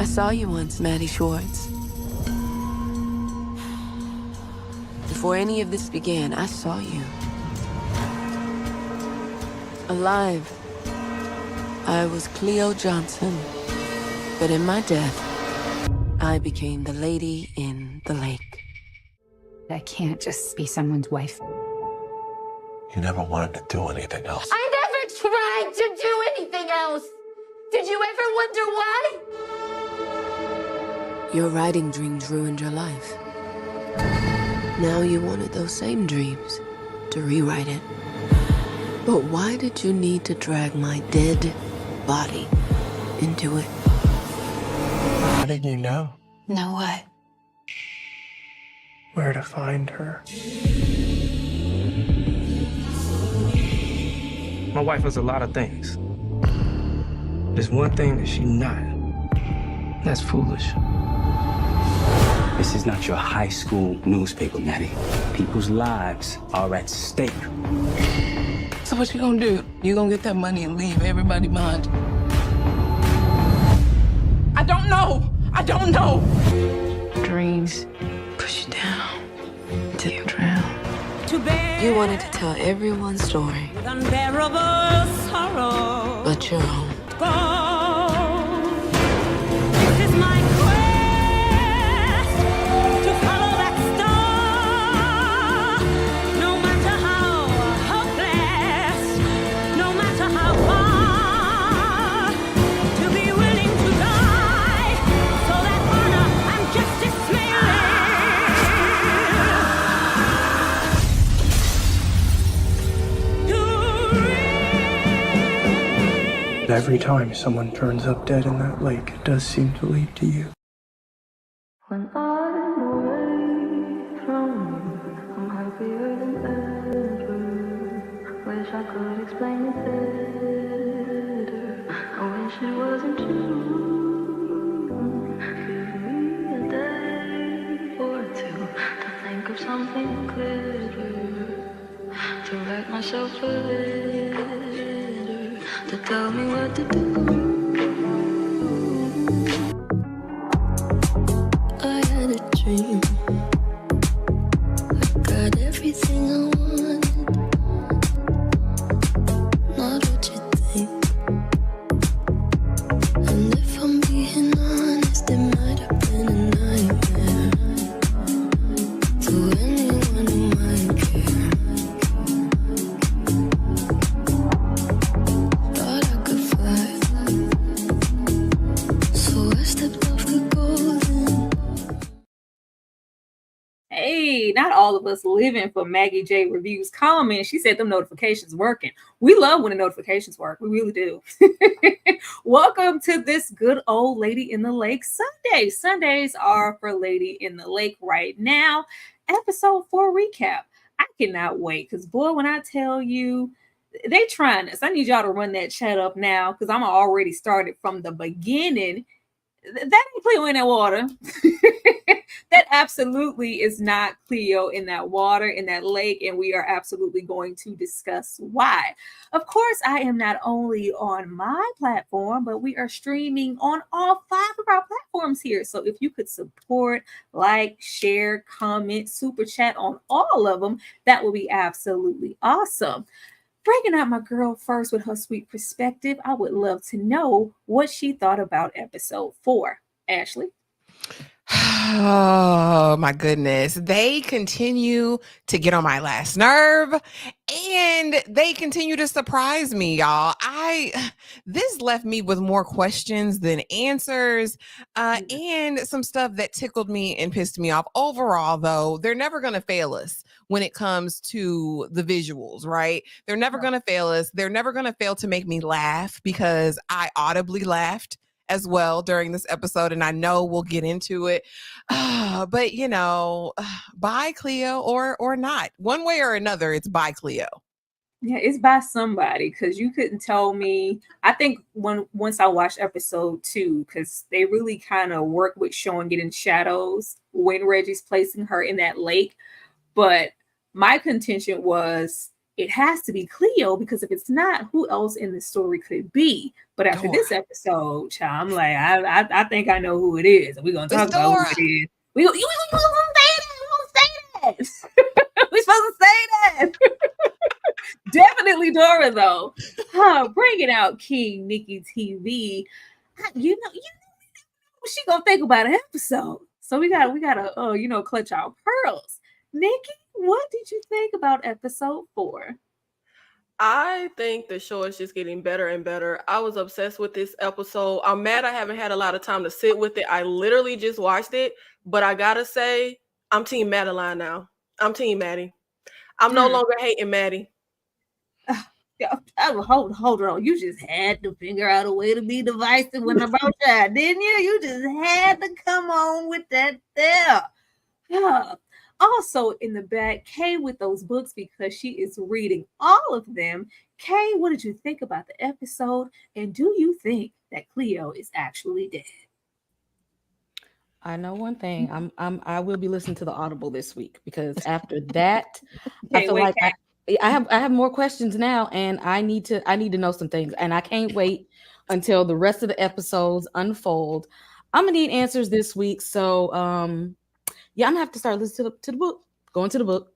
I saw you once, Maddie Schwartz. Before any of this began, I saw you. Alive. I was Cleo Johnson. But in my death, I became the lady in the lake. I can't just be someone's wife. You never wanted to do anything else. I never tried to do anything else. Did you ever wonder why? Your writing dreams ruined your life. Now you wanted those same dreams to rewrite it. But why did you need to drag my dead body into it? How did you know? Know what? Where to find her? My wife was a lot of things. There's one thing that she's not. That's foolish. This is not your high school newspaper, Maddie. People's lives are at stake. So what you gonna do? You gonna get that money and leave everybody behind you? I don't know. I don't know. Dreams push you down until you drown. You wanted to tell everyone's story, Unbearable sorrow. but your own. This is my quest to follow that star. No matter how hopeless, no matter how far, to be willing to die so that honor and justice may live. Every time someone turns up dead in that lake, it does seem to lead to you. When I'm away from you, I'm happier than ever. Wish I could explain it better. I wish it wasn't true. Give me a day or two to think of something clearer, to write myself a letter, to tell me what to do. I had a dream. I got everything I wanted. Not what you think. And if I'm being honest, it might have been a nightmare to anyone who might care. Thought I could fly, so I stepped off the golden. Hey, not all of us living for Maggie J Reviews comment. She said them notifications working. We love when the notifications work. We really do. Welcome to this good old Lady in the Lake Sunday. Sundays are for Lady in the Lake right now. Episode 4 recap. I cannot wait because boy, when I tell you they trying this, I need y'all to run that chat up now because I'm already started from the beginning. That ain't Cleo in that water. That absolutely is not Cleo in that water, in that lake, and we are absolutely going to discuss why. Of course, I am not only on my platform, but we are streaming on all 5 of our platforms here. So if you could support, like, share, comment, super chat on all of them, that would be absolutely awesome. Breaking out my girl first with her sweet perspective, I would love to know what she thought about episode 4. Ashley? Oh my goodness. They continue to get on my last nerve and they continue to surprise me, y'all. This left me with more questions than answers, and some stuff that tickled me and pissed me off. Overall, though, they're never going to fail us when it comes to the visuals, right? They're never going to fail us. They're never going to fail to make me laugh because I audibly laughed as well during this episode, and I know we'll get into it. But you know, bye Cleo or not. One way or another, it's bye Cleo. Yeah, it's by somebody because you couldn't tell me. I think once I watched episode 2, because they really kind of work with showing it in shadows when Reggie's placing her in that lake. But my contention was it has to be Cleo, because if it's not, who else in the story could it be? But after this episode, child, I'm like, I think I know who it is. We're gonna talk about who it is. We gonna say that. We're supposed to say that. Definitely Dora, though. Bringing out King Nikki TV. You know what she gonna think about an episode. So we gotta clutch our pearls. Nikki, what did you think about episode 4? I think the show is just getting better and better. I was obsessed with this episode. I'm mad I haven't had a lot of time to sit with it. I literally just watched it, but I gotta say, I'm Team Madeline now. I'm Team Maddie. I'm no longer hating Maddie. Hold on. You just had to figure out a way to be divisive when I brought that, didn't you? You just had to come on with that there. Yeah. Also in the back, Kay with those books because she is reading all of them. Kay, what did you think about the episode? And do you think that Cleo is actually dead? I know one thing. I will be listening to the Audible this week, because after that, I feel like I have more questions now, and I need to know some things, and I can't wait until the rest of the episodes unfold. I'm gonna need answers this week, so yeah, I'm gonna have to start listening to the book, going to the book.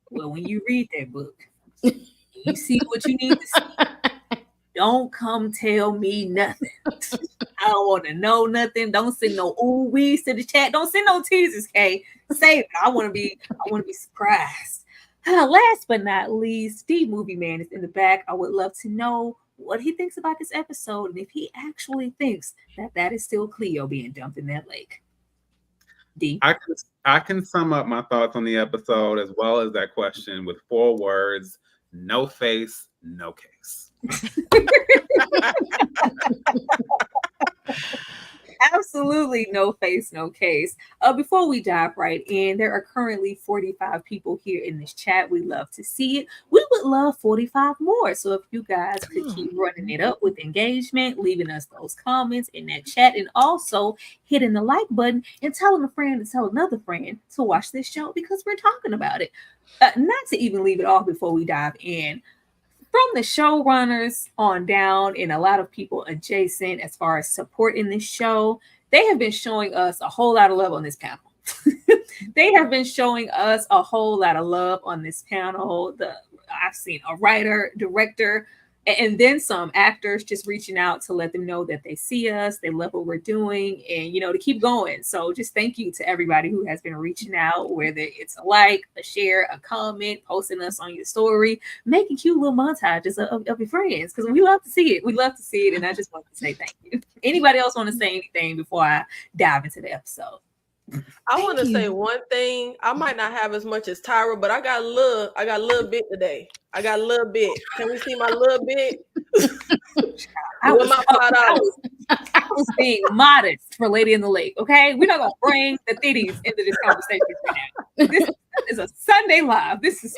Well, when you read that book, you see what you need to see. Don't come tell me nothing. I don't want to know nothing. Don't send no ooh-wees to the chat. Don't send no teasers, Kay. Save it. I want to be surprised. Last but not least, Steve Movie Man is in the back. I would love to know what he thinks about this episode, and if he actually thinks that is still Cleo being dumped in that lake. D. I can sum up my thoughts on the episode as well as that question with 4 words: no face, no case. Absolutely no face, no case. Before we dive right in, there are currently 45 people here in this chat. We love to see it. We would love 45 more. So if you guys could keep running it up with engagement, leaving us those comments in that chat, and also hitting the like button and telling a friend to tell another friend to watch this show, because we're talking about it. Not to even leave it off before we dive in. From the showrunners on down, and a lot of people adjacent as far as support in this show, they have been showing us a whole lot of love on this panel. They have been showing us a whole lot of love on this panel. I've seen a writer, director, and then some actors just reaching out to let them know that they see us, they love what we're doing, and to keep going. So just thank you to everybody who has been reaching out, whether it's a like, a share, a comment, posting us on your story, making cute little montages of your friends, because we love to see it. We love to see it, and I just want to say thank you. Anybody else want to say anything before I dive into the episode? I want to say one thing. I might not have as much as Tyra, but I got a little bit today. I got a little bit. Can we see my little bit? I was being modest for Lady in the Lake, okay? We're not going to bring the titties into this conversation right now. This is a Sunday live. This is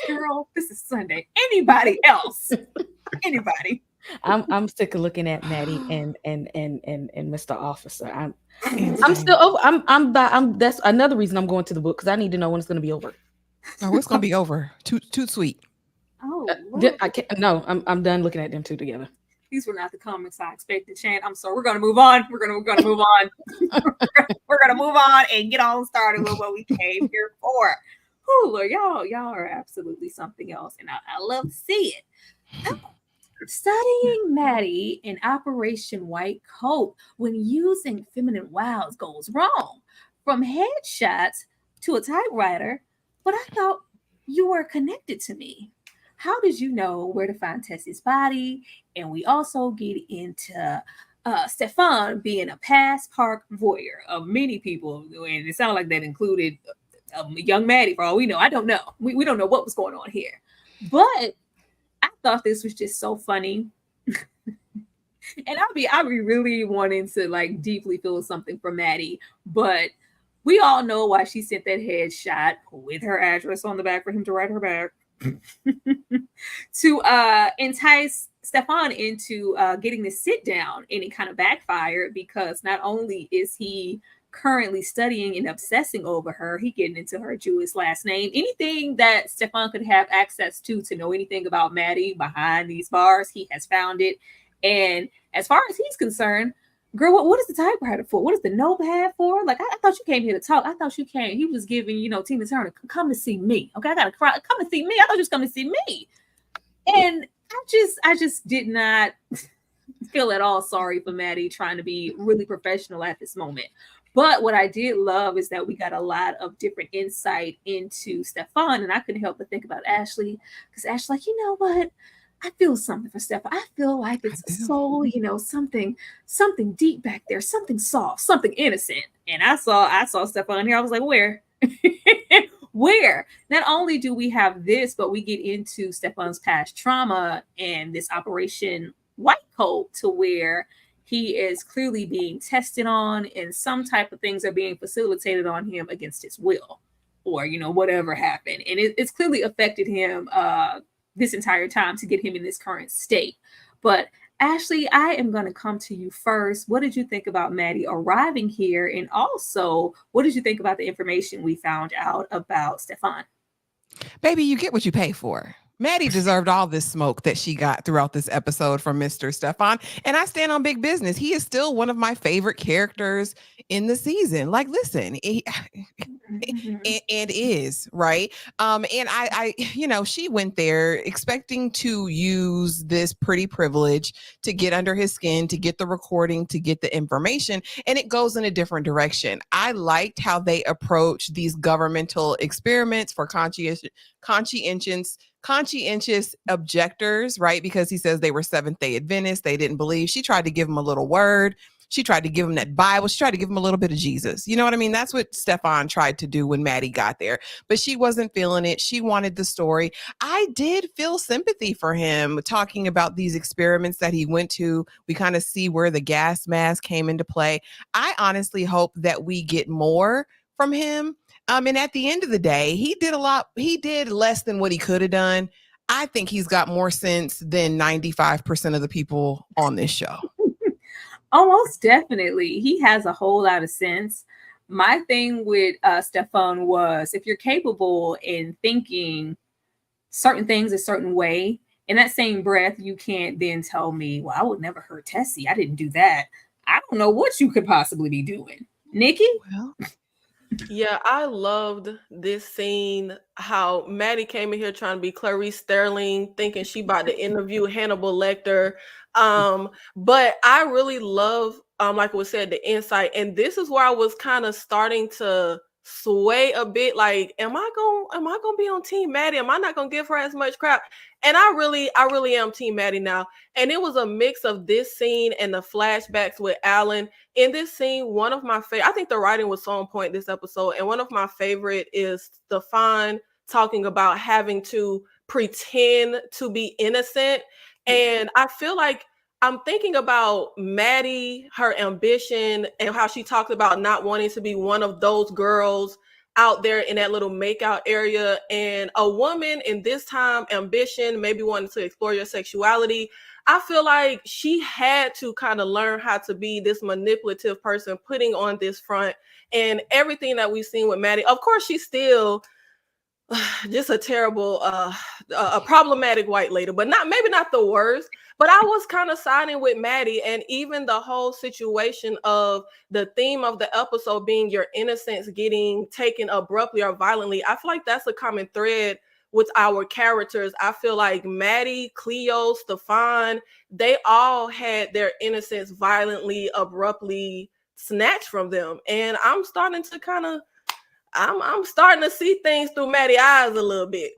Sunday. Anybody else? Anybody? I'm sick of looking at Maddie and Mr. Officer. I'm still over. I'm that's another reason I'm going to the book, because I need to know when it's going to be over. Oh, it's going to be over. Too sweet. Oh, I can't. No, I'm done looking at them two together. These were not the comments I expected, Chan. I'm sorry. We're going to move on. We're going to move on. We're going to move on and get on started with what we came here for. Oh, Lord, y'all are absolutely something else, and I love to see it. Studying Maddie in Operation White Coat when using feminine wiles goes wrong. From headshots to a typewriter, but I thought you were connected to me. How did you know where to find Tessie's body? And we also get into Stefan being a past park voyeur of many people, and it sounded like that included young Maddie, for all we know. I don't know. We don't know what was going on here. But I thought this was just so funny. And I'll be really wanting to like deeply feel something for Maddie, but we all know why she sent that headshot with her address on the back for him to write her back to entice Stefan into getting this sit down, and it kind of backfired, because not only is he currently studying and obsessing over her. He getting into her Jewish last name. Anything that Stefan could have access to know anything about Maddie behind these bars, he has found it. And as far as he's concerned, girl, what is the typewriter for? What is the notepad for? Like, I thought you came here to talk. I thought you came. He was giving, Tina Turner, come to see me. Okay, I gotta cry. Come to see me. I thought you was coming to see me. And I just did not feel at all sorry for Maddie trying to be really professional at this moment. But what I did love is that we got a lot of different insight into Stefan, and I couldn't help but think about Ashley, because Ashley's like, you know what? I feel something for Stefan. I feel like it's a soul, something deep back there, something soft, something innocent. And I saw Stefan here. I was like, where? Where? Not only do we have this, but we get into Stefan's past trauma and this Operation White Coat, to where he is clearly being tested on, and some type of things are being facilitated on him against his will, or whatever happened, and it's clearly affected him this entire time to get him in this current state. But Ashley, I am going to come to you first. What did you think about Maddie arriving here, and also what did you think about the information we found out about Stefan? Baby, you get what you pay for. Maddie deserved all this smoke that she got throughout this episode from Mr. Stefan. And I stand on big business. He is still one of my favorite characters in the season. Like, listen, it is, right? And I, she went there expecting to use this pretty privilege to get under his skin, to get the recording, to get the information, and it goes in a different direction. I liked how they approach these governmental experiments for conscientious objectors, right? Because he says they were Seventh-day Adventists. They didn't believe. She tried to give him a little word. She tried to give him that Bible. She tried to give him a little bit of Jesus. You know what I mean? That's what Stefan tried to do when Maddie got there, but she wasn't feeling it. She wanted the story. I did feel sympathy for him talking about these experiments that he went to. We kind of see where the gas mask came into play. I honestly hope that we get more from him. And at the end of the day, he did a lot. He did less than what he could have done. I think he's got more sense than 95% of the people on this show. Oh, most definitely. He has a whole lot of sense. My thing with Stefan was, if you're capable in thinking certain things a certain way, in that same breath, you can't then tell me, well, I would never hurt Tessie. I didn't do that. I don't know what you could possibly be doing. Nikki? Well, yeah, I loved this scene, how Maddie came in here trying to be Clarice Sterling, thinking she about to interview Hannibal Lecter. But I really love, like was said, the insight. And this is where I was kind of starting to sway a bit, like, am I gonna be on Team Maddie? Am I not gonna give her as much crap? And I really am Team Maddie now. And it was a mix of this scene and the flashbacks with Alan. In this scene, one of my favorite, I think the writing was so on point this episode, and one of my favorite is Stefan talking about having to pretend to be innocent. And I feel like I'm thinking about Maddie, her ambition, and how she talks about not wanting to be one of those girls out there in that little makeout area. And a woman in this time, ambition, maybe wanting to explore your sexuality, I feel like she had to kind of learn how to be this manipulative person, putting on this front, and everything that we've seen with Maddie. Of course, she's still just a terrible, a problematic white lady, but maybe not the worst. But I was kind of siding with Maddie, and even the whole situation of the theme of the episode being your innocence getting taken abruptly or violently. I feel like that's a common thread with our characters. I feel like Maddie, Cleo, Stefan, they all had their innocence violently, abruptly snatched from them. And I'm starting to I'm starting to see things through Maddie's eyes a little bit.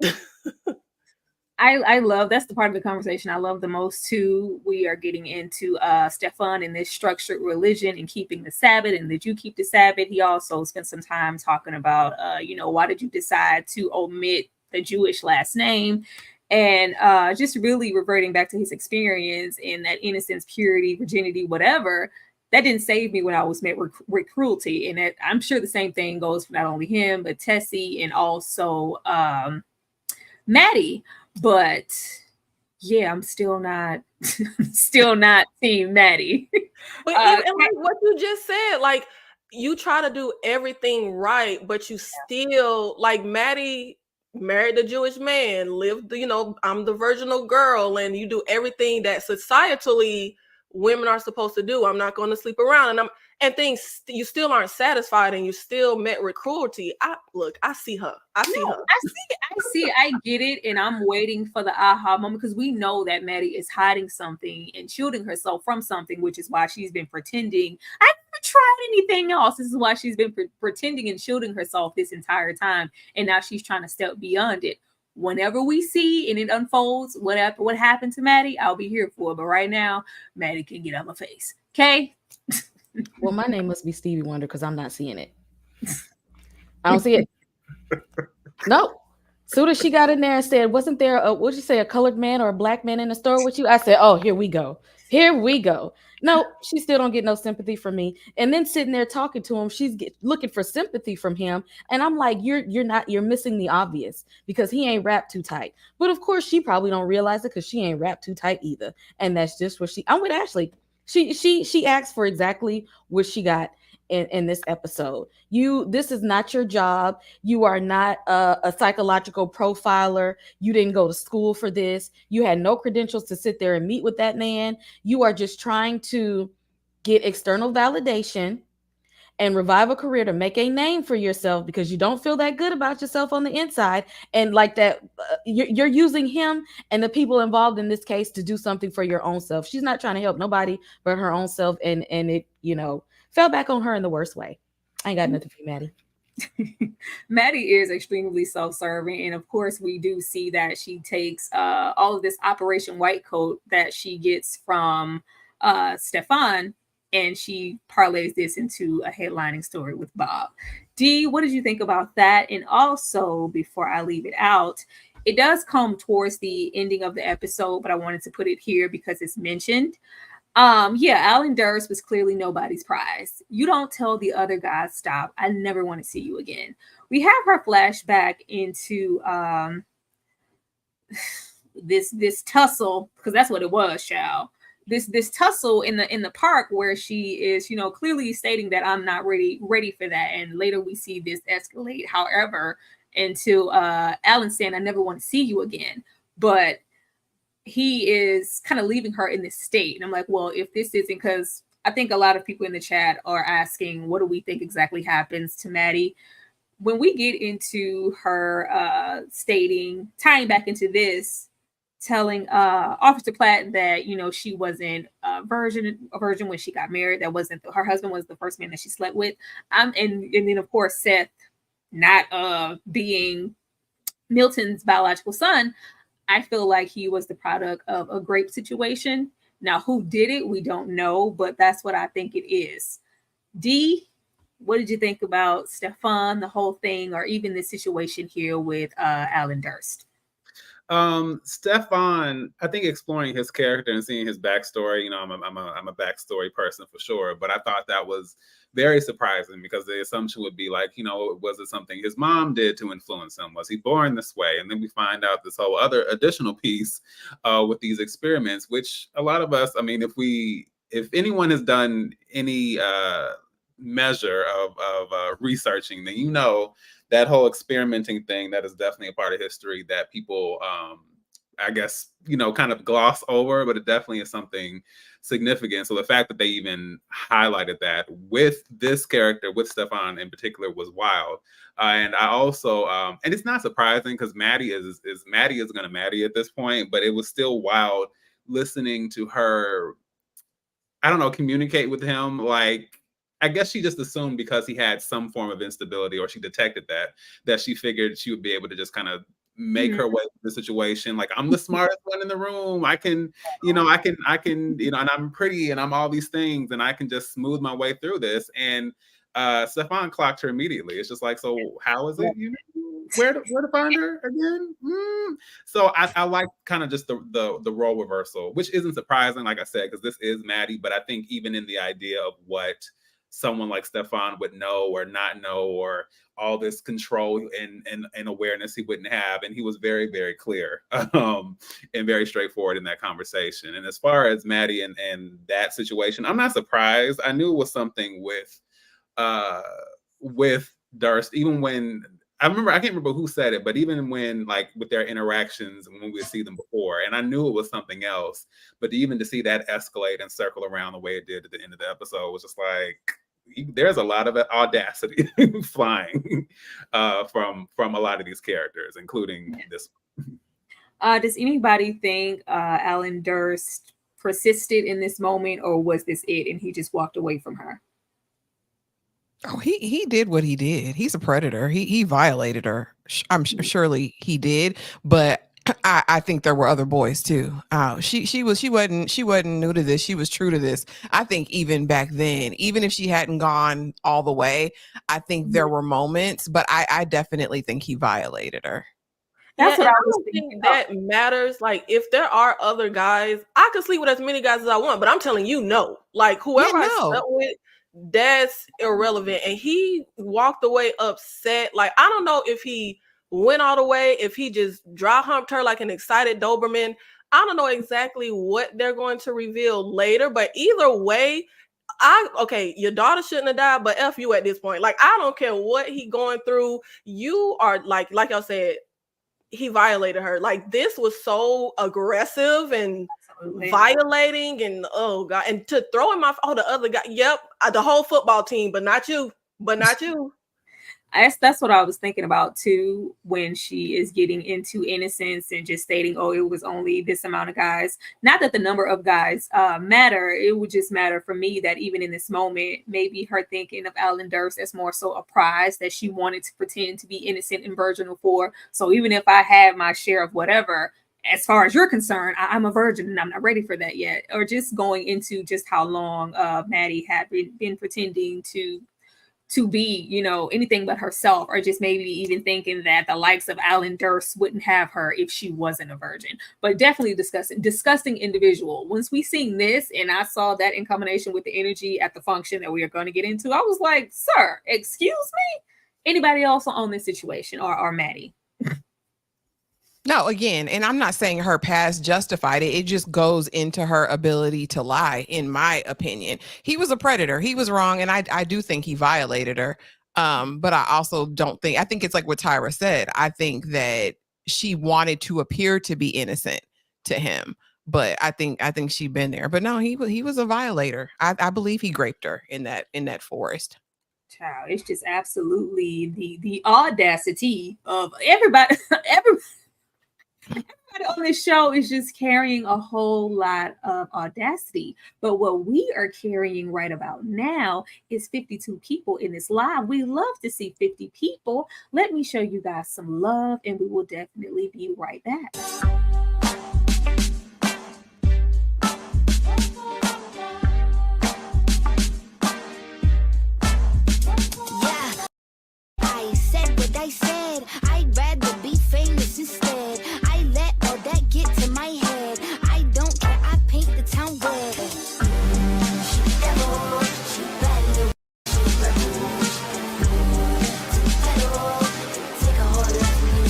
I love, that's the part of the conversation I love the most too. We are getting into Stefan and this structured religion and keeping the Sabbath, and did you keep the Sabbath? He also spent some time talking about, why did you decide to omit the Jewish last name? And just really reverting back to his experience in that innocence, purity, virginity, whatever. That didn't save me when I was met with cruelty. And I'm sure the same thing goes for not only him, but Tessie and also Maddie. But yeah, I'm still not Team Maddie. But and like what you just said, like, you try to do everything right, but you still, like Maddie married a Jewish man, lived, I'm the virginal girl, and you do everything that societally women are supposed to do. I'm not going to sleep around, and things, you still aren't satisfied, and you still met with cruelty. I see her. I see, I get it, and I'm waiting for the aha moment, because we know that Maddie is hiding something and shielding herself from something, which is why she's been pretending. I never tried anything else. This is why she's been pretending and shielding herself this entire time, and now she's trying to step beyond it. Whenever we see and it unfolds, what happened to Maddie, I'll be here for it. But right now, Maddie can get out my face. Okay. Well, my name must be Stevie Wonder because I'm not seeing it. I don't see it. No. Soon as she got in there and said, wasn't there what'd you say, a colored man or a black man in the store with you? I said, oh, here we go. Here we go. No, she still don't get no sympathy from me. And then sitting there talking to him, she's looking for sympathy from him. And I'm like, you're missing the obvious, because he ain't wrapped too tight. But of course, she probably don't realize it because she ain't wrapped too tight either. And that's just what I'm with Ashley. She asked for exactly what she got in this episode. This is not your job. You are not a psychological profiler. You didn't go to school for this. You had no credentials to sit there and meet with that man. You are just trying to get external validation and revive a career to make a name for yourself, because you don't feel that good about yourself on the inside. And like that, you're using him and the people involved in this case to do something for your own self. She's not trying to help nobody but her own self. And it, fell back on her in the worst way. I ain't got nothing for you, Maddie. Maddie is extremely self-serving, and of course we do see that she takes all of this Operation White Coat that she gets from Stefan, and she parlays this into a headlining story with Bob. Dee, what did you think about that? And also, before I leave it out, it does come towards the ending of the episode, but I wanted to put it here because it's mentioned. Alan Durst was clearly nobody's prize. You don't tell the other guys, stop. I never want to see you again. We have her flashback into this tussle, because that's what it was, child. This tussle in the park where she is, clearly stating that I'm not ready for that. And later we see this escalate, however, into Alan saying, I never want to see you again. But he is kind of leaving her in this state. And I'm like, well, if this isn't, because I think a lot of people in the chat are asking, what do we think exactly happens to Maddie? When we get into her tying back into this, telling Officer Platt that, she wasn't a virgin when she got married. That wasn't, her husband was the first man that she slept with. And then of course, Seth not being Milton's biological son, I feel like he was the product of a grape situation. Now, who did it? We don't know, but that's what I think it is. Dee, what did you think about Stefan, the whole thing, or even this situation here with Alan Durst? Stefan, I think exploring his character and seeing his backstory, I'm a backstory person for sure, but I thought that was very surprising, because the assumption would be like, was it something his mom did to influence him? Was he born this way? And then we find out this whole other additional piece with these experiments, which a lot of us, I mean, if anyone has done any measure of researching, then that whole experimenting thing, that is definitely a part of history that people, I guess, kind of gloss over, but it definitely is something significant. So the fact that they even highlighted that with this character, with Stefan in particular, was wild. And I also, and it's not surprising, because Maddie is going to Maddie at this point, but it was still wild listening to her, I don't know, communicate with him. Like, I guess she just assumed because he had some form of instability, or she detected that she figured she would be able to just kind of make her way through the situation. Like, I'm the smartest one in the room. I can, and I'm pretty, and I'm all these things, and I can just smooth my way through this. And Stefan clocked her immediately. It's just like, so how is it? Where to find her again? So I like kind of just the role reversal, which isn't surprising, like I said, because this is Maddie. But I think even in the idea of what someone like Stefan would know or not know, or all this control and awareness he wouldn't have. And he was very, very clear and very straightforward in that conversation. And as far as Maddie and that situation, I'm not surprised. I knew it was something with with Durst, even when I can't remember who said it, but even when like with their interactions when we would see them before, and I knew it was something else, but even to see that escalate and circle around the way it did at the end of the episode was just like, there's a lot of audacity flying from a lot of these characters, including this one. Does anybody think Alan Durst persisted in this moment, or was this it and he just walked away from her? Oh, he did what he did. He's a predator. He violated her. I'm surely he did, but I think there were other boys too. She wasn't new to this. She was true to this. I think even back then, even if she hadn't gone all the way, I think there were moments, but I definitely think he violated her. That's what I was don't thinking. think that matters. Like, if there are other guys, I can sleep with as many guys as I want, but I'm telling you, no. Like, whoever I slept with, that's irrelevant. And he walked away upset. Like, I don't know if he went all the way, if he just dry humped her like an excited Doberman. I don't know exactly what they're going to reveal later, but either way, your daughter shouldn't have died, but F you at this point. Like, I don't care what he going through. You are like y'all said, he violated her. Like, this was so aggressive and violating, and oh god, and to throw in the other guy, the whole football team, but not you. That's what I was thinking about too, when she is getting into innocence and just stating, oh, it was only this amount of guys. Not that the number of guys matter. It would just matter for me that even in this moment, maybe her thinking of Alan Durst as more so a prize that she wanted to pretend to be innocent and virginal for. So even if I had my share of whatever, as far as you're concerned, I'm a virgin and I'm not ready for that yet. Or just going into just how long Maddie had been pretending to be, anything but herself, or just maybe even thinking that the likes of Alan Durst wouldn't have her if she wasn't a virgin. But definitely disgusting individual. Once we seen this and I saw that in combination with the energy at the function that we are going to get into, I was like, sir, excuse me? Anybody else on this situation or Maddie? No, again, and I'm not saying her past justified it. It just goes into her ability to lie, in my opinion. He was a predator. He was wrong, and I do think he violated her. But I also I think it's like what Tyra said. I think that she wanted to appear to be innocent to him, but I think she'd been there. But no, he was a violator. I believe he raped her in that forest. Child, it's just absolutely the audacity of everybody. Everybody on this show is just carrying a whole lot of audacity. But what we are carrying right about now is 52 people in this live. We love to see 50 people. Let me show you guys some love, and we will definitely be right back. Yeah, I said what I said. I'd rather be famous instead. I let all that get to my head. I don't care, I paint the town red. She devil, she bad, she rebel. Take a whole lot from you,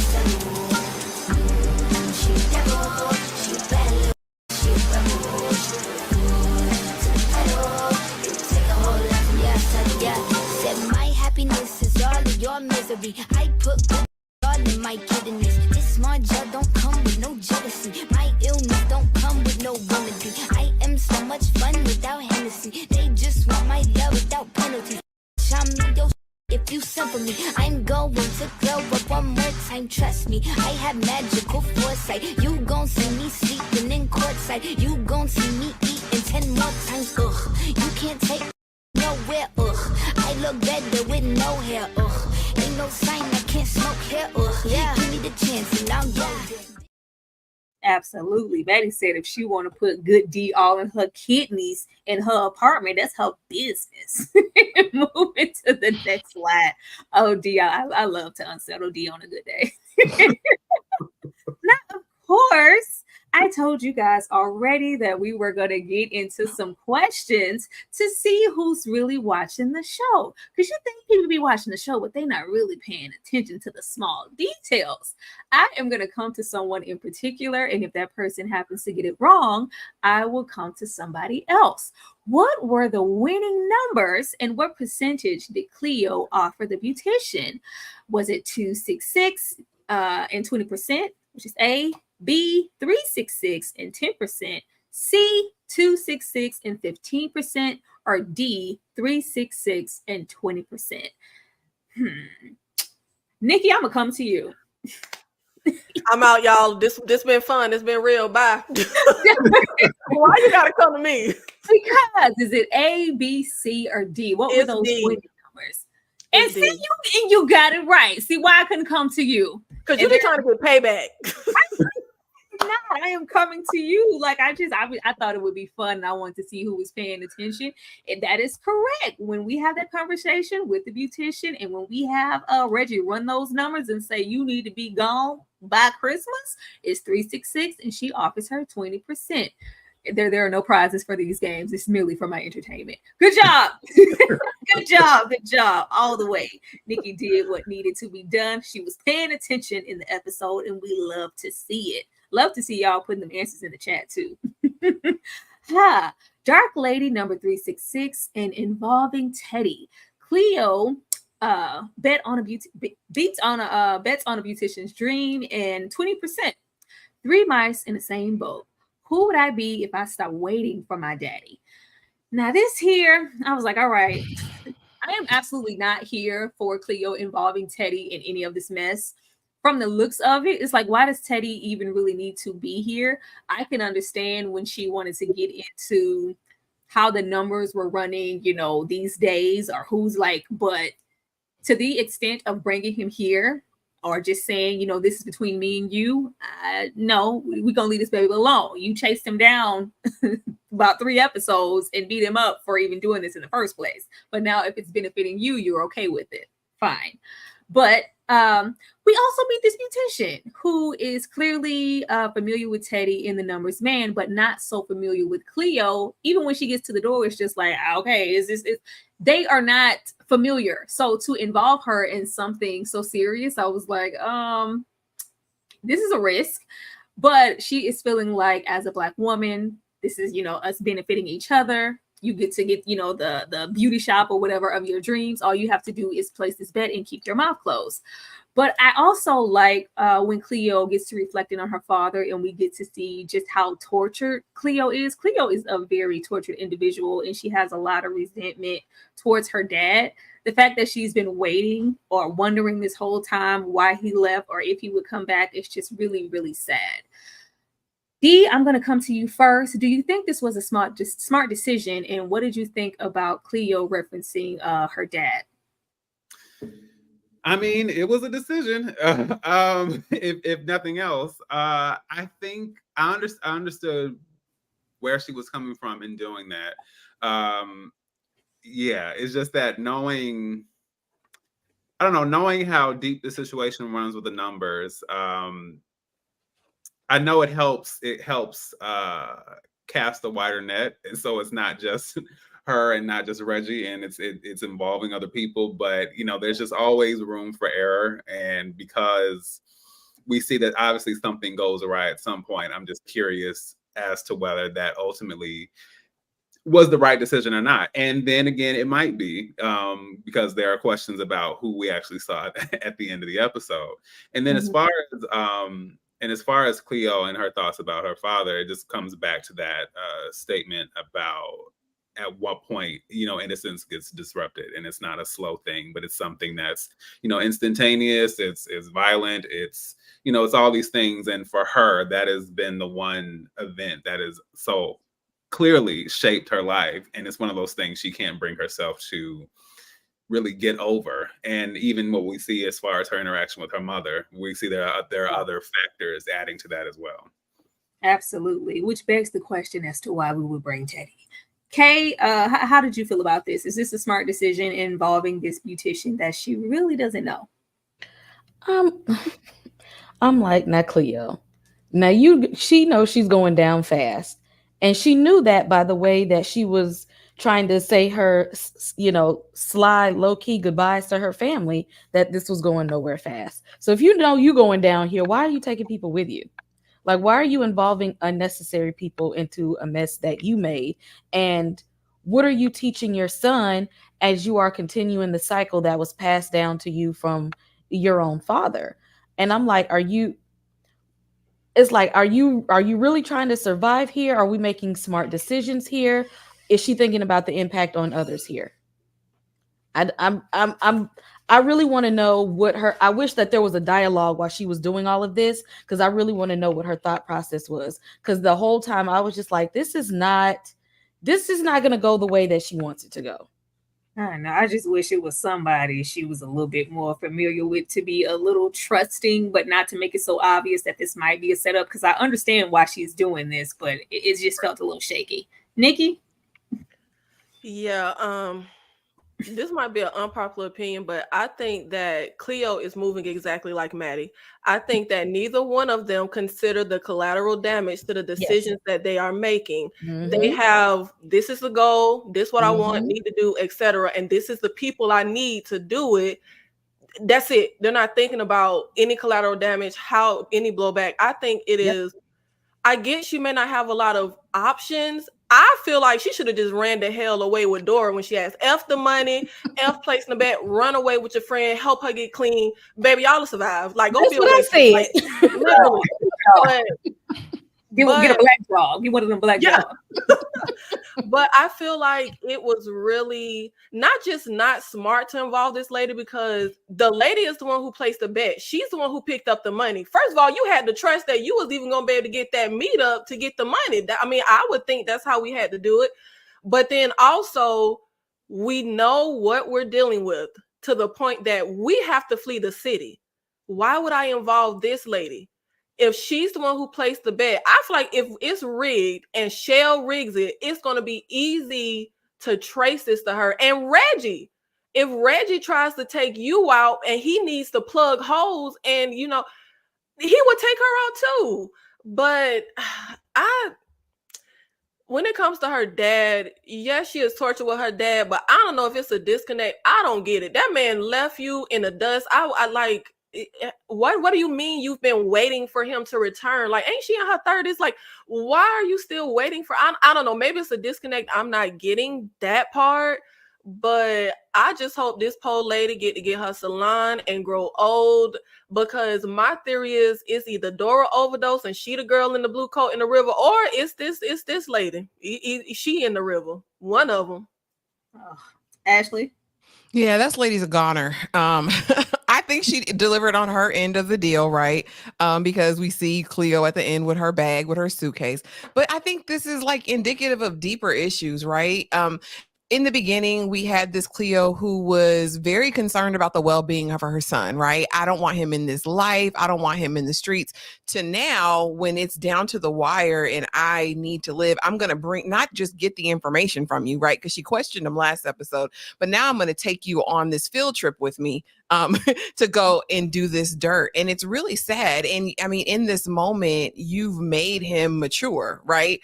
she devil, she bad, she rebel. Take a whole lot from you, yeah. Said my happiness is all of your misery. I put good all in my kiddiness. This smart gel don't come with no jealousy. My illness don't come with no remedy. I am so much fun without Hennessy. They just want my love without penalties. I'm your if you send for me. I'm going to glow up one more time, trust me. I have magical foresight. You gon' see me sleeping in courtside. You gon' see me eating 10 more times. Ugh, you can't take nowhere. Ugh, I look better with no hair. Ugh, ain't no sign I can't smoke hair. Ugh, yeah, give me the chance and I'll go. Absolutely. Maddie said if she want to put good D all in her kidneys in her apartment, that's her business. Moving to the next slide. Oh, D, I love to unsettle D on a good day. Now, of course, I told you guys already that we were going to get into some questions to see who's really watching the show. Because you think people be watching the show, but they're not really paying attention to the small details. I am going to come to someone in particular, and if that person happens to get it wrong, I will come to somebody else. What were the winning numbers and what percentage did Cleo offer the beautician? Was it 266 and 20%, which is A, B, 366 and 10%, C, 266 and 15%, or D, 366 and 20%? Nikki, I'm gonna come to you. I'm out, y'all. This been fun. It's been real. Bye. Why you gotta come to me? Because is it A, B, C, or D? What were those winning numbers? And see, you got it right. See why I couldn't come to you? Because you've been trying to get payback. Not. I am coming to you. Like I thought it would be fun, and I wanted to see who was paying attention. And that is correct. When we have that conversation with the beautician, and when we have Reggie run those numbers and say you need to be gone by Christmas, it's 366, and she offers her 20%. There are no prizes for these games. It's merely for my entertainment. Good job. Good job. All the way. Nikki did what needed to be done. She was paying attention in the episode, and we love to see it. Love to see y'all putting them answers in the chat too. Dark Lady number 366 and involving Teddy. Cleo bets on a beautician's dream and 20%. 3 mice in the same boat. Who would I be if I stopped waiting for my daddy? Now this here, I was like, all right, I am absolutely not here for Cleo involving Teddy in any of this mess. From the looks of it, it's like, why does Teddy even really need to be here? I can understand when she wanted to get into how the numbers were running, these days, or who's like, but to the extent of bringing him here or just saying, this is between me and you, no, we're going to leave this baby alone. You chased him down about 3 episodes and beat him up for even doing this in the first place. But now if it's benefiting you, you're okay with it. Fine. But we also meet this beautician who is clearly familiar with Teddy in the numbers man, but not so familiar with Cleo. Even when she gets to the door, it's just like, okay, they are not familiar. So to involve her in something so serious, I was like, this is a risk. But she is feeling like, as a Black woman, this is, us benefiting each other. You get to get, the beauty shop or whatever of your dreams. All you have to do is place this bet and keep your mouth closed. But I also like when Cleo gets to reflecting on her father, and we get to see just how tortured Cleo is. Cleo is a very tortured individual, and she has a lot of resentment towards her dad. The fact that she's been waiting or wondering this whole time why he left or if he would come back is just really, really sad. Dee, I'm going to come to you first. Do you think this was a smart decision? And what did you think about Cleo referencing her dad? I mean, it was a decision. If nothing else, I think I understood where she was coming from in doing that. Yeah, it's just that knowing how deep the situation runs with the numbers. I know it helps cast a wider net, and so it's not just her and not just Reggie, and it's involving other people, but there's just always room for error. And because we see that obviously something goes awry at some point, I'm just curious as to whether that ultimately was the right decision or not. And then again, it might be, because there are questions about who we actually saw at the end of the episode. And then as far as Cleo and her thoughts about her father, it just comes back to that statement about at what point, innocence gets disrupted, and it's not a slow thing, but it's something that's, instantaneous. It's violent. It's all these things. And for her, that has been the one event that is so clearly shaped her life. And it's one of those things she can't bring herself to really get over. And even what we see as far as her interaction with her mother, we see there are other factors adding to that as well. Absolutely. Which begs the question as to why we would bring Teddy. Kay, how did you feel about this? Is this a smart decision involving this beautician that she really doesn't know? I'm like, not Cleo. Now she knows she's going down fast, and she knew that by the way that she was trying to say her, sly, low key goodbyes to her family, that this was going nowhere fast. So if you know you going down here, why are you taking people with you? Like, why are you involving unnecessary people into a mess that you made? And what are you teaching your son as you are continuing the cycle that was passed down to you from your own father? And I'm like, are you really trying to survive here? Are we making smart decisions here? Is she thinking about the impact on others here? I really want to know I wish that there was a dialogue while she was doing all of this, because I really want to know what her thought process was. Because the whole time I was just like, this is not going to go the way that she wants it to go. I don't know. I just wish it was somebody she was a little bit more familiar with, to be a little trusting, but not to make it so obvious that this might be a setup. Because I understand why she's doing this, but it just felt a little shaky. Nikki? Yeah, this might be an unpopular opinion, but I think that Cleo is moving exactly like Maddie. I think that neither one of them consider the collateral damage to the decisions that they are making. They have, this is the goal, this is what I want, need to do, etc. And this is the people I need to do it. That's it. They're not thinking about any collateral damage, how any blowback. I think it is. I get she may not have a lot of options. I feel like she should have just ran the hell away with Dora when she asked F the money, F placing the bet, run away with your friend, help her get clean. Baby, y'all will survive. Like, go That's be what I said. like, literally. Get a black dog. Get one of them black dogs. But I feel like it was really not just not smart to involve this lady, because the lady is the one who placed the bet. She's the one who picked up the money. First of all, you had to trust that you was even going to be able to get that meetup to get the money. I mean, I would think that's how we had to do it. But then also, we know what we're dealing with to the point that we have to flee the city. Why would I involve this lady? If she's the one who placed the bet, I feel like if it's rigged and Shell rigs it, it's going to be easy to trace this to her. And Reggie, if Reggie tries to take you out and he needs to plug holes, and he would take her out too. But when it comes to her dad, yes, she is tortured with her dad, but I don't know if it's a disconnect. I don't get it. That man left you in the dust. I like, what do you mean you've been waiting for him to return? Like, ain't she in her 30s? Like, why are you still waiting for? I don't know. Maybe it's a disconnect. I'm not getting that part, but I just hope this poor lady get to get her salon and grow old, because my theory is it's either Dora overdose and she the girl in the blue coat in the river, or it's this lady. She in the river. One of them. Ashley? Yeah, that's lady's a goner. I think she delivered on her end of the deal, right? Because we see Cleo at the end with her bag, with her suitcase. But I think this is like indicative of deeper issues, right? In the beginning, we had this Cleo who was very concerned about the well-being of her son, right? I don't want him in this life. I don't want him in the streets. To now, when it's down to the wire and I need to live, I'm going to not just get the information from you, right? Because she questioned him last episode, but now I'm going to take you on this field trip with me to go and do this dirt. And it's really sad. And I mean, in this moment, you've made him mature, right?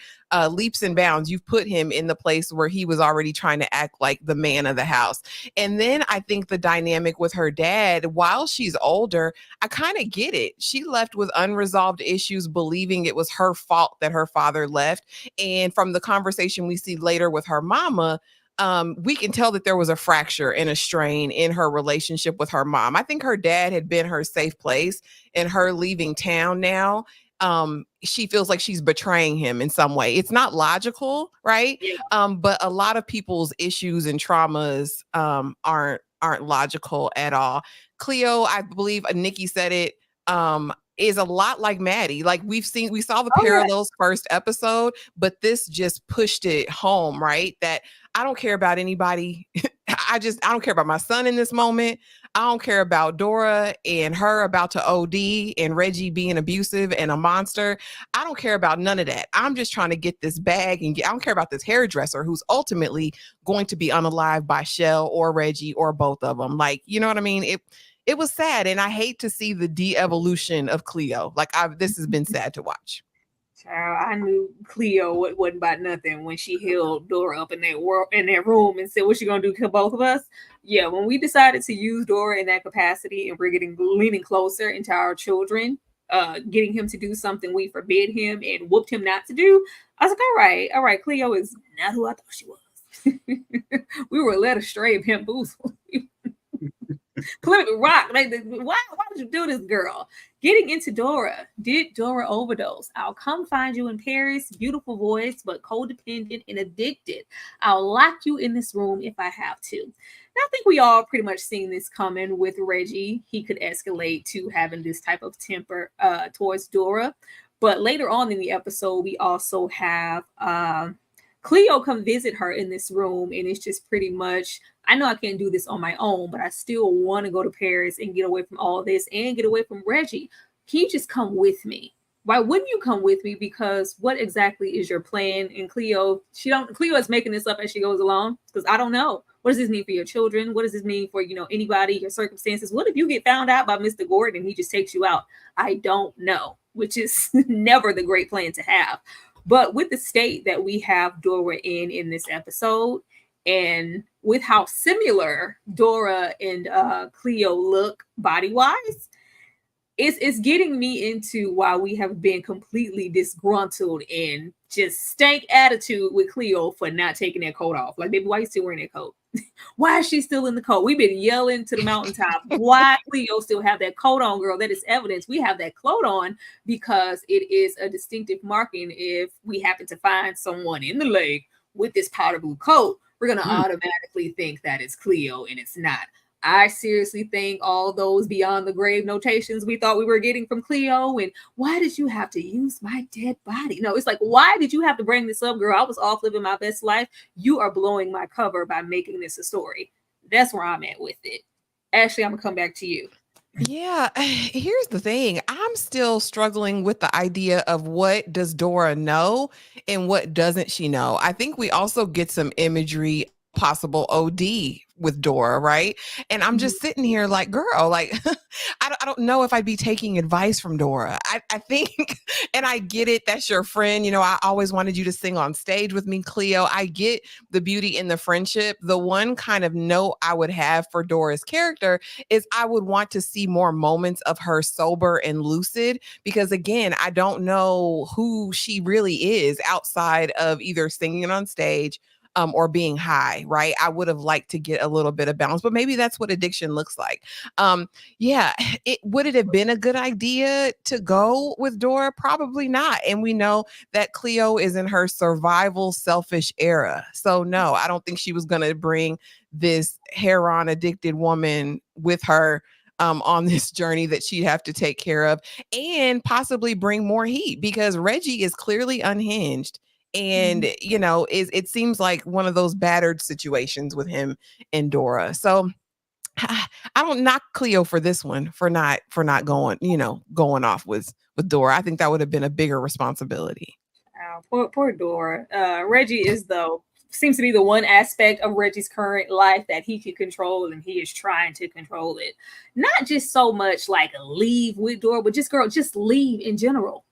Leaps and bounds. You've put him in the place where he was already trying to act like the man of the house. And then I think the dynamic with her dad, while she's older, I kind of get it. She left with unresolved issues, believing it was her fault that her father left. And from the conversation we see later with her mama, we can tell that there was a fracture and a strain in her relationship with her mom. I think her dad had been her safe place, and her leaving town now, she feels like she's betraying him in some way. It's not logical, right? Yeah. But a lot of people's issues and traumas aren't logical at all. Cleo, I believe Nikki said it, is a lot like Maddie. Like we saw the parallels first episode, but this just pushed it home, right? That I don't care about anybody. I don't care about my son in this moment. I don't care about Dora and her about to OD and Reggie being abusive and a monster. I don't care about none of that. I'm just trying to get this bag and I don't care about this hairdresser who's ultimately going to be unalived by Shell or Reggie or both of them. Like, you know what I mean? it was sad, and I hate to see the de-evolution of Cleo. Like, this has been sad to watch. Child, I knew Cleo wasn't about nothing when she held Dora up in that room and said, "What you gonna do? Kill both of us?" Yeah, when we decided to use Dora in that capacity, and we're leaning closer into our children, getting him to do something we forbid him and whooped him not to do, I was like, all right, Cleo is not who I thought she was. We were led astray, bamboozled. Plymouth Rock. Like, why did you do this, girl? Getting into Dora. Did Dora overdose? I'll come find you in Paris. Beautiful voice, but codependent and addicted. I'll lock you in this room if I have to. Now, I think we all pretty much seen this coming with Reggie. He could escalate to having this type of temper towards Dora. But later on in the episode, we also have Cleo come visit her in this room, and it's just pretty much, I know I can't do this on my own, but I still want to go to Paris and get away from all this and get away from Reggie. Can you just come with me? Why wouldn't you come with me? Because what exactly is your plan? And Cleo is making this up as she goes along, because I don't know. What does this mean for your children? What does this mean for, anybody, your circumstances? What if you get found out by Mr. Gordon and he just takes you out? I don't know, which is never the great plan to have. But with the state that we have Dora in this episode, and with how similar Dora and Cleo look body-wise, it's getting me into why we have been completely disgruntled and just stank attitude with Cleo for not taking that coat off. Like, baby, why are you still wearing that coat? Why is she still in the coat? We've been yelling to the mountaintop. Why Cleo still have that coat on, girl? That is evidence. We have that coat on because it is a distinctive marking. If we happen to find someone in the lake with this powder blue coat, we're going to automatically think that it's Cleo, and it's not. I seriously think all those beyond the grave notations we thought we were getting from Cleo, and why did you have to use my dead body? No, it's like, why did you have to bring this up, girl? I was off living my best life. You are blowing my cover by making this a story. That's where I'm at with it. Ashley, I'm going to come back to you. Yeah, here's the thing. I'm still struggling with the idea of what does Dora know and what doesn't she know. I think we also get some imagery, possible OD with Dora, right? And I'm just sitting here like, girl, like, I don't know if I'd be taking advice from Dora. I think, and I get it, that's your friend. I always wanted you to sing on stage with me, Cleo. I get the beauty in the friendship. The one kind of note I would have for Dora's character is I would want to see more moments of her sober and lucid, because again, I don't know who she really is outside of either singing on stage or being high, right? I would have liked to get a little bit of balance, but maybe that's what addiction looks like. Would it have been a good idea to go with Dora? Probably not. And we know that Cleo is in her survival selfish era. So no, I don't think she was going to bring this heroin addicted woman with her on this journey that she'd have to take care of, and possibly bring more heat, because Reggie is clearly unhinged. And, it seems like one of those battered situations with him and Dora. So I don't knock Cleo for this one, for not going off with Dora. I think that would have been a bigger responsibility. Poor Dora. Reggie seems to be the one aspect of Reggie's current life that he can control, and he is trying to control it. Not just so much like leave with Dora, but just leave in general.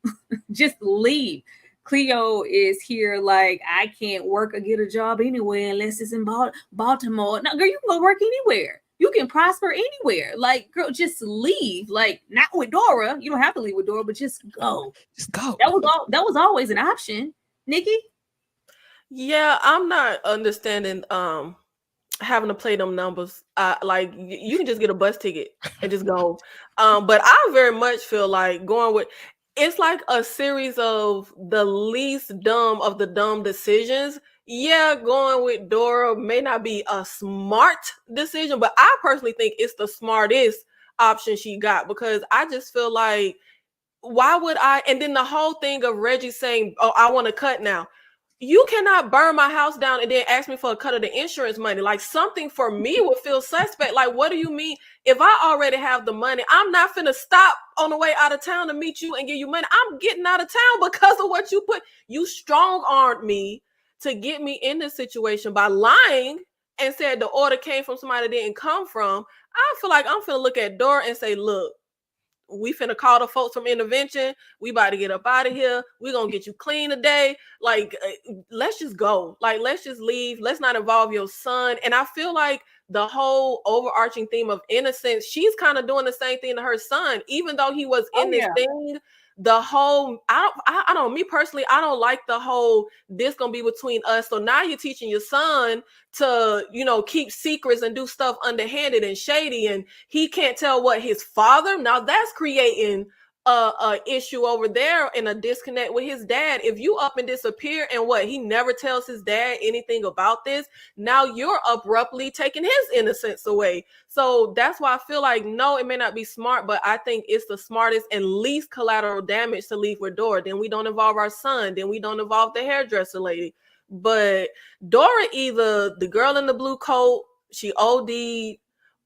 Just leave. Cleo is here like, I can't work or get a job anywhere unless it's in Baltimore. No, girl, you can go work anywhere. You can prosper anywhere. Like, girl, just leave. Like, not with Dora. You don't have to leave with Dora, but just go. Just go. That was always an option. Nikki? Yeah, I'm not understanding having to play them numbers. Like, you can just get a bus ticket and just go. But I very much feel like going with, it's like a series of the least dumb of the dumb decisions. Yeah, going with Dora may not be a smart decision, but I personally think it's the smartest option she got, because I just feel like, why would I? And then the whole thing of Reggie saying, oh, I want to cut now. You cannot burn my house down and then ask me for a cut of the insurance money. Like, something for me would feel suspect. Like, what do you mean? If I already have the money, I'm not finna stop on the way out of town to meet you and give you money. I'm getting out of town because of what you put. You strong-armed me to get me in this situation by lying and said the order came from somebody that didn't come from, I feel like I'm finna look at Dora and say, look, we finna call the folks from intervention. We about to get up out of here. We gonna get you clean today. Like, let's just go. Like, let's just leave. Let's not involve your son. And I feel like the whole overarching theme of innocence, she's kind of doing the same thing to her son, even though he was in this thing. The whole, I don't, me personally, I don't like the whole, this gonna be between us. So now you're teaching your son to, you know, keep secrets and do stuff underhanded and shady, and he can't tell what his father. Now that's creating a issue over there and a disconnect with his dad. If you up and disappear and what, he never tells his dad anything about this, now you're abruptly taking his innocence away. So that's why I feel like, no, it may not be smart, but I think it's the smartest and least collateral damage to leave with Dora. Then we don't involve our son. Then we don't involve the hairdresser lady. But Dora, either the girl in the blue coat, she OD'd,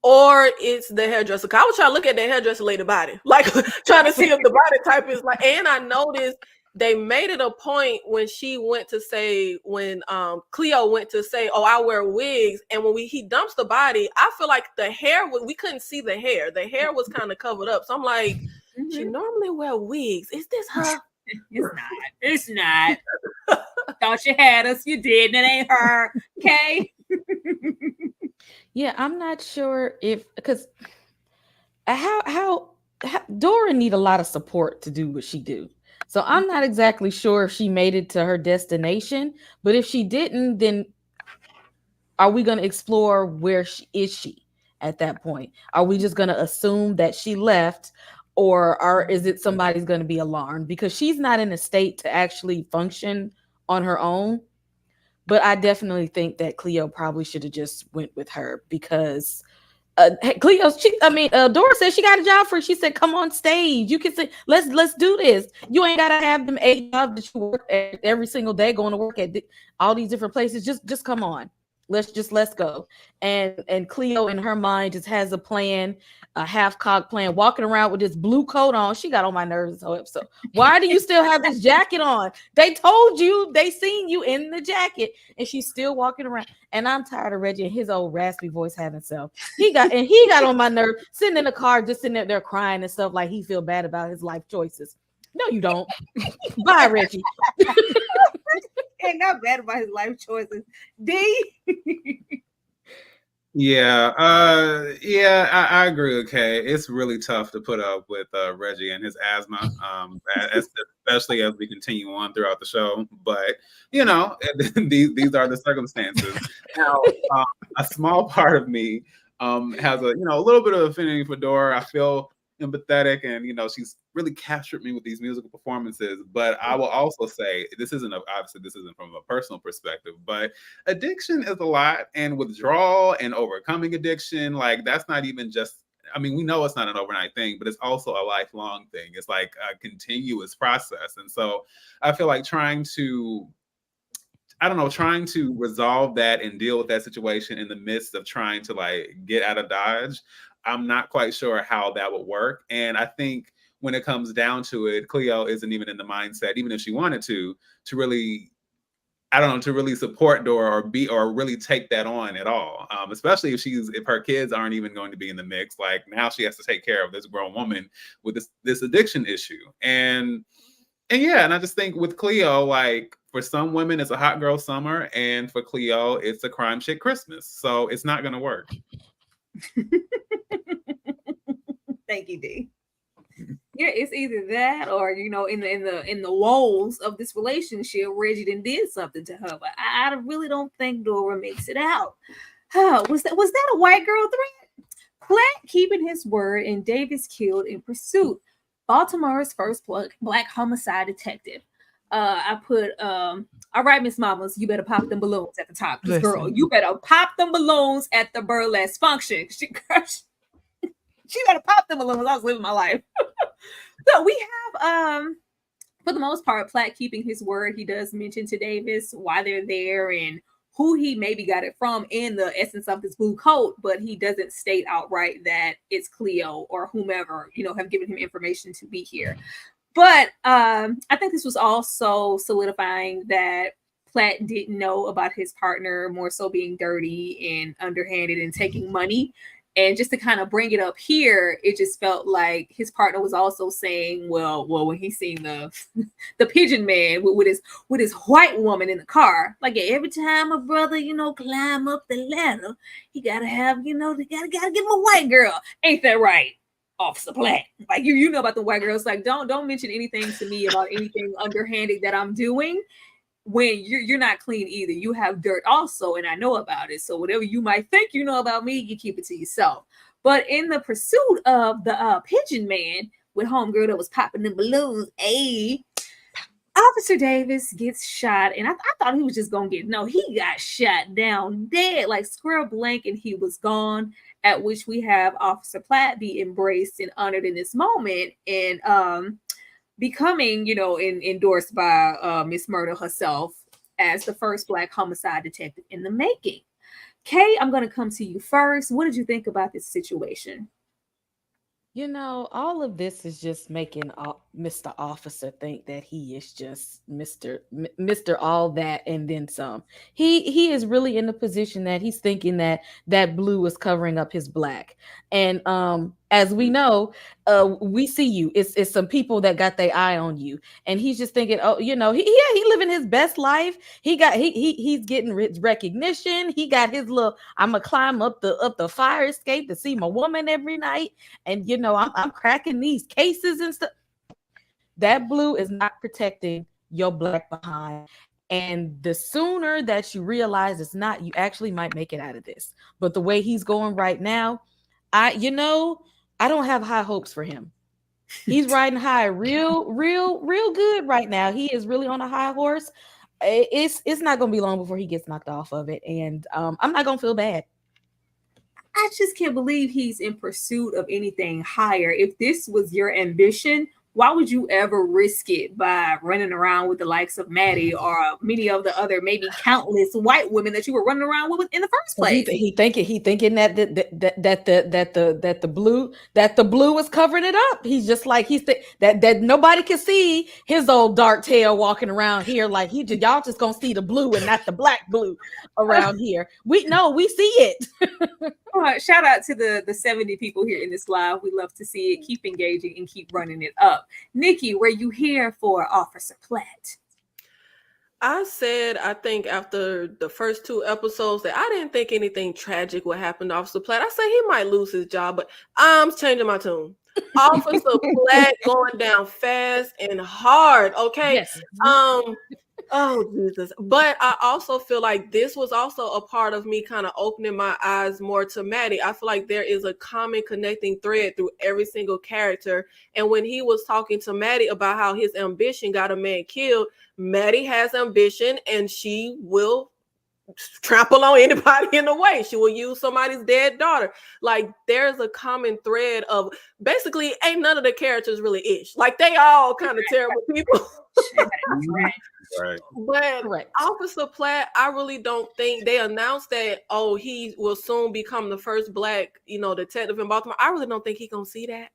or it's the hairdresser. I was trying to look at the hairdresser lady body, like trying to see if the body type is like. And I noticed they made it a point when she went to say, when Cleo went to say, oh, I wear wigs, and when he dumps the body, I feel like the hair, we couldn't see the hair. The hair was kind of covered up. So I'm like, she normally wear wigs. Is this her? It's not. It's not. Thought you had us. You did. It ain't her. Okay. Yeah, I'm not sure if, because how Dora need a lot of support to do what she do. So I'm not exactly sure if she made it to her destination, but if she didn't, then are we going to explore where she is at that point? Are we just going to assume that she left, or is it somebody's going to be alarmed because she's not in a state to actually function on her own? But I definitely think that Cleo probably should have just went with her because Dora said she got a job for her. She said, come on stage. You can say, let's do this. You ain't got to have them 8 jobs that you work at every single day, going to work at all these different places. Just come on. Let's go. And Cleo in her mind just has a plan, a half-cocked plan, walking around with this blue coat on. She got on my nerves this whole episode. Why do you still have this jacket on? They told you, they seen you in the jacket, and she's still walking around. And I'm tired of Reggie and his old raspy voice having self. He got on my nerve, sitting in the car, just sitting there crying and stuff like he feel bad about his life choices. No, you don't. Bye, Reggie. And not bad about his life choices. D. I agree with Kay. It's really tough to put up with Reggie and his asthma, especially as we continue on throughout the show. But you know, these are the circumstances. Now, a small part of me has a little bit of affinity for Dora. I feel empathetic, and she's really captured me with these musical performances. But I will also say this isn't from a personal perspective, but addiction is a lot, and withdrawal and overcoming addiction, like that's not even just, we know it's not an overnight thing, but it's also a lifelong thing. It's like a continuous process. And so I feel like trying to resolve that and deal with that situation in the midst of trying to like get out of Dodge, I'm not quite sure how that would work. And I think when it comes down to it, Cleo isn't even in the mindset, even if she wanted to really, to really support Dora or really take that on at all. Especially if her kids aren't even going to be in the mix. Like now she has to take care of this grown woman with this addiction issue. And I just think with Cleo, like for some women, it's a hot girl summer, and for Cleo, it's a crime chick Christmas. So it's not going to work. Thank you, D. Yeah, it's either that or in the walls of this relationship, Reggie did something to her. But I really don't think Dora makes it out. Was that a white girl threat? Platt keeping his word and Davis killed in pursuit. Baltimore's first black homicide detective. I put all right, Miss Mamas, you better pop them balloons at the top. Girl, you better pop them balloons at the burlesque function. She better pop them balloons. I was living my life. So we have for the most part, Platt keeping his word. He does mention to Davis why they're there and who he maybe got it from in the essence of this blue coat, but he doesn't state outright that it's Cleo or whomever, have given him information to be here. But I think this was also solidifying that Platt didn't know about his partner more so being dirty and underhanded and taking money. And just to kind of bring it up here, it just felt like his partner was also saying, well, when he seen the the pigeon man with his white woman in the car, like, yeah, every time a brother, climb up the ladder, he gotta have, they gotta give him a white girl. Ain't that right, Officer Platt? Like, you know about the white girls. Like, don't mention anything to me about anything underhanded that I'm doing when you're not clean either. You have dirt also, and I know about it. So whatever you might think you know about me, you keep it to yourself. But in the pursuit of the pigeon man with homegirl that was popping the balloons, Officer Davis gets shot, and I thought he was just gonna he got shot down dead, like square blank, and he was gone. At which we have Officer Platt be embraced and honored in this moment, and becoming, endorsed by Miss Murder herself as the first Black homicide detective in the making. Kay, I'm going to come to you first. What did you think about this situation? All of this is just making Mr. Officer think that he is just Mr. All that and then some. He is really in the position that he's thinking that blue is covering up his black. And as we know, we see you. It's some people that got their eye on you, and he's just thinking, oh, he living his best life. He's getting recognition. He got his little. I'm gonna climb up the fire escape to see my woman every night, and I'm cracking these cases and stuff. That blue is not protecting your black behind. And the sooner that you realize it's not, you actually might make it out of this. But the way he's going right now, I don't have high hopes for him. He's riding high real good right now. He is really on a high horse. It's not going to be long before he gets knocked off of it. And I'm not going to feel bad. I just can't believe he's in pursuit of anything higher. If this was your ambition, why would you ever risk it by running around with the likes of Maddie or many of the other, maybe countless white women that you were running around with in the first place? He thinking that the blue is covering it up. He's just like that nobody can see his old dark tail walking around here. Like y'all just gonna see the blue and not the black blue around here. We see it. Shout out to the 70 people here in this live. We love to see it. Keep engaging and keep running it up. Nikki, were you here for Officer Platt? I said, I think after the first 2 episodes that I didn't think anything tragic would happen to Officer Platt. I said he might lose his job, but I'm changing my tune. Officer Platt going down fast and hard. Okay. Yes. Oh, Jesus. But I also feel like this was also a part of me kind of opening my eyes more to Maddie. I feel like there is a common connecting thread through every single character. And when he was talking to Maddie about how his ambition got a man killed, Maddie has ambition and she will trample on anybody in the way. She will use somebody's dead daughter. Like, there's a common thread of basically ain't none of the characters really ish. Like, they all kind of terrible people. Right. But Correct. Officer Platt, I really don't think they announced that, he will soon become the first Black, detective in Baltimore. I really don't think he's gonna see that.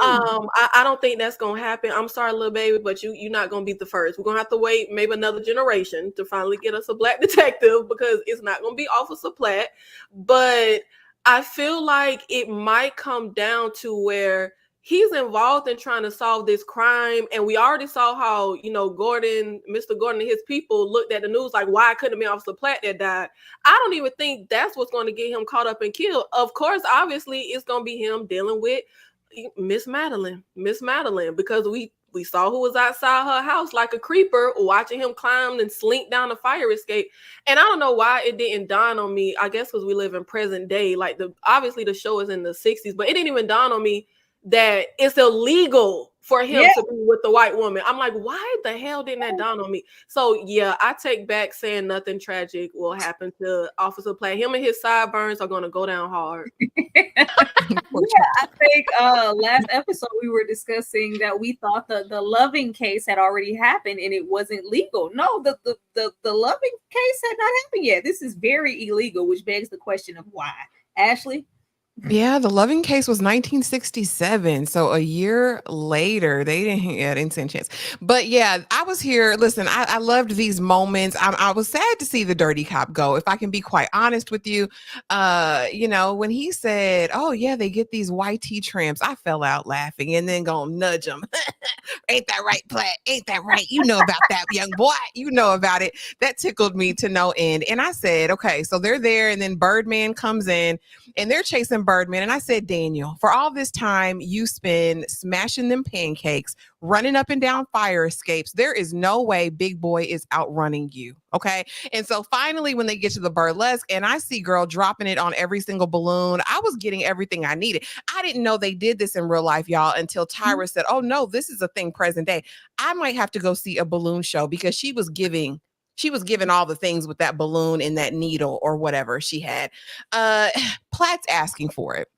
I don't think that's gonna happen. I'm sorry, little baby, but you're not gonna be the first. We're gonna have to wait maybe another generation to finally get us a Black detective, because it's not gonna be Officer Platt. But I feel like it might come down to where he's involved in trying to solve this crime. And we already saw how, Mr. Gordon and his people looked at the news like, why couldn't it be Officer Platt that died? I don't even think that's what's going to get him caught up and killed. Of course, obviously, it's going to be him dealing with Miss Madeline, because we saw who was outside her house like a creeper, watching him climb and slink down the fire escape. And I don't know why it didn't dawn on me. I guess because we live in present day. Like, obviously the show is in the 60s, but it didn't even dawn on me that it's illegal for him to be with the white woman. I'm like, why the hell didn't that dawn on me? So yeah, I take back saying nothing tragic will happen to Officer Platt. Him and his sideburns are going to go down hard. I think last episode we were discussing that we thought the Loving case had already happened and it wasn't legal. No, the Loving case had not happened yet. This is very illegal, which begs the question of why. Ashley? Yeah, the Loving case was 1967. So a year later, they didn't stand a chance. But yeah, I was here. Listen, I loved these moments. I was sad to see the dirty cop go. If I can be quite honest with you, when he said, "Oh yeah, they get these YT tramps," I fell out laughing and then gonna nudge him. Ain't that right, Platt? Ain't that right? You know about that, young boy. You know about it. That tickled me to no end. And I said, okay, so they're there, and then Birdman comes in, and they're chasing Birdman. And I said, Daniel, for all this time you spend smashing them pancakes, running up and down fire escapes, there is no way Big Boy is outrunning you. Okay. And so finally, when they get to the burlesque and I see girl dropping it on every single balloon, I was getting everything I needed. I didn't know they did this in real life, y'all, until Tyra said, oh no, this is a thing present day. I might have to go see a balloon show because she was giving all the things with that balloon and that needle or whatever she had. Platt's asking for it.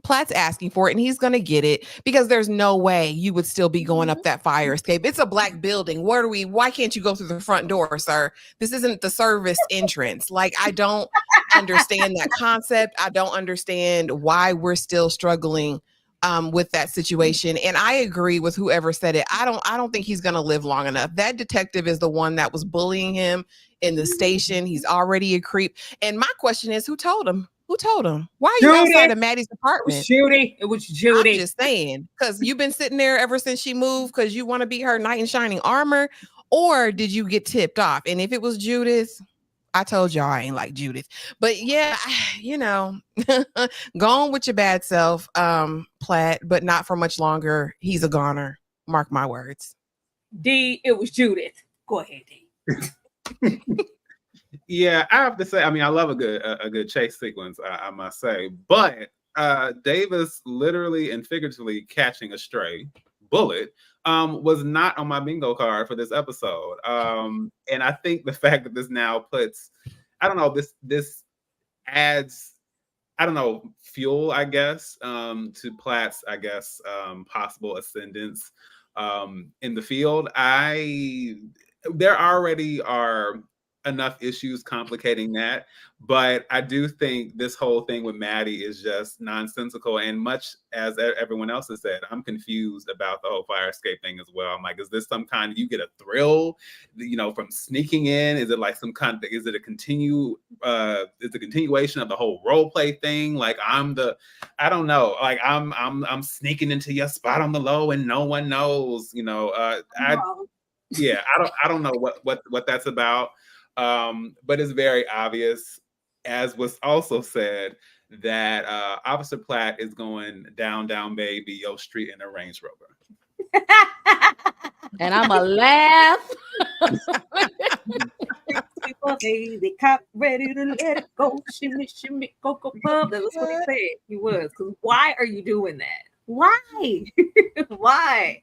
And he's going to get it because there's no way you would still be going up that fire escape. It's a black building. Why can't you go through the front door, sir? This isn't the service entrance. Like, I don't understand that concept. I don't understand why we're still struggling with that situation. And I agree with whoever said it. I don't think he's going to live long enough. That detective is the one that was bullying him in the station. He's already a creep. And my question is, who told him? Who told him? Why are you outside of Maddie's apartment? It was Judy. I'm just saying, because you've been sitting there ever since she moved because you want to be her knight in shining armor, or did you get tipped off? And if it was Judith, I told y'all I ain't like Judith. But yeah, go on with your bad self, Platt, but not for much longer. He's a goner. Mark my words. D, it was Judith. Go ahead, D. Yeah, I have to say, I mean, I love a good chase sequence, I must say. But Davis literally and figuratively catching a stray bullet was not on my bingo card for this episode. And I think the fact that this now puts, I don't know, this adds, I don't know, fuel, I guess, to Platt's, I guess, possible ascendance in the field. There already are enough issues complicating that, but I do think this whole thing with Maddie is just nonsensical, and much as everyone else has said, I'm confused about the whole fire escape thing as well. I'm like, is this some kind, you get a thrill, from sneaking in? Is it like some kind of, is it a continuation of the whole role play thing? Like I don't know, like I'm sneaking into your spot on the low and no one knows, I don't know what that's about. But it's very obvious, as was also said, that Officer Platt is going down, baby, yo street in a Range Rover. And I'm a laugh. The cop ready to let it go. Shimmy, shimmy, go, pub. That was what he said. He was. Because why are you doing that? Why? Why?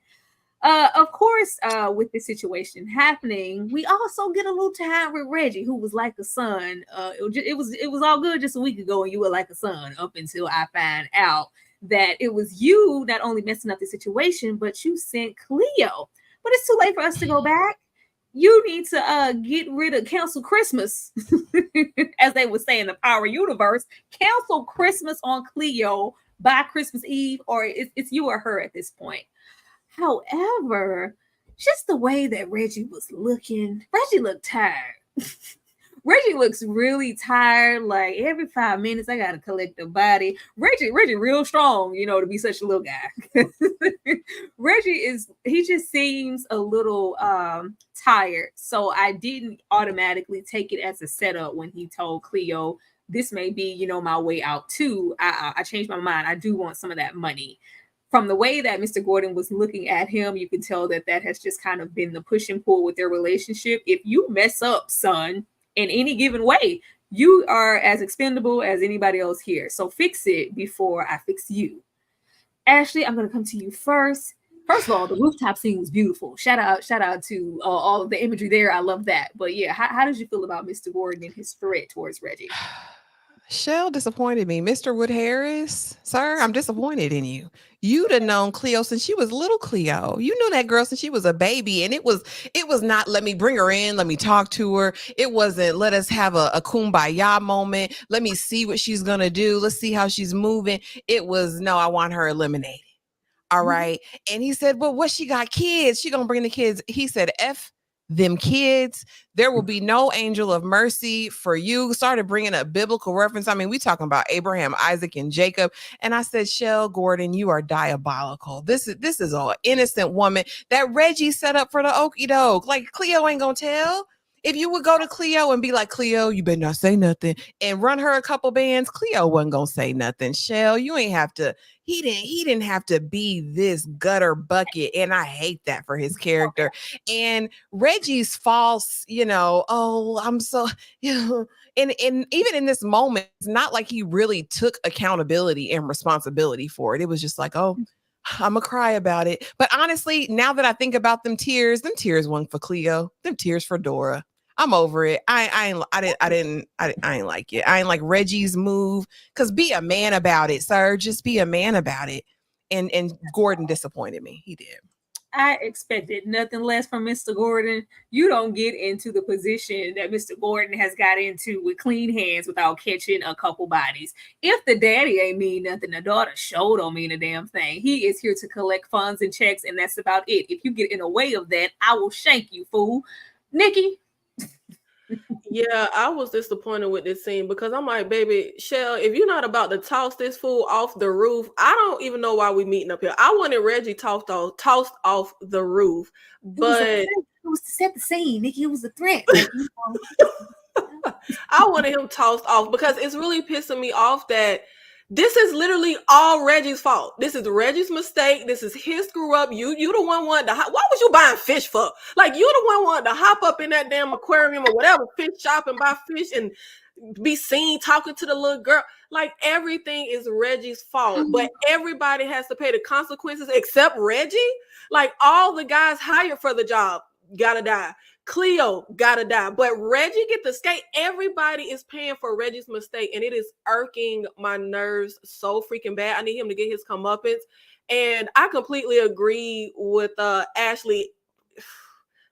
Of course, with this situation happening, we also get a little time with Reggie, who was like a son. It was all good just a week ago, and you were like a son up until I find out that it was you not only messing up the situation, but you sent Cleo. But it's too late for us to go back. You need to get rid of cancel Christmas, as they would say in the Power Universe. Cancel Christmas on Cleo by Christmas Eve, or it's you or her at this point. However, just the way that Reggie was looking, Reggie looked tired. Reggie looks really tired. Like every 5 minutes, I gotta collect the body. Reggie, real strong, to be such a little guy. Reggie he just seems a little tired. So I didn't automatically take it as a setup when he told Cleo, this may be, my way out too. I changed my mind. I do want some of that money. From the way that Mr. Gordon was looking at him, you can tell that has just kind of been the push and pull with their relationship. If you mess up, son, in any given way, you are as expendable as anybody else here. So fix it before I fix you. Ashley, I'm going to come to you first. First of all, the rooftop scene was beautiful. Shout out to all of the imagery there. I love that. But yeah, how did you feel about Mr. Gordon and his threat towards Reggie? Shell disappointed me. Mr. Wood Harris, sir, I'm disappointed in you. You'd have known Cleo since she was little Cleo. You knew that girl since she was a baby. And it was not let me bring her in, let me talk to her. It wasn't let us have a kumbaya moment. Let me see what she's gonna do. Let's see how she's moving. It was no, I want her eliminated. All right. And he said, well, what she got kids? She gonna bring the kids. He said, F them kids. There will be no angel of mercy for you. Started bringing up biblical reference. I mean, we talking about Abraham, Isaac, and Jacob. And I said, Shell Gordon, you are diabolical. This is an innocent woman that Reggie set up for the okie doke. Like Cleo ain't gonna tell. If you would go to Cleo and be like, Cleo, you better not say nothing, and run her a couple bands, Cleo wasn't gonna say nothing. Shell, you ain't have to. He didn't have to be this gutter bucket, and I hate that for his character. And Reggie's false, oh, I'm so, and even in this moment, it's not like he really took accountability and responsibility for it. It was just like, oh, I'm gonna cry about it. But honestly, now that I think about them tears weren't for Cleo, them tears for Dora. I'm over it. I ain't like it. I ain't like Reggie's move. Cause be a man about it, sir. Just be a man about it. And Gordon disappointed me. He did. I expected nothing less from Mr. Gordon. You don't get into the position that Mr. Gordon has got into with clean hands without catching a couple bodies. If the daddy ain't mean nothing, the daughter sure don't mean a damn thing. He is here to collect funds and checks, and that's about it. If you get in the way of that, I will shank you, fool. Nikki? Yeah, I was disappointed with this scene because I'm like, baby, Shell, if you're not about to toss this fool off the roof, I don't even know why we meeting up here. I wanted Reggie tossed off the roof, but it was to set the scene, Nikki. It was a threat. I wanted him tossed off because it's really pissing me off that this is literally all Reggie's fault. This is Reggie's mistake. This is his screw up. You the one wanted to. Why was you buying fish for? Like, you the one wanted to hop up in that damn aquarium or whatever fish shop and buy fish and be seen talking to the little girl. Like, everything is Reggie's fault, but everybody has to pay the consequences except Reggie. Like, all the guys hired for the job gotta die. Cleo gotta die, but Reggie get the skate. Everybody is paying for Reggie's mistake, and it is irking my nerves so freaking bad. I need him to get his comeuppance, and I completely agree with Ashley.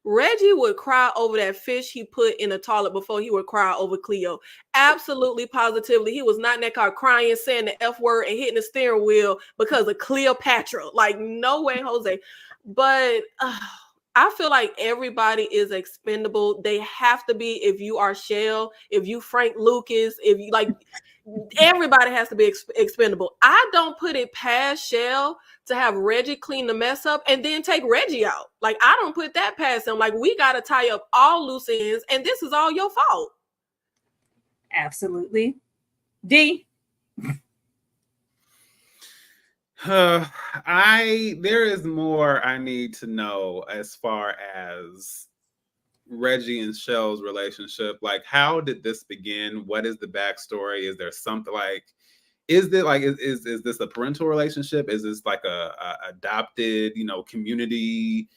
Reggie would cry over that fish he put in the toilet before he would cry over Cleo. Absolutely, positively, he was not in that car crying, saying the F word, and hitting the steering wheel because of Cleopatra. Like, no way, Jose. But I feel like everybody is expendable. They have to be. If you are Shell, if you Frank Lucas, if you like, everybody has to be expendable. I don't put it past Shell to have Reggie clean the mess up and then take Reggie out. Like, I don't put that past him. Like, we got to tie up all loose ends, and this is all your fault. Absolutely. D. There is more I need to know as far as Reggie and Shell's relationship. Like, how did this begin? What is the backstory? Is there something like, is this a parental relationship? Is this like a adopted, community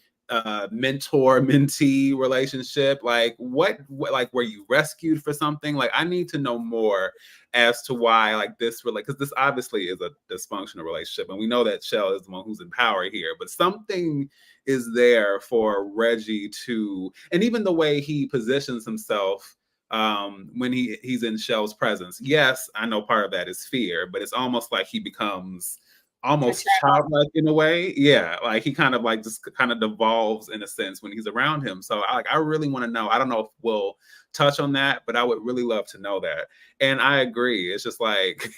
mentor mentee relationship? Like, what like, were you rescued for something? Like, I need to know more as to why, like, this because this obviously is a dysfunctional relationship, and we know that Shell is the one who's in power here, but something is there for Reggie to, and even the way he positions himself when he's in Shell's presence. Yes, I know part of that is fear, but it's almost like he becomes almost childlike in a way. Yeah, like he kind of like just kind of devolves in a sense when he's around him. So I really want to know. I don't know if we'll touch on that, but I would really love to know that. And I agree. It's just like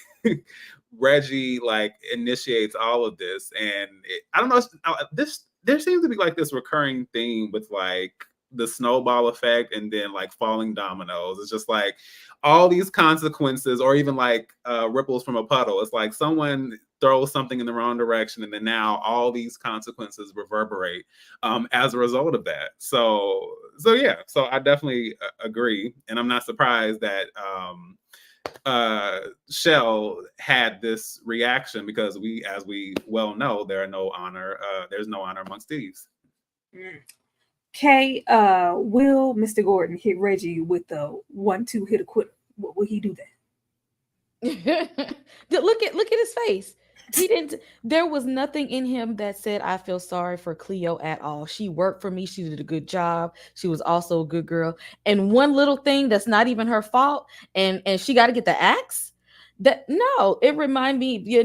Reggie like initiates all of this, and I don't know. There seems to be like this recurring theme with like the snowball effect and then like falling dominoes. It's just like all these consequences, or even like ripples from a puddle. It's like someone throws something in the wrong direction, and then now all these consequences reverberate as a result of that. So yeah, so I definitely agree, and I'm not surprised that Shell had this reaction, because as we well know, there's no honor amongst thieves. Okay, will Mr. Gordon hit Reggie with the 1-2 hit a quitter? Will he do that? Look at his face. He didn't. There was nothing in him that said, "I feel sorry for Cleo" at all. She worked for me. She did a good job. She was also a good girl. And one little thing that's not even her fault, and she got to get the axe. That no, it reminded me,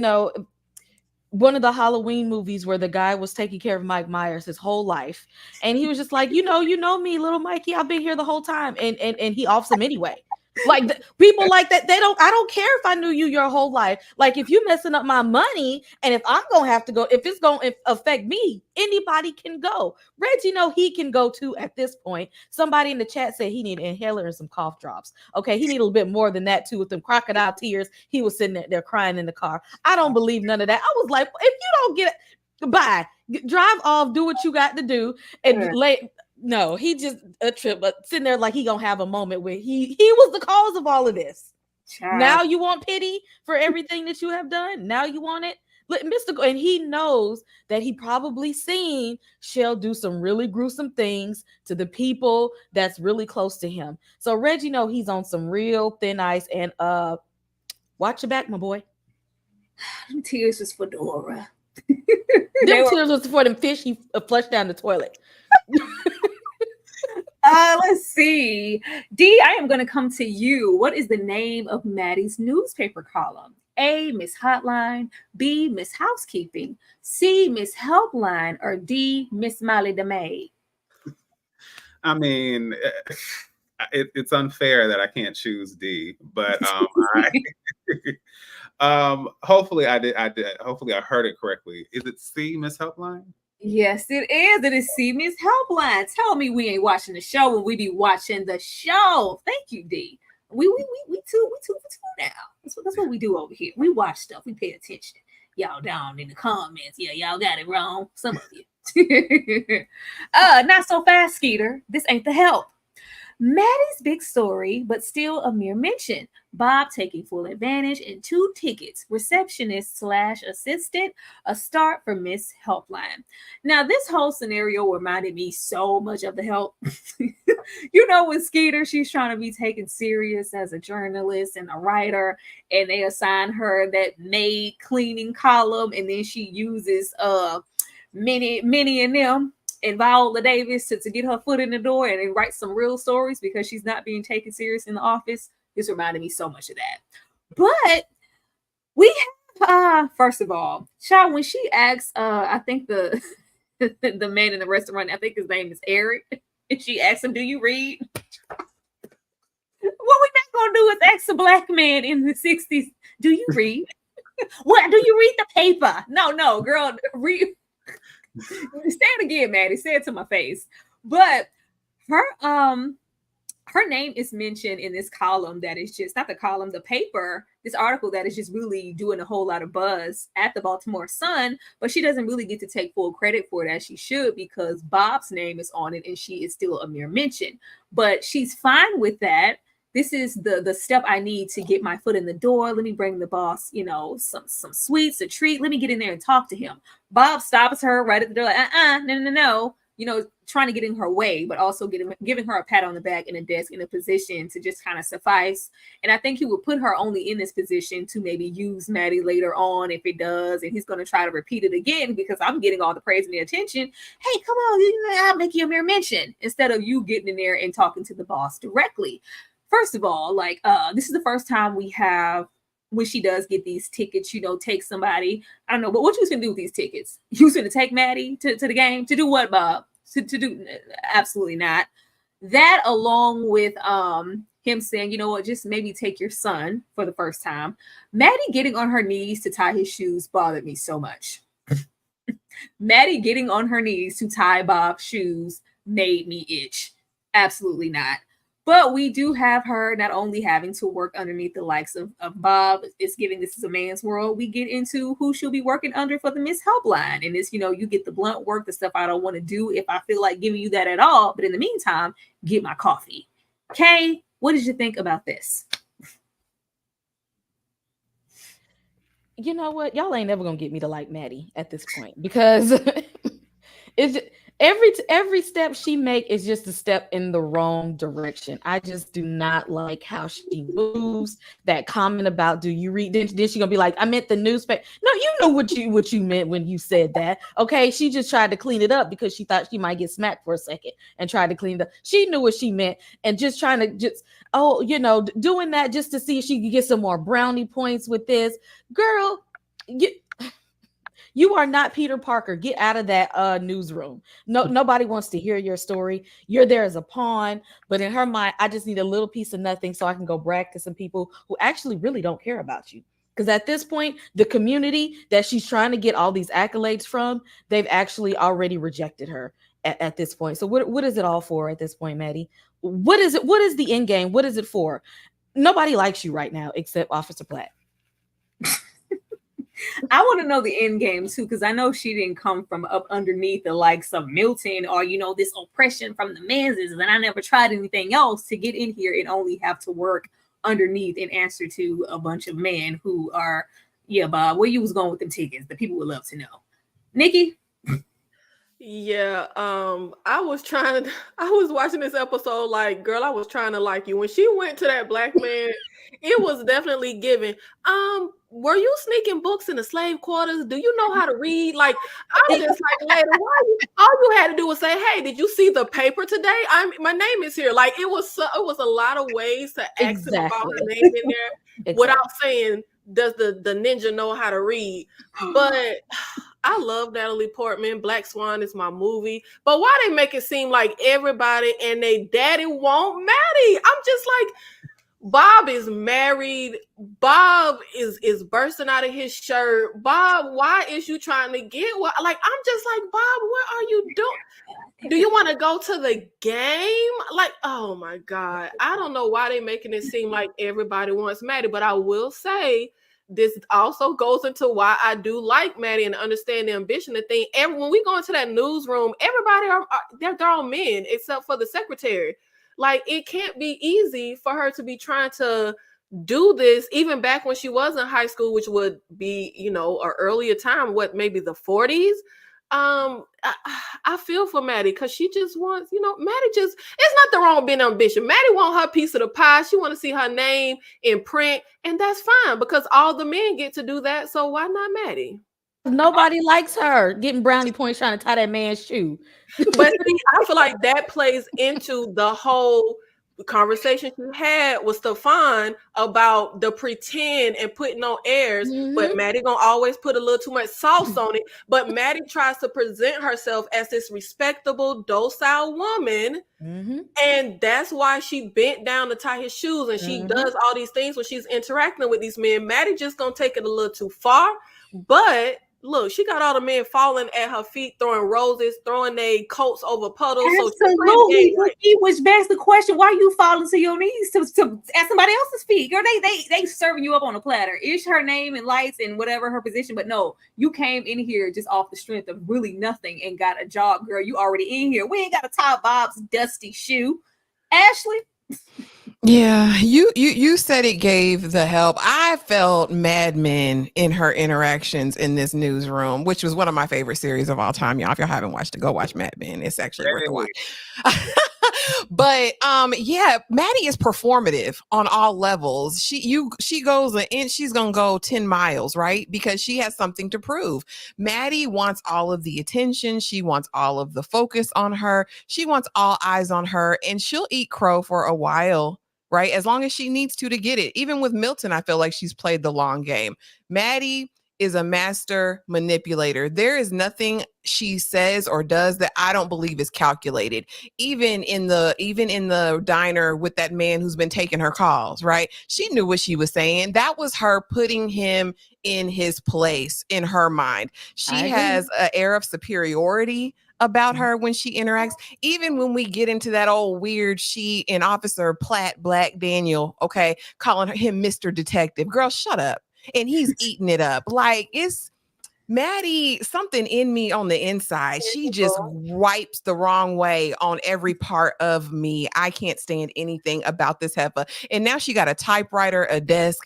one of the Halloween movies where the guy was taking care of Mike Myers his whole life, and he was just like, you know me, little Mikey, I've been here the whole time, and he offs him anyway. Like people like that, I don't care if I knew you your whole life. Like if you messing up my money, and if I'm gonna have to go, if it's gonna affect me, anybody can go. Reggie know he can go too at this point. Somebody in the chat said he need an inhaler and some cough drops. Okay, he need a little bit more than that too. With them crocodile tears, he was sitting there crying in the car. I don't believe none of that. I was like, if you don't get it, bye, drive off, do what you got to do, and no, he just a trip, but sitting there like he gonna have a moment where he was the cause of all of this. Child. Now you want pity for everything that you have done. Now you want it, Mr. And he knows that he probably seen Shell do some really gruesome things to the people that's really close to him. So Reggie know he's on some real thin ice, and watch your back, my boy. Them tears was for Dora. Them tears was for them fish he flushed down the toilet. Let's see. D, I am going to come to you. What is the name of Maddie's newspaper column? A, Miss Hotline. B, Miss Housekeeping. C, Miss Helpline. Or D, Miss Molly the Maid? I mean, it's unfair that I can't choose D, but hopefully I did. Hopefully I heard it correctly. Is it C, Miss Helpline? Yes, it is. It is C, Miss Helpline. Tell me we ain't watching the show when we be watching the show. Thank you, D. We two for two now. That's what we do over here. We watch stuff. We pay attention. Y'all down in the comments. Yeah, y'all got it wrong. Some of you. Not so fast, Skeeter. This ain't the help. Maddie's big story, but still a mere mention. Bob taking full advantage, and 2 tickets, receptionist/assistant, a start for Miss Helpline. Now, this whole scenario reminded me so much of The Help. With Skeeter, she's trying to be taken serious as a journalist and a writer, and they assign her that maid cleaning column, and then she uses Minnie and them and Viola Davis to get her foot in the door and write some real stories because she's not being taken serious in the office. This reminded me so much of that. But we have, first of all, child, when she asks, I think the man in the restaurant, I think his name is Eric, and she asks him, do you read? What we're not going to do is ask a black man in the 60s, do you read? What, do you read the paper? No, girl, read. Say it again, Maddie. Say it to my face. But her name is mentioned in this column that is just not the column, the paper, this article that is just really doing a whole lot of buzz at the Baltimore Sun, but she doesn't really get to take full credit for it as she should because Bob's name is on it and she is still a mere mention. But she's fine with that. This is the step I need to get my foot in the door. Let me bring the boss, some sweets, a treat. Let me get in there and talk to him. Bob stops her right at the door, like, no. Trying to get in her way, but also giving her a pat on the back and a desk in a position to just kind of suffice. And I think he would put her only in this position to maybe use Maddie later on if it does. And he's going to try to repeat it again because I'm getting all the praise and the attention. Hey, come on, I'll make you a mere mention instead of you getting in there and talking to the boss directly. First of all, this is the first time we have when she does get these tickets, take somebody. I don't know, but what you was gonna do with these tickets? You was gonna take Maddie to the game to do what, Bob? To do absolutely not. That along with him saying, you know what, just maybe take your son for the first time. Maddie getting on her knees to tie his shoes bothered me so much. Maddie getting on her knees to tie Bob's shoes made me itch. Absolutely not. But we do have her not only having to work underneath the likes of Bob, it's giving this is a man's world. We get into who she'll be working under for the Miss Helpline. And it's, you get the blunt work, the stuff I don't want to do if I feel like giving you that at all. But in the meantime, get my coffee. Kay, what did you think about this? You know what? Y'all ain't never going to get me to like Maddie at this point because it's just, every step she make is just a step in the wrong direction. I just do not like how she moves. That comment about, do you read? Then she gonna be like, I meant the newspaper. No, you know what you meant when you said that. Okay, she just tried to clean it up because she thought she might get smacked for a second and tried to clean it up. She knew what she meant and just trying to doing that just to see if she could get some more brownie points with this. Girl, you are not Peter Parker. Get out of that newsroom. No, nobody wants to hear your story. You're there as a pawn, but in her mind, I just need a little piece of nothing so I can go brag to some people who actually really don't care about you. Because at this point, the community that she's trying to get all these accolades from, they've actually already rejected her at this point. So what is it all for at this point, Maddie? What is it? What is the end game? What is it for? Nobody likes you right now except Officer Platt. I want to know the end game too, because I know she didn't come from up underneath the likes of Milton or this oppression from the Manses, and I never tried anything else to get in here and only have to work underneath and answer to a bunch of men who are, Bob, where you was going with them tickets? The people would love to know. Nikki? Yeah, I was watching this episode like, girl, I was trying to like you. When she went to that black man, it was definitely given. Were you sneaking books in the slave quarters? Do you know how to read? Like, I was just like, lady, all you had to do was say, hey, did you see the paper today? My name is here. Like, it was a lot of ways to ask him about her name in there without saying, does the ninja know how to read? But I love Natalie Portman. Black Swan is my movie. But why they make it seem like everybody and they daddy want Maddie? I'm just like, Bob is married. Bob is bursting out of his shirt. Bob, why is you trying to get what? Like, I'm just like, Bob, what are you doing? Do you want to go to the game? Like, oh my God. I don't know why they're making it seem like everybody wants Maddie, but I will say this also goes into why I do like Maddie and understand the ambition of thing. And when we go into that newsroom, everybody they're all men except for the secretary. Like, it can't be easy for her to be trying to do this, even back when she was in high school, which would be, an earlier time, maybe the 40s. I feel for Maddie because she just wants, Maddie it's nothing wrong with being ambitious. Maddie want her piece of the pie. She want to see her name in print, and that's fine because all the men get to do that. So why not Maddie? Nobody likes her getting brownie points trying to tie that man's shoe. But see, I feel like that plays into the whole conversation she had with Stefan about the pretend and putting on airs, but Maddie gonna always put a little too much sauce on it. But Maddie tries to present herself as this respectable, docile woman, and that's why she bent down to tie his shoes, and she does all these things when she's interacting with these men. Maddie just gonna take it a little too far, but look, she got all the men falling at her feet, throwing roses, throwing their coats over puddles. Absolutely. Which begs the question, why are you falling to your knees to at somebody else's feet? Girl, they serving you up on a platter. Is her name and lights and whatever her position, but no, you came in here just off the strength of really nothing and got a job, girl. You already in here. We ain't got to tie Bob's dusty shoe. Ashley? Yeah, you said it gave the help. I felt Mad Men in her interactions in this newsroom, which was one of my favorite series of all time. Y'all, if y'all haven't watched it, go watch Mad Men. It's actually worth the watch. But yeah, Maddie is performative on all levels. She goes and she's gonna go 10 miles, right? Because she has something to prove. Maddie wants all of the attention. She wants all of the focus on her. She wants all eyes on her, and she'll eat crow for a while, right? As long as she needs to get it. Even with Milton, I feel like she's played the long game. Maddie is a master manipulator. There is nothing she says or does that I don't believe is calculated. Even in the diner with that man who's been taking her calls, right? She knew what she was saying. That was her putting him in his place in her mind. She has an air of superiority about her when she interacts. Even when we get into that old weird, she and Officer Platt, Black Daniel, okay, calling him Mr. Detective. Girl, shut up. And he's eating it up. Like, it's Maddie, something in me on the inside. She just wipes the wrong way on every part of me. I can't stand anything about this heifer. And now she got a typewriter, a desk,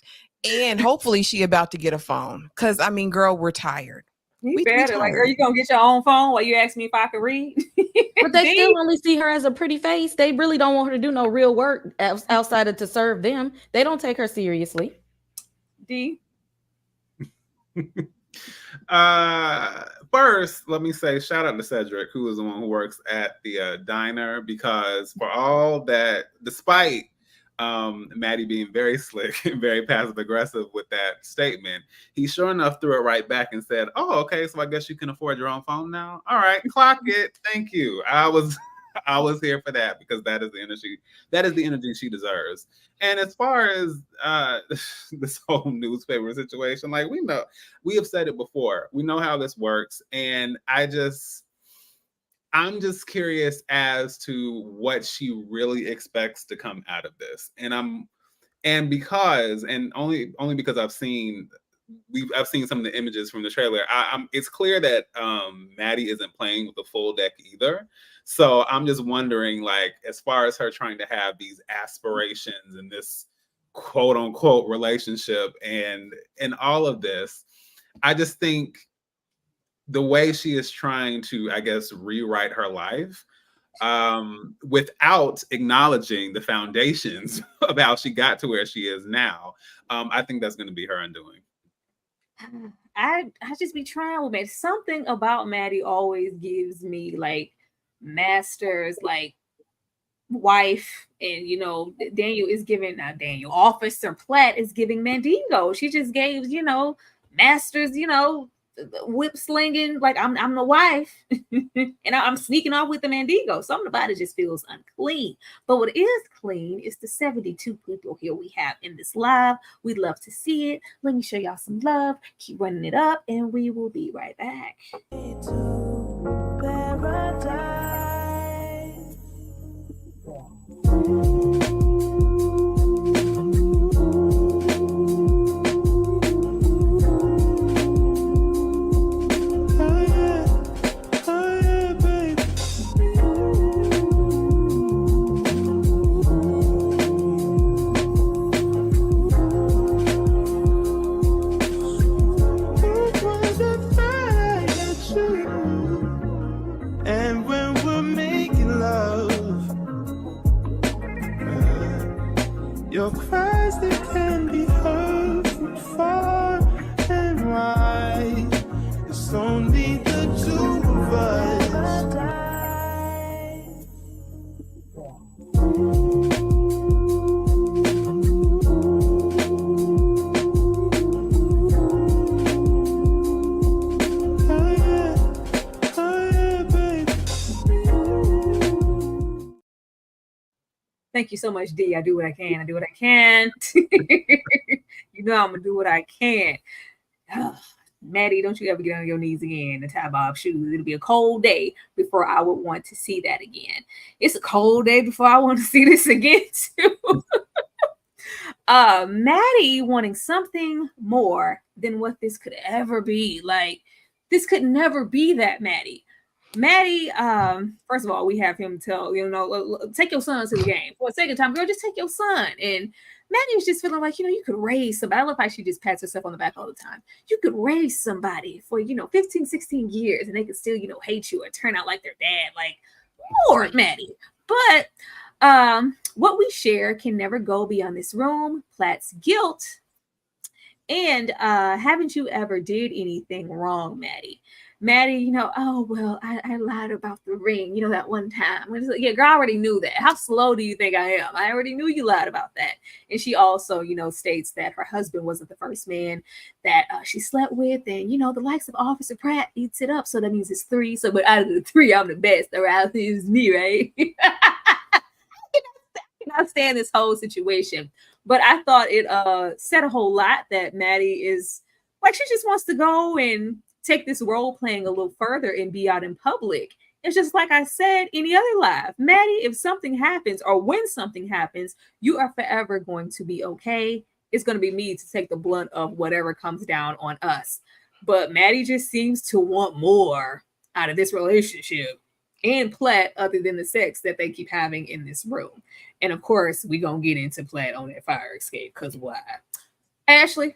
and hopefully she about to get a phone. Because, I mean, girl, we're tired. You better. Like, are you gonna get your own phone while you ask me if I could read? But they still only see her as a pretty face. They really don't want her to do no real work outside of to serve them. They don't take her seriously. D. First, let me say shout out to Cedric, who is the one who works at the diner, because for all that, despite Maddie being very slick and very passive aggressive with that statement, he sure enough threw it right back and said, "Oh, okay, so I guess you can afford your own phone now. All right, clock it. Thank you." I was here for that, because that is the energy she deserves. And as far as this whole newspaper situation, like, we have said it before. We know how this works, and I'm just curious as to what she really expects to come out of this. And only because I've seen some of the images from the trailer. It's clear that Maddie isn't playing with the full deck either. So I'm just wondering, like, as far as her trying to have these aspirations and this quote unquote relationship and all of this, I just think the way she is trying to, I guess, rewrite her life without acknowledging the foundations of how she got to where she is now, I think that's going to be her undoing. I just be trying with it. Something about Maddie always gives me like Master's like wife, and Daniel is giving Officer Platt is giving Mandingo. She just gave Master's whip slinging, like I'm the wife and I'm sneaking off with the Mandingo. Something about it just feels unclean. But what is clean is the 72 people here we have in this live. We'd love to see it. Let me show y'all some love. Keep running it up, and we will be right back. Your cries, they can be heard from far and wide. It's only the two of us. Thank you so much, D. I do what I can. I do what I can. I'm gonna do what I can. Maddie, don't you ever get on your knees again to tie Bob's shoes. It'll be a cold day before I would want to see that again. It's a cold day before I want to see this again too. Maddie wanting something more than what this could ever be. Like, this could never be that Maddie. Maddie, first of all, we have him tell, take your son to the game. For a second time, girl, just take your son. And Maddie was just feeling like, you could raise somebody. I love how she just pats herself on the back all the time. You could raise somebody for, 15, 16 years, and they could still, hate you or turn out like their dad. Like, Lord, Maddie. But what we share can never go beyond this room, Platt's guilt, and haven't you ever did anything wrong, Maddie? Maddie, oh, well, I lied about the ring, that one time. Yeah, girl, I already knew that. How slow do you think I am? I already knew you lied about that. And she also, states that her husband wasn't the first man that she slept with. And, the likes of Officer Pratt eats it up. So that means it's 3. So, but out of the 3, I'm the best. Around is me, right? I cannot stand this whole situation. But I thought it said a whole lot that Maddie is, like, she just wants to go and take this role playing a little further and be out in public. It's just like I said, any other live. Maddie, if something happens or when something happens, you are forever going to be okay. It's going to be me to take the blunt of whatever comes down on us. But Maddie just seems to want more out of this relationship and Platt other than the sex that they keep having in this room. And of course, we're going to get into Platt on that fire escape, because why? Ashley,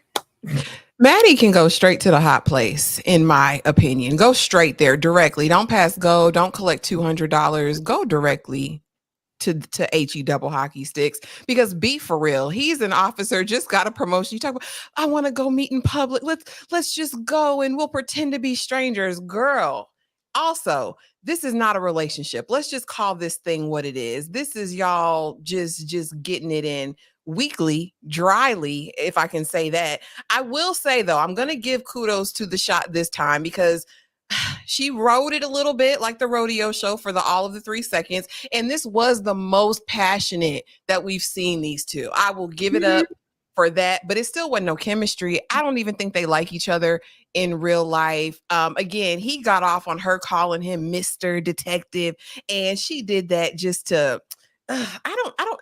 Maddie can go straight to the hot place, in my opinion. Go straight there directly. Don't pass go. Don't collect $200. Go directly to HE double hockey sticks, because be for real, he's an officer, just got a promotion. You talk about, I want to go meet in public. Let's just go and we'll pretend to be strangers. Girl, also, this is not a relationship. Let's just call this thing what it is. This is y'all just getting it in weekly, dryly, if I can say that. I will say though, I'm gonna give kudos to the shot this time, because she rode it a little bit like the rodeo show for all of the 3 seconds. And this was the most passionate that we've seen these two. I will give it up for that, but it still wasn't no chemistry. I don't even think they like each other in real life. Again, he got off on her calling him Mr. Detective, and she did that just to, I don't,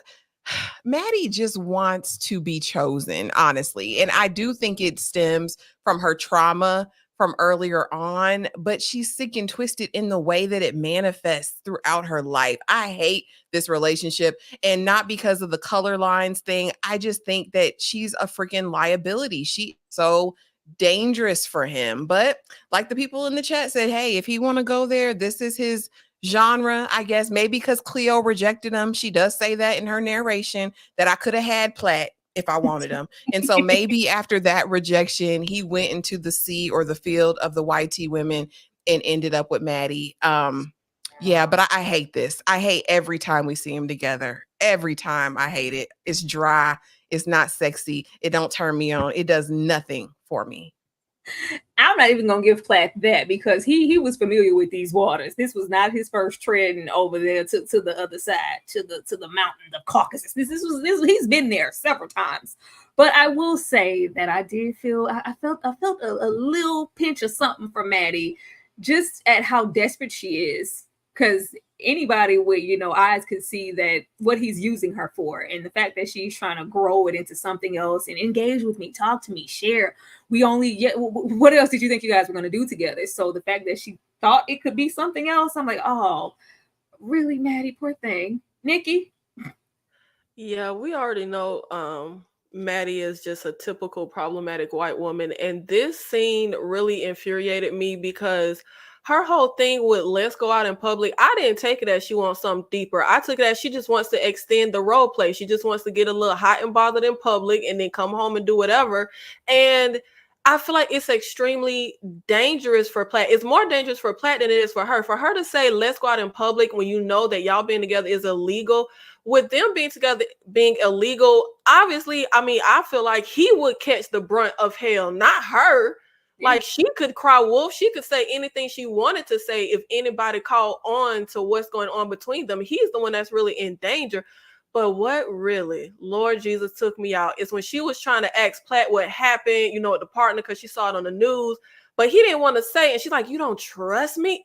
Maddie just wants to be chosen, honestly. And I do think it stems from her trauma from earlier on, but she's sick and twisted in the way that it manifests throughout her life. I hate this relationship, and not because of the color lines thing. I just think that she's a freaking liability. She's so dangerous for him. But like the people in the chat said, hey, if he want to go there, this is his genre, I guess. Maybe because Cleo rejected him. She does say that in her narration, that I could have had Platt if I wanted him. And so maybe after that rejection, he went into the sea or the field of the YT women and ended up with Maddie. Yeah, but I hate this. I hate every time we see them together. Every time I hate it. It's dry. It's not sexy. It don't turn me on. It does nothing for me. I'm not even gonna give Platt that, because he was familiar with these waters. This was not his first treading over there to the other side, to the mountain, the Caucasus. This he's been there several times. But I will say that I did feel I felt a little pinch of something for Maddie, just at how desperate she is. Because anybody with eyes could see that what he's using her for, and the fact that she's trying to grow it into something else and engage with me, talk to me, share. What else did you think you guys were going to do together? So the fact that she thought it could be something else, I'm like, oh, really, Maddie, poor thing. Nikki? Yeah, we already know Maddie is just a typical problematic white woman. And this scene really infuriated me, because her whole thing with let's go out in public, I didn't take it as she wants something deeper. I took it as she just wants to extend the role play. She just wants to get a little hot and bothered in public and then come home and do whatever. And I feel like it's extremely dangerous for Platt. It's more dangerous for Platt than it is for her. For her to say, let's go out in public when you know that y'all being together is illegal. With them being together being illegal, obviously, I feel like he would catch the brunt of hell, not her. Like, she could cry wolf. She could say anything she wanted to say if anybody called on to what's going on between them. He's the one that's really in danger. But what really, Lord Jesus, took me out is when she was trying to ask Platt what happened, with the partner, because she saw it on the news, but he didn't want to say. And she's like, you don't trust me?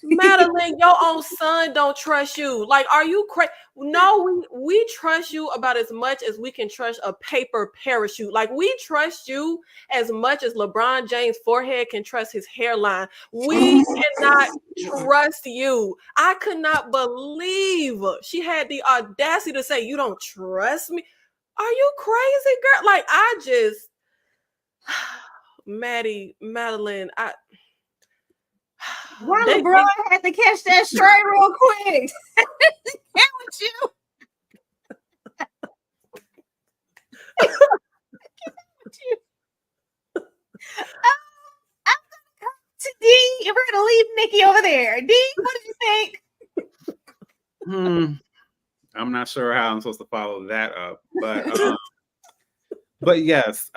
Madeline, your own son don't trust you. Like, are you crazy? No, we trust you about as much as we can trust a paper parachute. Like, we trust you as much as LeBron James' forehead can trust his hairline. We cannot trust you. I could not believe she had the audacity to say, you don't trust me. Are you crazy, girl? Like, I just Madeline, Why LeBron had to catch that straight real quick? Get with you. I'm gonna come to D, and we're gonna leave Nikki over there. D, what do you think? I'm not sure how I'm supposed to follow that up, but yes,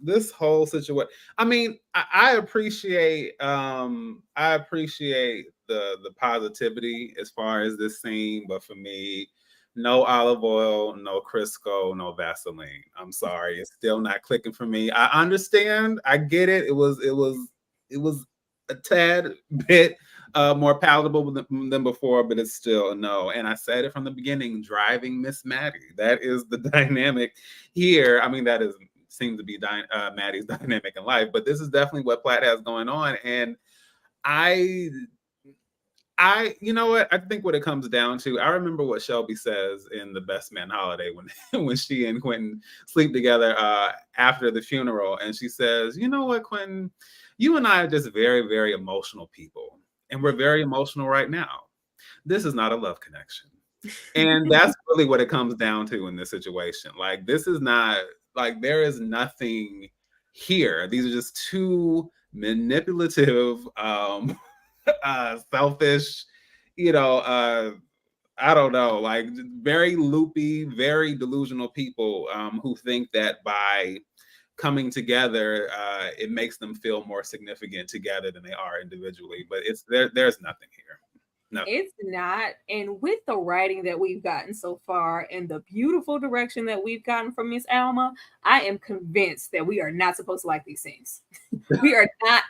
this whole situation. I appreciate the positivity as far as this scene, but for me, no olive oil, no Crisco, no Vaseline. I'm sorry, it's still not clicking for me. I understand, I get it. It was a tad bit more palatable than before, but it's still a no. And I said it from the beginning: driving Miss Maddie. That is the dynamic here. That seems to be Maddie's dynamic in life, but this is definitely what Platt has going on. And I you know what? I think what it comes down to, I remember what Shelby says in The Best Man Holiday when she and Quentin sleep together after the funeral. And she says, you know what, Quentin, you and I are just very, very emotional people. And we're very emotional right now. This is not a love connection. And that's really what it comes down to in this situation. Like, this is not, like, there is nothing here. These are just two manipulative, selfish, I don't know, like very loopy, very delusional people who think that by coming together, it makes them feel more significant together than they are individually. But there's nothing here. No. It's not. And with the writing that we've gotten so far and the beautiful direction that we've gotten from Miss Alma, I am convinced that we are not supposed to like these things. We are not.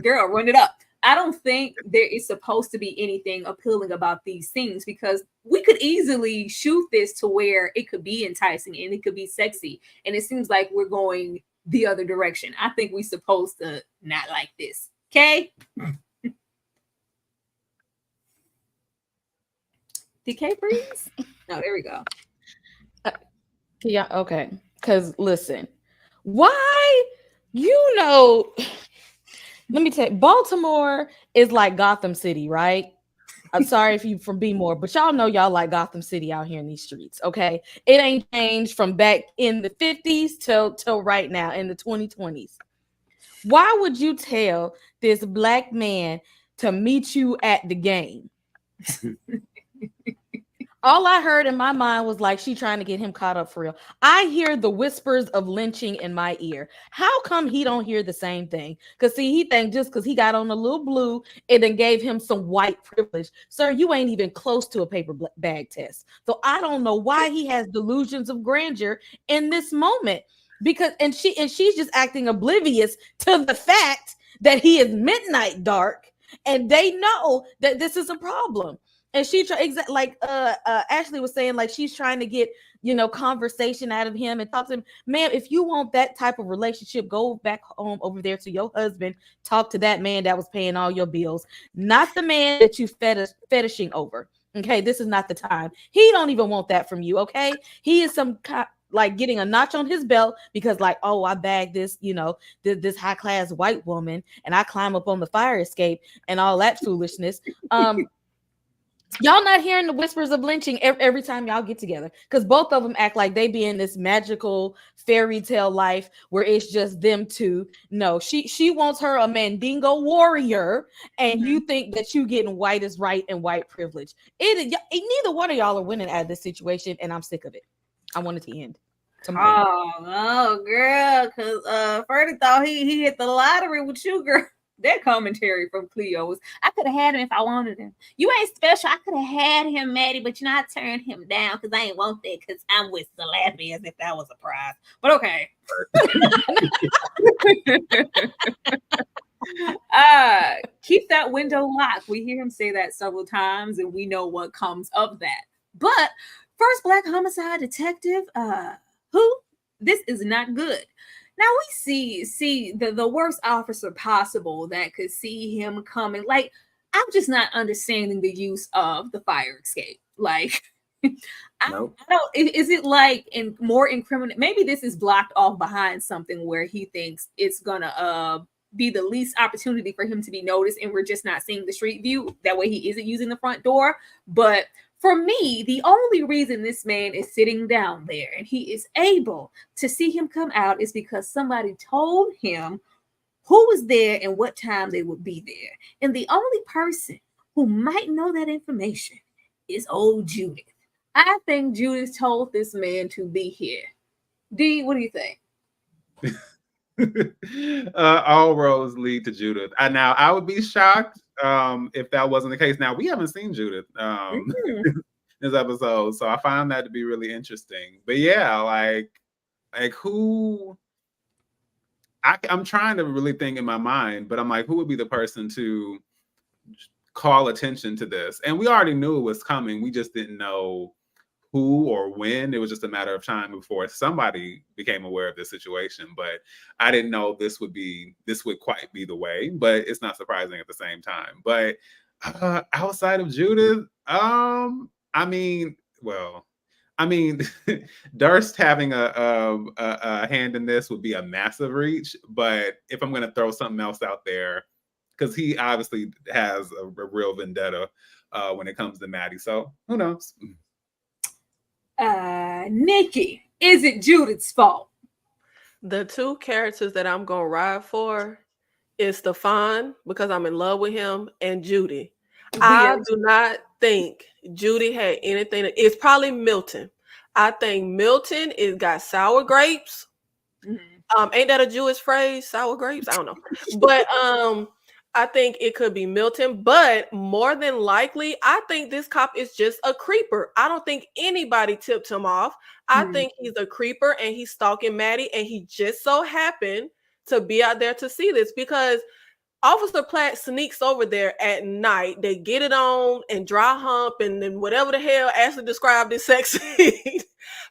Girl, run it up. I don't think there is supposed to be anything appealing about these things, because we could easily shoot this to where it could be enticing and it could be sexy. And it seems like we're going the other direction. I think we're supposed to not like this. Okay? DK freeze? No, there we go. Yeah, okay. Because listen, why, let me tell you, Baltimore is like Gotham City, right? I'm sorry if you from B-more, but y'all know y'all like Gotham City out here in these streets, okay? It ain't changed from back in the 50s till right now in the 2020s. Why would you tell this black man to meet you at the game? All I heard in my mind was like, she trying to get him caught up for real. I hear the whispers of lynching in my ear. How come he don't hear the same thing? Because see, he think just because he got on a little blue, it then gave him some white privilege. Sir, you ain't even close to a paper bag test. So I don't know why he has delusions of grandeur in this moment. And she's just acting oblivious to the fact that he is midnight dark, and they know that this is a problem. And she like Ashley was saying, like she's trying to get conversation out of him and talk to him. Ma'am, if you want that type of relationship, go back home over there to your husband. Talk to that man that was paying all your bills, not the man that you fetishing over. Okay, this is not the time. He don't even want that from you. Okay, he is like getting a notch on his belt because like, oh, I bagged this, this high class white woman, and I climb up on the fire escape and all that foolishness. Y'all not hearing the whispers of lynching every time y'all get together, because both of them act like they be in this magical fairy tale life where it's just them two. No, she wants her a Mandingo warrior, and you think that you getting white is right and white privilege. Neither one of y'all are winning out of this situation, and I'm sick of it. I want it to end. Oh, girl, because Ferdy thought he hit the lottery with you, girl. That commentary from Cleo was, I could have had him if I wanted him. You ain't special. I could have had him, Maddie, but I turned him down because I ain't want that because I'm with Celebi, as if that was a prize. But okay. Keep that window locked. We hear him say that several times, and we know what comes of that. But first black homicide detective, this is not good. Now we see the worst officer possible that could see him coming. Like, I'm just not understanding the use of the fire escape. Like, I don't. Is it like more incriminating? Maybe this is blocked off behind something where he thinks it's gonna be the least opportunity for him to be noticed, and we're just not seeing the street view. That way, he isn't using the front door. But for me, the only reason this man is sitting down there and he is able to see him come out is because somebody told him who was there and what time they would be there. And the only person who might know that information is old Judith. I think Judith told this man to be here. D, what do you think? All roads lead to Judith. Now, I would be shocked if that wasn't the case. Now, we haven't seen Judith this episode, so I found that to be really interesting. But yeah, like who? I'm trying to really think in my mind, but I'm like, who would be the person to call attention to this? And we already knew it was coming. We just didn't know who or when. It was just a matter of time before somebody became aware of this situation. But I didn't know this would quite be the way, but it's not surprising at the same time. But Outside of Judith, I mean, well, I mean, Durst having a hand in this would be a massive reach. But if I'm going to throw something else out there, because he obviously has a real vendetta when it comes to Maddie. So who knows? Nikki, is it Judith's fault? The two characters that I'm gonna ride for is Stefan, because I'm in love with him, and Judy. I do not think Judy had anything. It's probably Milton. I think Milton is got sour grapes. Ain't that a Jewish phrase? Sour grapes? I don't know. But I think it could be Milton, but more than likely, I think this cop is just a creeper. I don't think anybody tipped him off. I think he's a creeper and he's stalking Maddie, and he just so happened to be out there to see this, because Officer Platt sneaks over there at night. They get it on and dry hump and then whatever the hell Ashley described as sex scene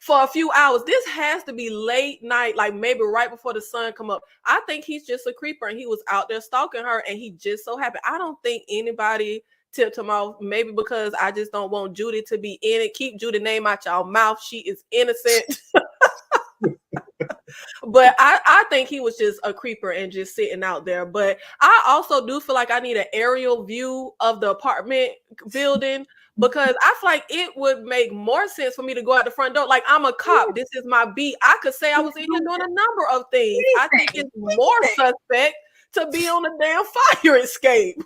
for a few hours. This has to be late night, like maybe right before the sun come up. I think he's just a creeper and he was out there stalking her, and he just so happened. I don't think anybody tipped him off, maybe because I just don't want Judy to be in it. Keep Judy's name out y'all mouth. She is innocent. But I think he was just a creeper and just sitting out there. But I also do feel like I need an aerial view of the apartment building, because I feel like it would make more sense for me to go out the front door. Like, I'm a cop. This is my beat. I could say I was in here doing a number of things. I think it's more suspect to be on a damn fire escape.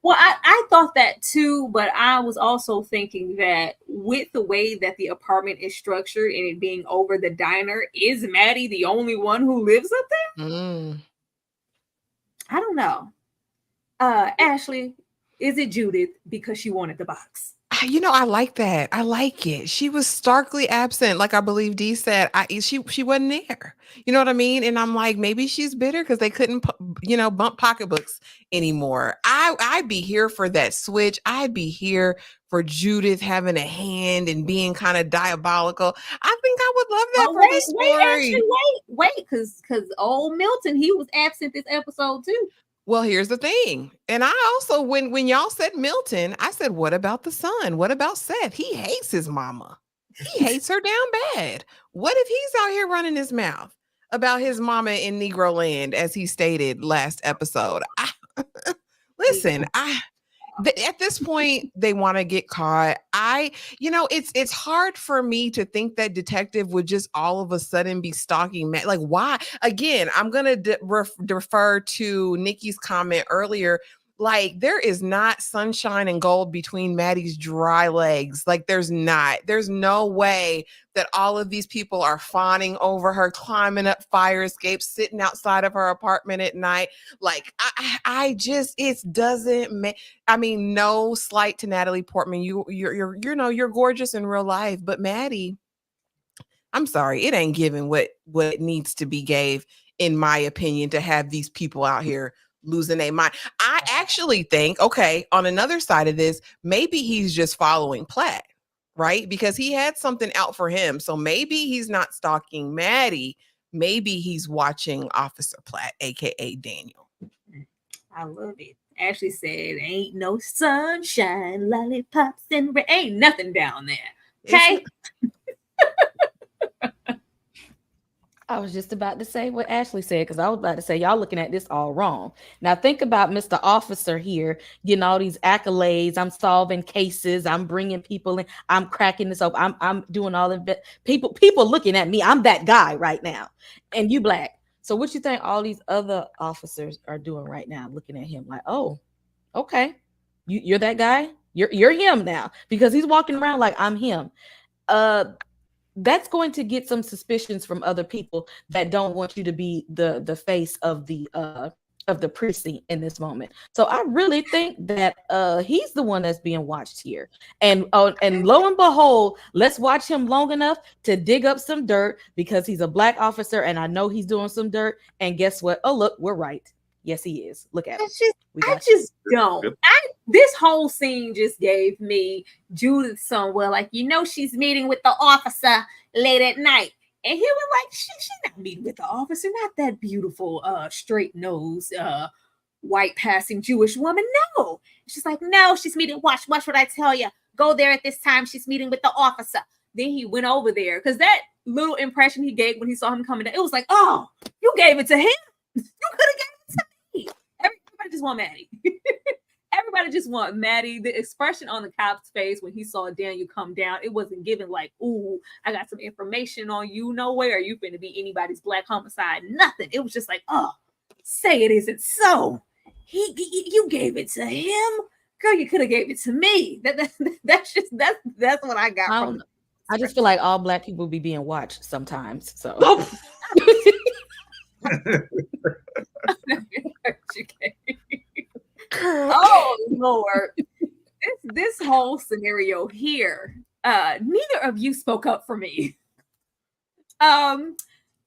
Well, I thought that too, but I was also thinking that with the way that the apartment is structured and it being over the diner, is Maddie the only one who lives up there? I don't know. Ashley, is it Judith because she wanted the box? You know, I like that. I like it. She was starkly absent, like I believe Dee said. She wasn't there. You know what I mean? And I'm like, maybe she's bitter because they couldn't, bump pocketbooks anymore. I'd be here for that switch. I'd be here for Judith having a hand and being kind of diabolical. I think I would love that for this story. Wait, because old Milton, he was absent this episode too. Well, here's the thing. And I also, when y'all said Milton, I said, what about the son? What about Seth? He hates his mama. He hates her down bad. What if he's out here running his mouth about his mama in Negro land, as he stated last episode? Listen, at this point, they want to get caught. It's hard for me to think that detective would just all of a sudden be stalking Matt. Like, why? Again, I'm going to refer to Nikki's comment earlier. Like, there is not sunshine and gold between Maddie's dry legs. Like, there's no way that all of these people are fawning over her, climbing up fire escapes, sitting outside of her apartment at night. Like, it doesn't make, no slight to Natalie Portman. You're gorgeous in real life, but Maddie, I'm sorry, it ain't giving what needs to be gave, in my opinion, to have these people out here losing their mind. I actually think, okay, on another side of this, maybe he's just following Platt, right? Because he had something out for him. So maybe he's not stalking Maddie. Maybe he's watching Officer Platt, aka Daniel. I love it. Ashley said, ain't no sunshine, lollipops, and ain't nothing down there. Okay? I was just about to say what Ashley said, because I was about to say y'all looking at this all wrong. Now think about Mr. Officer here getting all these accolades. I'm solving cases. I'm bringing people in. I'm cracking this up. I'm doing all of it. People looking at me. I'm that guy right now, and you black. So what you think all these other officers are doing right now? Looking at him like, oh, okay, you're that guy. You're him now, because he's walking around like I'm him. That's going to get some suspicions from other people that don't want you to be the face of the precinct in this moment. So I really think that he's the one that's being watched here. And lo and behold, let's watch him long enough to dig up some dirt, because he's a black officer and I know he's doing some dirt. And guess what? Oh, look, we're right. Yes, he is. Look at him. I just don't. This whole scene just gave me Judith somewhere, like, she's meeting with the officer late at night. And he was like, she's not meeting with the officer, not that beautiful straight nose white passing Jewish woman. No. She's like, no, she's meeting. Watch what I tell you. Go there at this time. She's meeting with the officer. Then he went over there because that little impression he gave when he saw him coming down, it was like, oh, you gave it to him. You could have gave it to me. Everybody just want Maddie. Everybody just want Maddie. The expression on the cop's face when he saw Daniel come down, it wasn't given like, ooh, I got some information on you. No way are you finna be anybody's black homicide. Nothing. It was just like, oh, say it isn't so. You gave it to him. Girl, you could have gave it to me. That's what I got from them. I just feel like all black people be being watched sometimes. So oh Lord. This whole scenario here. Neither of you spoke up for me. You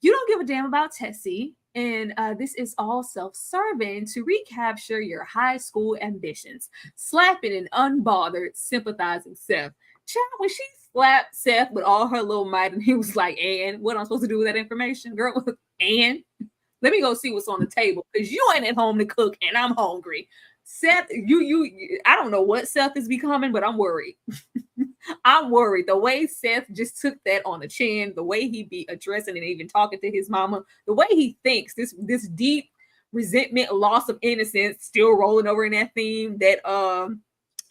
don't give a damn about Tessie. And this is all self-serving to recapture your high school ambitions. Slapping an unbothered, sympathizing Seth. Child, when she slapped Seth with all her little might, and he was like, and what am I supposed to do with that information? Girl, and let me go see what's on the table, because you ain't at home to cook, and I'm hungry. Seth, I don't know what Seth is becoming, but I'm worried. I'm worried. The way Seth just took that on the chin, the way he be addressing and even talking to his mama, the way he thinks, this deep resentment, loss of innocence, still rolling over in that theme, that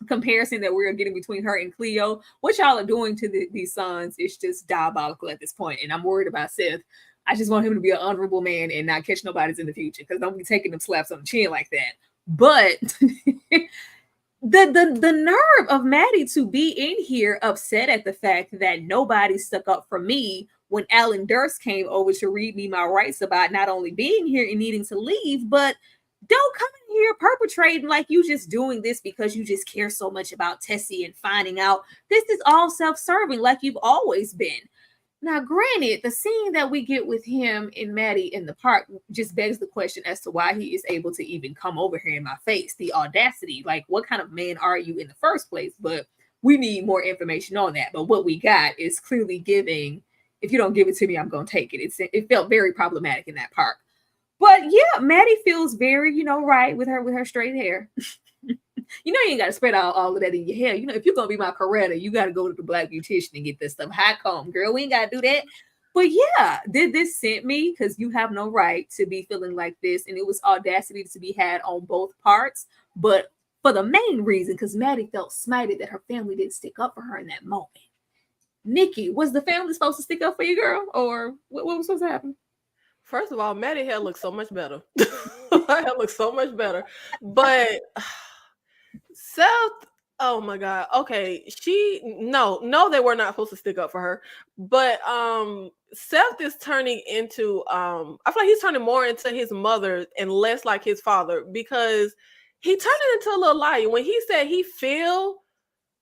comparison that we're getting between her and Cleo. What y'all are doing to these sons is just diabolical at this point, and I'm worried about Seth. I just want him to be an honorable man and not catch nobody's in the future, because don't be taking them slaps on the chin like that. But the nerve of Maddie to be in here upset at the fact that nobody stuck up for me when Alan Durst came over to read me my rights about not only being here and needing to leave, but don't come in here perpetrating like you just doing this because you just care so much about Tessie and finding out. This is all self-serving like you've always been. Now, granted, the scene that we get with him and Maddie in the park just begs the question as to why he is able to even come over here in my face. The audacity, like, what kind of man are you in the first place? But we need more information on that. But what we got is clearly giving, if you don't give it to me, I'm going to take it. It felt very problematic in that park. But yeah, Maddie feels very, right with her straight hair. You ain't got to spread out all of that in your hair. If you're going to be my Coretta, you got to go to the black beautician and get this stuff high comb, girl. We ain't got to do that. But yeah, this sent me, because you have no right to be feeling like this. And it was audacity to be had on both parts. But for the main reason, because Maddie felt smited that her family didn't stick up for her in that moment. Nikki, was the family supposed to stick up for you, girl? Or what was supposed to happen? First of all, Maddie hair looks so much better. Her hair looks so much better. But Seth, oh my God. Okay. No, they were not supposed to stick up for her. But Seth is turning into I feel like he's turning more into his mother and less like his father, because he turned into a little liar when he said he feel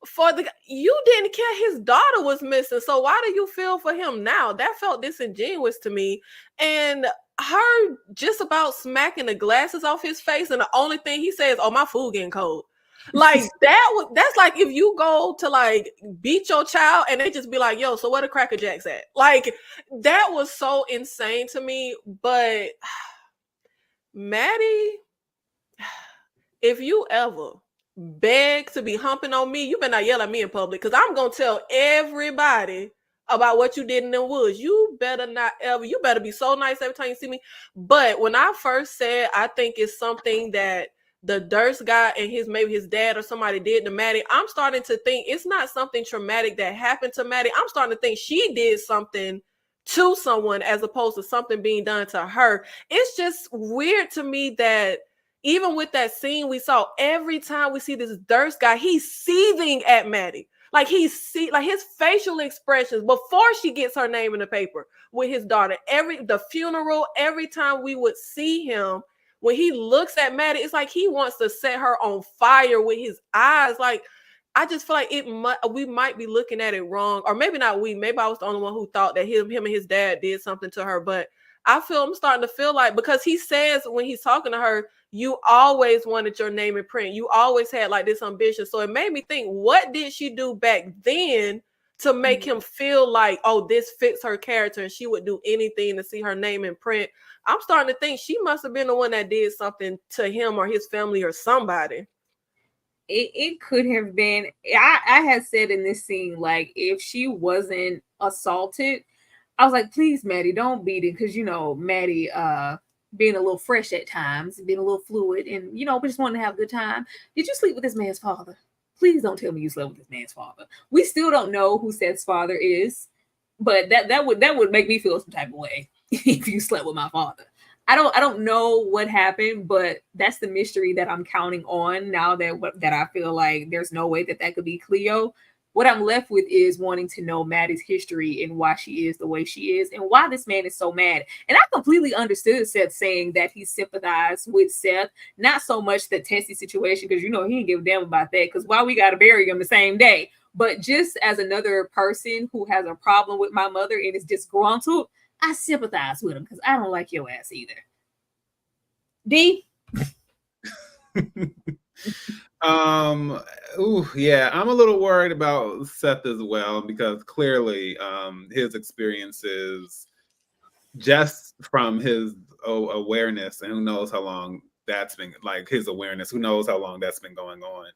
for you didn't care his daughter was missing, so why do you feel for him now? That felt disingenuous to me. And her just about smacking the glasses off his face, and the only thing he says, oh, my food getting cold. Like that's like if you go to like beat your child and they just be like, yo, so where the Cracker Jacks at? Like, that was so insane to me. But Maddie, if you ever beg to be humping on me, you better not yell at me in public, because I'm gonna tell everybody about what you did in the woods. You better not ever. You better be so nice every time you see me. But when I first said I think it's something that the Durst guy and maybe his dad or somebody did to Maddie, I'm starting to think it's not something traumatic that happened to Maddie. I'm starting to think she did something to someone as opposed to something being done to her. It's just weird to me that even with that scene we saw, every time we see this Durst guy, he's seething at Maddie. Like his facial expressions before she gets her name in the paper with his daughter, the funeral, every time we would see him, when he looks at Maddie, it's like he wants to set her on fire with his eyes. Like, I just feel like we might be looking at it wrong, or maybe not we. Maybe I was the only one who thought that him and his dad did something to her. But I'm starting to feel like, because he says when he's talking to her, you always wanted your name in print. You always had like this ambition. So it made me think, what did she do back then to make him feel like, oh, this fits her character and she would do anything to see her name in print. I'm starting to think she must have been the one that did something to him or his family or somebody. It could have been. I had said in this scene, like, if she wasn't assaulted, I was like, please, Maddie, don't beat it. Because, you know, Maddie being a little fresh at times, being a little fluid, and, you know, we just wanting to have a good time. Did you sleep with this man's father? Please don't tell me you slept with this man's father. We still don't know who Seth's father is, but that would make me feel some type of way if you slept with my father. I don't know what happened, but that's the mystery that I'm counting on now that I feel like there's no way that could be Cleo. What I'm left with is wanting to know Maddie's history and why she is the way she is and why this man is so mad. And I completely understood Seth saying that he sympathized with Seth, not so much the Tessie situation, because, you know, he didn't give a damn about that, because why we got to bury him the same day. But just as another person who has a problem with my mother and is disgruntled, I sympathize with him because I don't like your ass either. D? Yeah, I'm a little worried about Seth as well, because clearly his experiences, just from his awareness, and who knows how long that's been, like, his awareness, who knows how long that's been going on.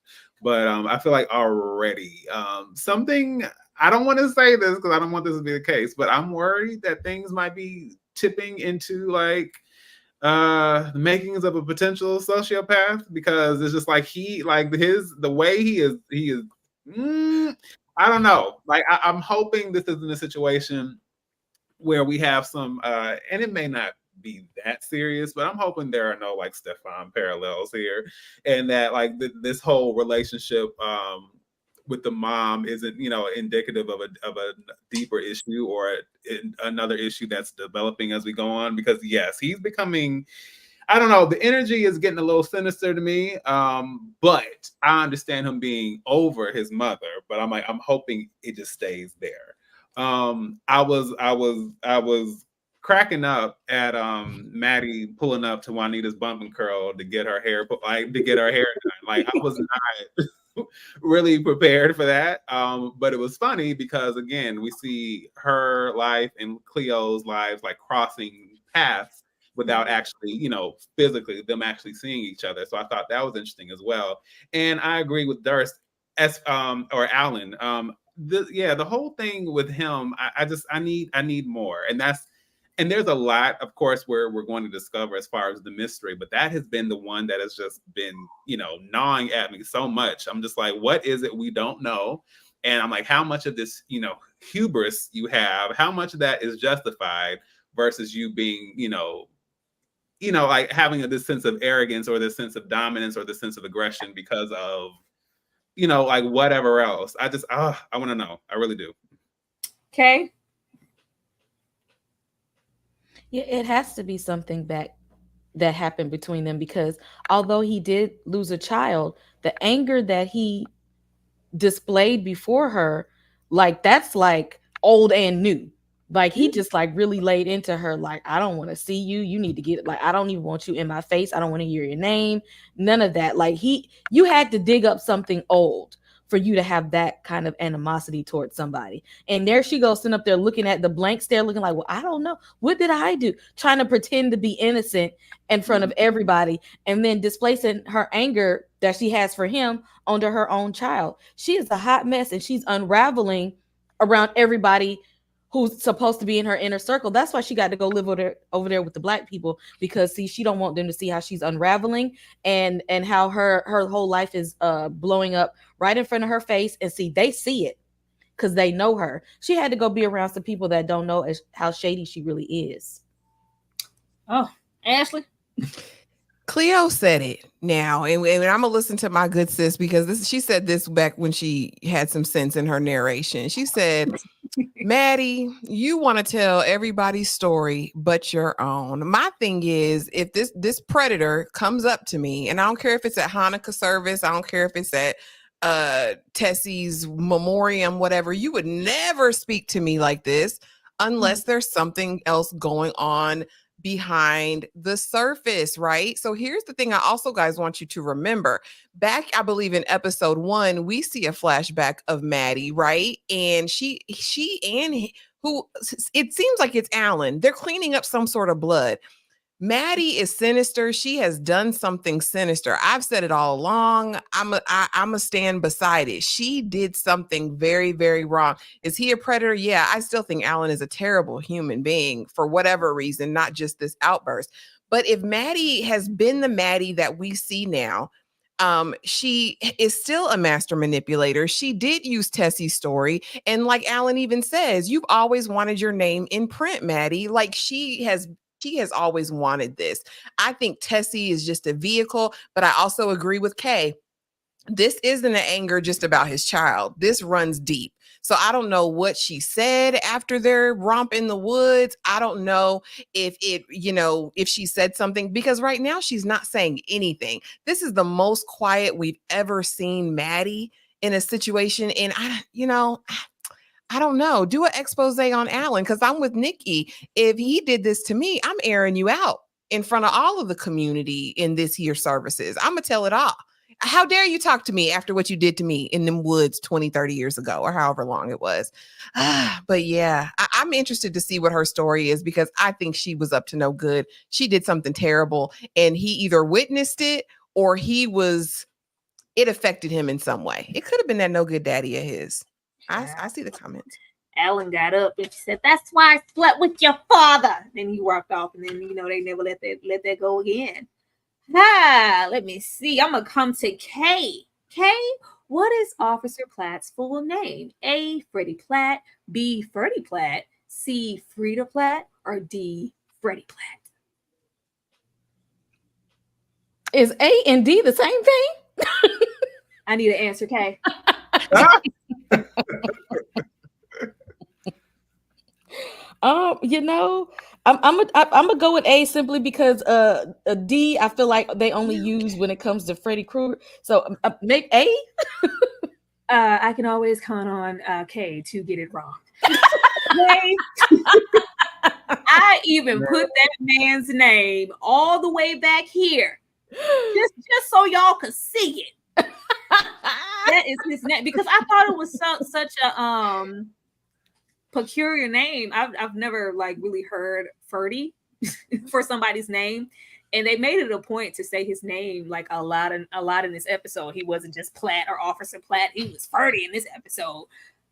But I feel like already something, I don't want to say this because I don't want this to be the case, but I'm worried that things might be tipping into like the makings of a potential sociopath, because it's just like the way he is I don't know, like I'm hoping this isn't a situation where we have some and it may not be that serious, but I'm hoping there are no like Stefan parallels here, and that like this whole relationship with the mom isn't, you know, indicative of a deeper issue or another issue that's developing as we go on. Because yes, he's becoming, I don't know, the energy is getting a little sinister to me. But I understand him being over his mother, but I'm hoping it just stays there. I was cracking up at Maddie pulling up to Juanita's bump and curl to get her hair done. Like I was not really prepared for that. But it was funny because again, we see her life and Cleo's lives like crossing paths without actually, you know, physically them actually seeing each other. So I thought that was interesting as well. And I agree with Durst or Alan. The whole thing with him, I need more. And there's a lot, of course, where we're going to discover as far as the mystery, but that has been the one that has just been, you know, gnawing at me so much. I'm just like, what is it we don't know? And I'm like, how much of this, you know, hubris you have, how much of that is justified versus you being, you know, like having this sense of arrogance or this sense of dominance or this sense of aggression because of, you know, like whatever else. I want to know. I really do. Okay. Yeah, it has to be something that happened between them, because although he did lose a child, the anger that he displayed before her, like that's like old and new. Like he just like really laid into her, like, I don't want to see you. You need to get, like, I don't even want you in my face. I don't want to hear your name. None of that. Like you had to dig up something old for you to have that kind of animosity towards somebody. And there she goes, sitting up there looking at the blank stare, looking like, well, I don't know. What did I do? Trying to pretend to be innocent in front of everybody, and then displacing her anger that she has for him onto her own child. She is a hot mess, and she's unraveling around everybody who's supposed to be in her inner circle. That's why she got to go live over there with the black people, because see, she don't want them to see how she's unraveling and how her whole life is blowing up right in front of her face. And see, they see it because they know her. She had to go be around some people that don't know how shady she really is. Oh, Ashley? Cleo said it now, and I'm gonna listen to my good sis, because she said this back when she had some sense in her narration. She said, Maddie, you want to tell everybody's story but your own. My thing is, if this predator comes up to me, and I don't care if it's at Hanukkah service, I don't care if it's at Tessie's memoriam, whatever, you would never speak to me like this unless there's something else going on behind the surface, right? So here's the thing I also, guys, want you to remember. Back, I believe in episode 1, we see a flashback of Maddie, right? And she and who, it seems like it's Alan. They're cleaning up some sort of blood. Maddie is sinister. She has done something sinister. I've said it all along. I'm a stand beside it. She did something very, very wrong. Is he a predator? Yeah, I still think Alan is a terrible human being for whatever reason, not just this outburst. But if Maddie has been the Maddie that we see now, she is still a master manipulator. She did use Tessie's story. And like Alan even says, you've always wanted your name in print, Maddie. Like she has always wanted this. I think Tessie is just a vehicle, but I also agree with Kay. This isn't an anger just about his child. This runs deep. So I don't know what she said after their romp in the woods. I don't know if she said something, because right now she's not saying anything. This is the most quiet we've ever seen Maddie in a situation. And I don't know. Do an expose on Alan, because I'm with Nikki. If he did this to me, I'm airing you out in front of all of the community in this here services. I'm going to tell it all. How dare you talk to me after what you did to me in them woods 20, 30 years ago, or however long it was. But yeah, I'm interested to see what her story is, because I think she was up to no good. She did something terrible, and he either witnessed it or it affected him in some way. It could have been that no good daddy of his. I see the comments. Alan got up and she said, "That's why I slept with your father." Then he walked off, and then they never let that go again. Let me see. I'm gonna come to Kay. Kay, what is Officer Platt's full name? A, Freddie Platt, B, Freddie Platt, C, Frida Platt, or D, Freddie Platt? Is A and D the same thing? I need an answer, Kay. I'm gonna go with A, simply because a D I feel like they only use when it comes to Freddy Krueger. So make A. I can always count on Kay to get it wrong. I even put that man's name all the way back here, just so y'all could see it. That is his name, because I thought it was such a peculiar name. I've never really heard Ferdy for somebody's name, and they made it a point to say his name a lot in this episode. He wasn't just Platt or Officer Platt; he was Ferdy in this episode.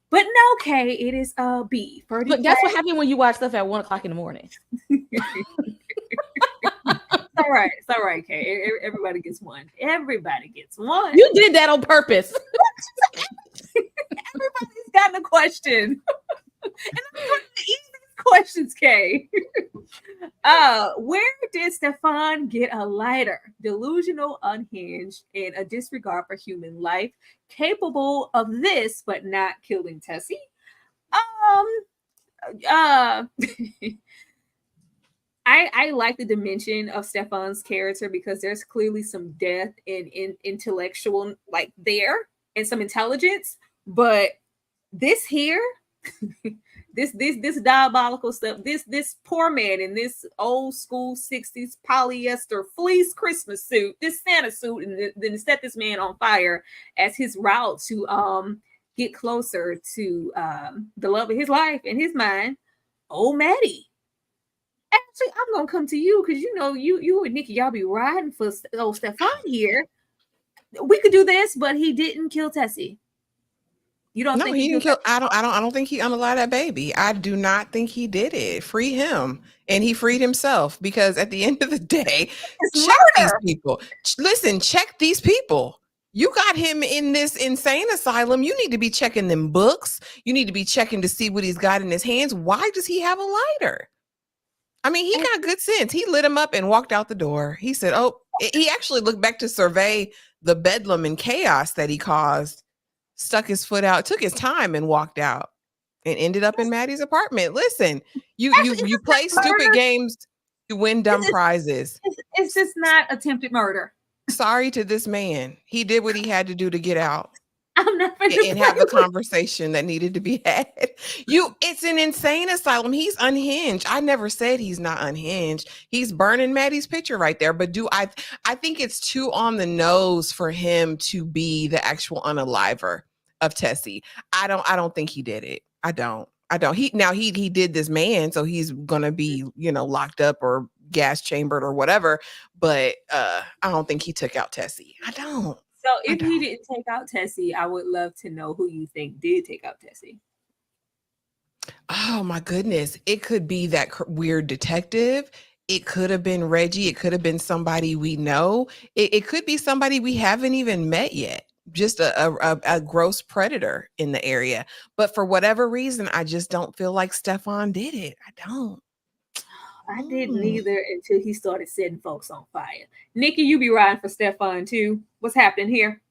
But no, Kay, it is B. Ferdy. Look, that's what happened when you watch stuff at 1 o'clock in the morning. It's all right, Kay. Everybody gets one. Everybody gets one. You did that on purpose. Everybody's gotten a question. And I'm putting the easiest questions, Kay. Where did Stefan get a lighter? Delusional, unhinged, and a disregard for human life, capable of this but not killing Tessie. I like the dimension of Stefan's character, because there's clearly some depth and intellectual there, and some intelligence. But this here, this diabolical stuff, this poor man in this old school 60s polyester fleece Christmas suit, this Santa suit, and then set this man on fire as his route to get closer to the love of his life and his mind, old Maddie. Actually, I'm gonna come to you, because you and Nikki, y'all be riding for old Stefan here. We could do this, but he didn't kill Tessie. You don't think he didn't kill? I don't think he unalived that baby. I do not think he did it. Free him, and he freed himself, because at the end of the day, check these people. Listen, check these people. You got him in this insane asylum. You need to be checking them books. You need to be checking to see what he's got in his hands. Why does he have a lighter? I mean, he got good sense. He lit him up and walked out the door. He said, he actually looked back to survey the bedlam and chaos that he caused, stuck his foot out, took his time, and walked out, and ended up in Maddie's apartment. Listen, you play stupid games, you win dumb prizes. It's just not attempted murder. Sorry to this man. He did what he had to do to get out. I'm not and have the conversation that needed to be had. It's an insane asylum. He's unhinged. I never said he's not unhinged. He's burning Maddie's picture right there. But I think it's too on the nose for him to be the actual unaliver of Tessie. I don't think he did it. I don't. He did this man, so he's gonna be, locked up or gas chambered or whatever. But I don't think he took out Tessie. I don't. So if he didn't take out Tessie, I would love to know who you think did take out Tessie. Oh my goodness. It could be that weird detective. It could have been Reggie. It could have been somebody we know. It could be somebody we haven't even met yet. Just a gross predator in the area. But for whatever reason, I just don't feel like Stefan did it. I don't. I didn't either until he started setting folks on fire. Nikki, you be riding for Stefan too. What's happening here?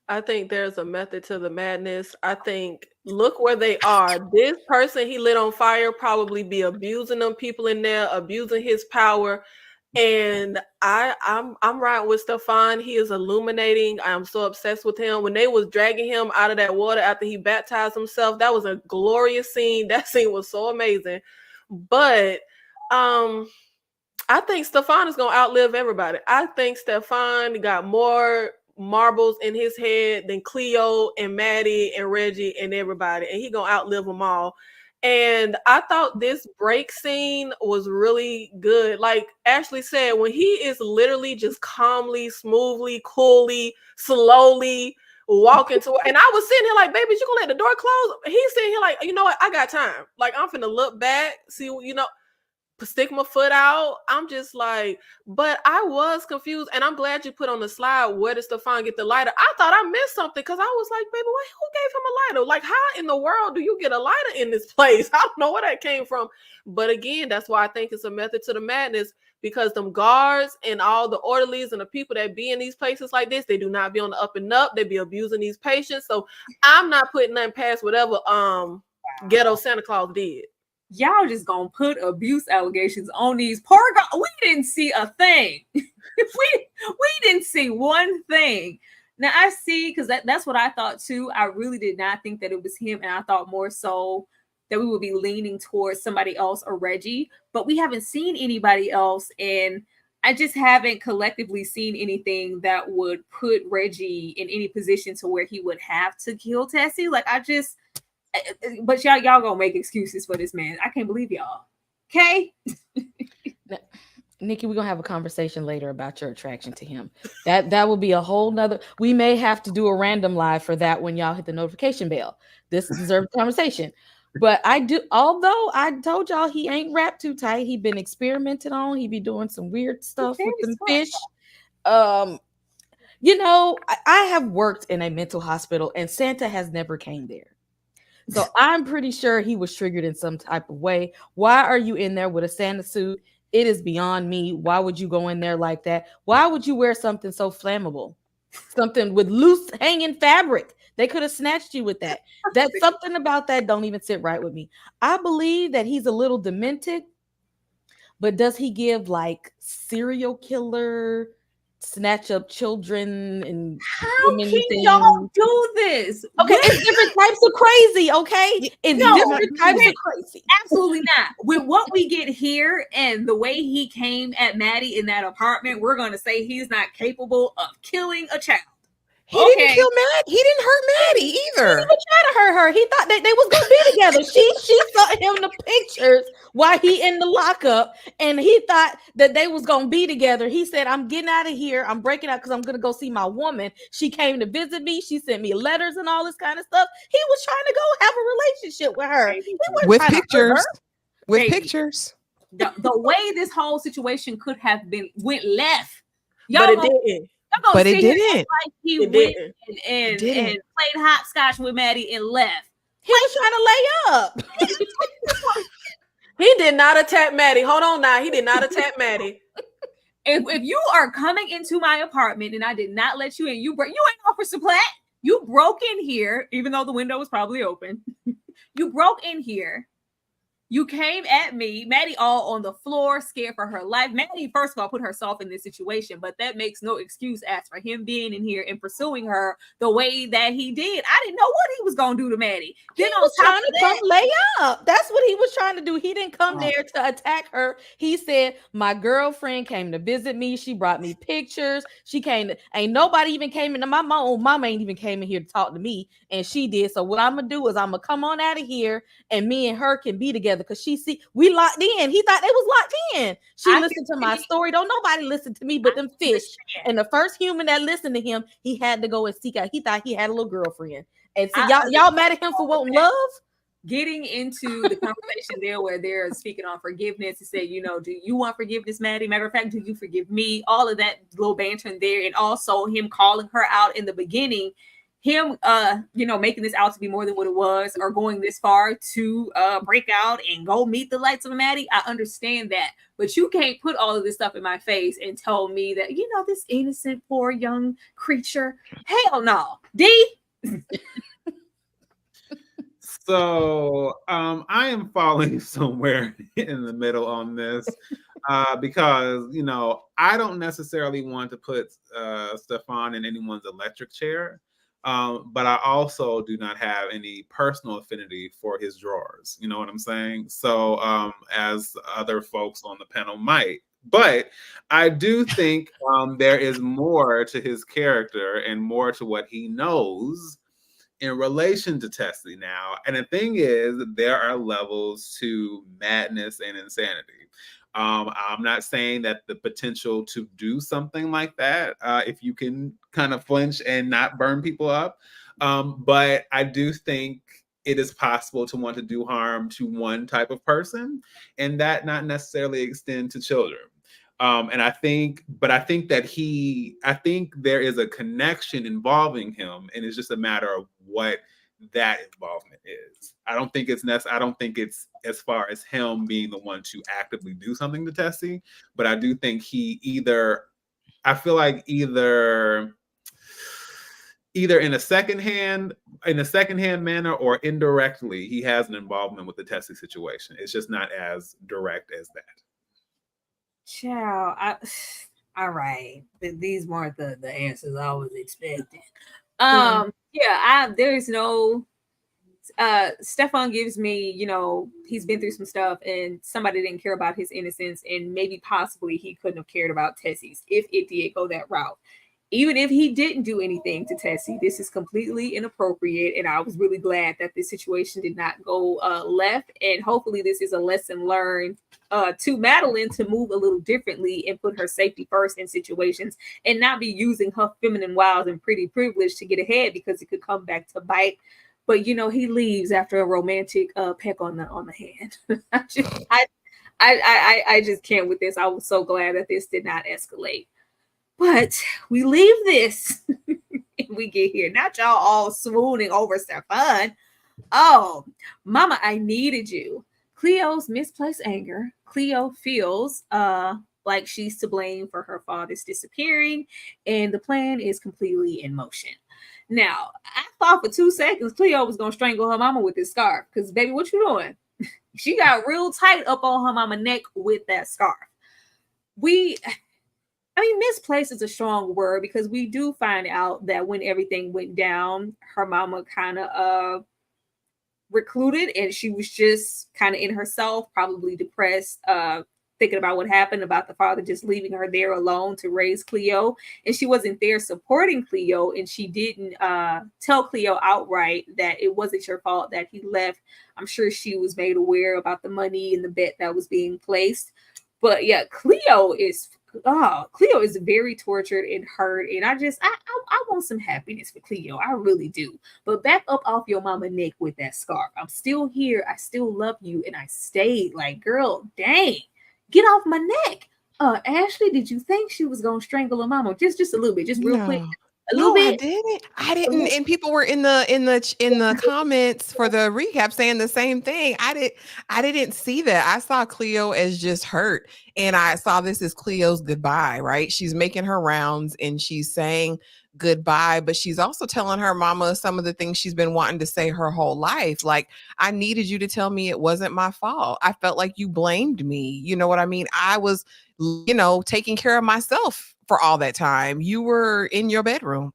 I think there's a method to the madness. I think, look where they are. This person he lit on fire probably be abusing them people in there, abusing his power. And I'm riding with Stefan. He is illuminating. I'm so obsessed with him. When they was dragging him out of that water after he baptized himself, that was a glorious scene. That scene was so amazing. But I think Stefan is gonna outlive everybody. I think Stefan got more marbles in his head than Cleo and Maddie and Reggie and everybody, and he gonna outlive them all. And I thought this break scene was really good. Like Ashley said, when he is literally just calmly, smoothly, coolly, slowly walking to, and I was sitting here like, baby, you gonna let the door close? He's sitting here like, you know what? I got time. Like, I'm finna look back, see, stick my foot out. I'm just like, but I was confused, and I'm glad you put on the slide, where did Stefan get the lighter? I thought I missed something, because I was like, baby, who gave him a lighter? Like, how in the world do you get a lighter in this place? I don't know where that came from. But again, that's why I think it's a method to the madness, because them guards and all the orderlies and the people that be in these places like this, they do not be on the up and up. They be abusing these patients. So I'm not putting nothing past whatever ghetto Santa Claus did. Y'all just gonna put abuse allegations on these poor girls. We didn't see a thing. we didn't see one thing. Now I see, because that's what I thought too. I really did not think that it was him, and I thought more so that we would be leaning towards somebody else or Reggie, but we haven't seen anybody else, and I just haven't collectively seen anything that would put Reggie in any position to where he would have to kill Tessie. Like, but y'all gonna make excuses for this man. I can't believe y'all. Okay. Nikki, we're gonna have a conversation later about your attraction to him. That will be a whole nother. We may have to do a random live for that when y'all hit the notification bell. This deserves a conversation. But although I told y'all he ain't wrapped too tight, he been experimented on. He be doing some weird stuff with them fish. I have worked in a mental hospital, and Santa has never came there. So I'm pretty sure he was triggered in some type of way. Why are you in there with a Santa suit? It is beyond me. Why would you go in there like that? Why would you wear something so flammable? Something with loose hanging fabric. They could have snatched you with that. That's something about that don't even sit right with me. I believe that he's a little demented, but does he give like serial killer, snatch up children and how can y'all do this? Okay, it's different types of crazy. Okay, it's different types of crazy. Absolutely not. With what we get here and the way he came at Maddie in that apartment, we're gonna say he's not capable of killing a child. He didn't kill Maddie. He didn't hurt Maddie either. He didn't even try to hurt her. He thought that they was gonna be together. She saw him the pictures while he in the lockup, and he thought that they was gonna be together. He said, "I'm getting out of here. I'm breaking out because I'm gonna go see my woman. She came to visit me. She sent me letters and all this kind of stuff." He was trying to go have a relationship with her. He wasn't with trying pictures. To hurt her. With pictures. The way this whole situation could have went left, but it didn't. But it didn't. Like he went and played hopscotch with Maddie and left. He was trying to lay up. He did not attack Maddie. Hold on now. He did not attack Maddie. If you are coming into my apartment and I did not let you in, you ain't offer supply. You broke in here, even though the window was probably open. You broke in here You came at me, Maddie, all on the floor, scared for her life. Maddie, first of all, put herself in this situation, but that makes no excuse as for him being in here and pursuing her the way that he did. I didn't know what he was going to do to Maddie. Then he was trying to come lay up. That's what he was trying to do. He didn't come there to attack her. He said, my girlfriend came to visit me. She brought me pictures. She came to, ain't nobody even came into my mom. Mama ain't even came in here to talk to me. And she did. So what I'm going to do is I'm going to come on out of here and me and her can be together. Because we locked in. He thought they was locked in. She listened to my story. Don't nobody listen to me but them fish. And the first human that listened to him, he had to go and seek out. He thought he had a little girlfriend. And so y'all mad at him for wanting love? Getting into the conversation there where they're speaking on forgiveness and say, you know, do you want forgiveness, Maddie? Matter of fact, do you forgive me? All of that little banter in there. And also him calling her out in the beginning. Him, making this out to be more than what it was, or going this far to break out and go meet the lights of Maddie. I understand that, but you can't put all of this stuff in my face and tell me that, this innocent, poor young creature. Hell no. D. So I am falling somewhere in the middle on this because, I don't necessarily want to put Stefan in anyone's electric chair. But I also do not have any personal affinity for his drawers. You know what I'm saying? So as other folks on the panel might. But I do think there is more to his character and more to what he knows in relation to Tessie now. And the thing is, there are levels to madness and insanity. I'm not saying that the potential to do something like that, if you can kind of flinch and not burn people up. But I do think it is possible to want to do harm to one type of person and that not necessarily extend to children. And I think that there is a connection involving him, and it's just a matter of what that involvement is. I don't think it's as far as him being the one to actively do something to Tessie, but I do think either in a secondhand manner or indirectly, he has an involvement with the Tessie situation. It's just not as direct as that. Child, all right. These weren't the answers I was expecting. There's no Stefan gives me, he's been through some stuff and somebody didn't care about his innocence, and maybe possibly he couldn't have cared about Tessie's if it did go that route. Even if he didn't do anything to Tessie, this is completely inappropriate, and I was really glad that this situation did not go left, and hopefully this is a lesson learned to Madeline to move a little differently and put her safety first in situations and not be using her feminine wiles and pretty privilege to get ahead, because it could come back to bite. But he leaves after a romantic peck on the hand. I just can't with this. I was so glad that this did not escalate. But we leave this and we get here. Not y'all all swooning over Stefan. Oh, Mama, I needed you. Cleo's misplaced anger. Cleo feels like she's to blame for her father's disappearing, and the plan is completely in motion. Now, I thought for 2 seconds Cleo was going to strangle her mama with this scarf, because, baby, what you doing? She got real tight up on her mama neck with that scarf. Misplaced is a strong word, because we do find out that when everything went down, her mama kind of recluded, and she was just kind of in herself, probably depressed, thinking about what happened, about the father just leaving her there alone to raise Cleo. And she wasn't there supporting Cleo, and she didn't tell Cleo outright that it wasn't your fault that he left. I'm sure she was made aware about the money and the bet that was being placed. But yeah, Cleo is very tortured and hurt, and I want some happiness for Cleo. I really do. But back up off your mama neck with that scarf. I'm still here. I still love you, and I stayed. Like, girl, dang, get off my neck. Ashley, did you think she was gonna strangle her mama? Just a little bit, just real quick. A little bit. I didn't. And people were in the comments for the recap saying the same thing. I didn't see that. I saw Cleo as just hurt, and I saw this as Cleo's goodbye. Right? She's making her rounds, and she's saying goodbye, but she's also telling her mama some of the things she's been wanting to say her whole life. Like, I needed you to tell me it wasn't my fault. I felt like you blamed me. You know what I mean? I was, taking care of myself for all that time. You were in your bedroom,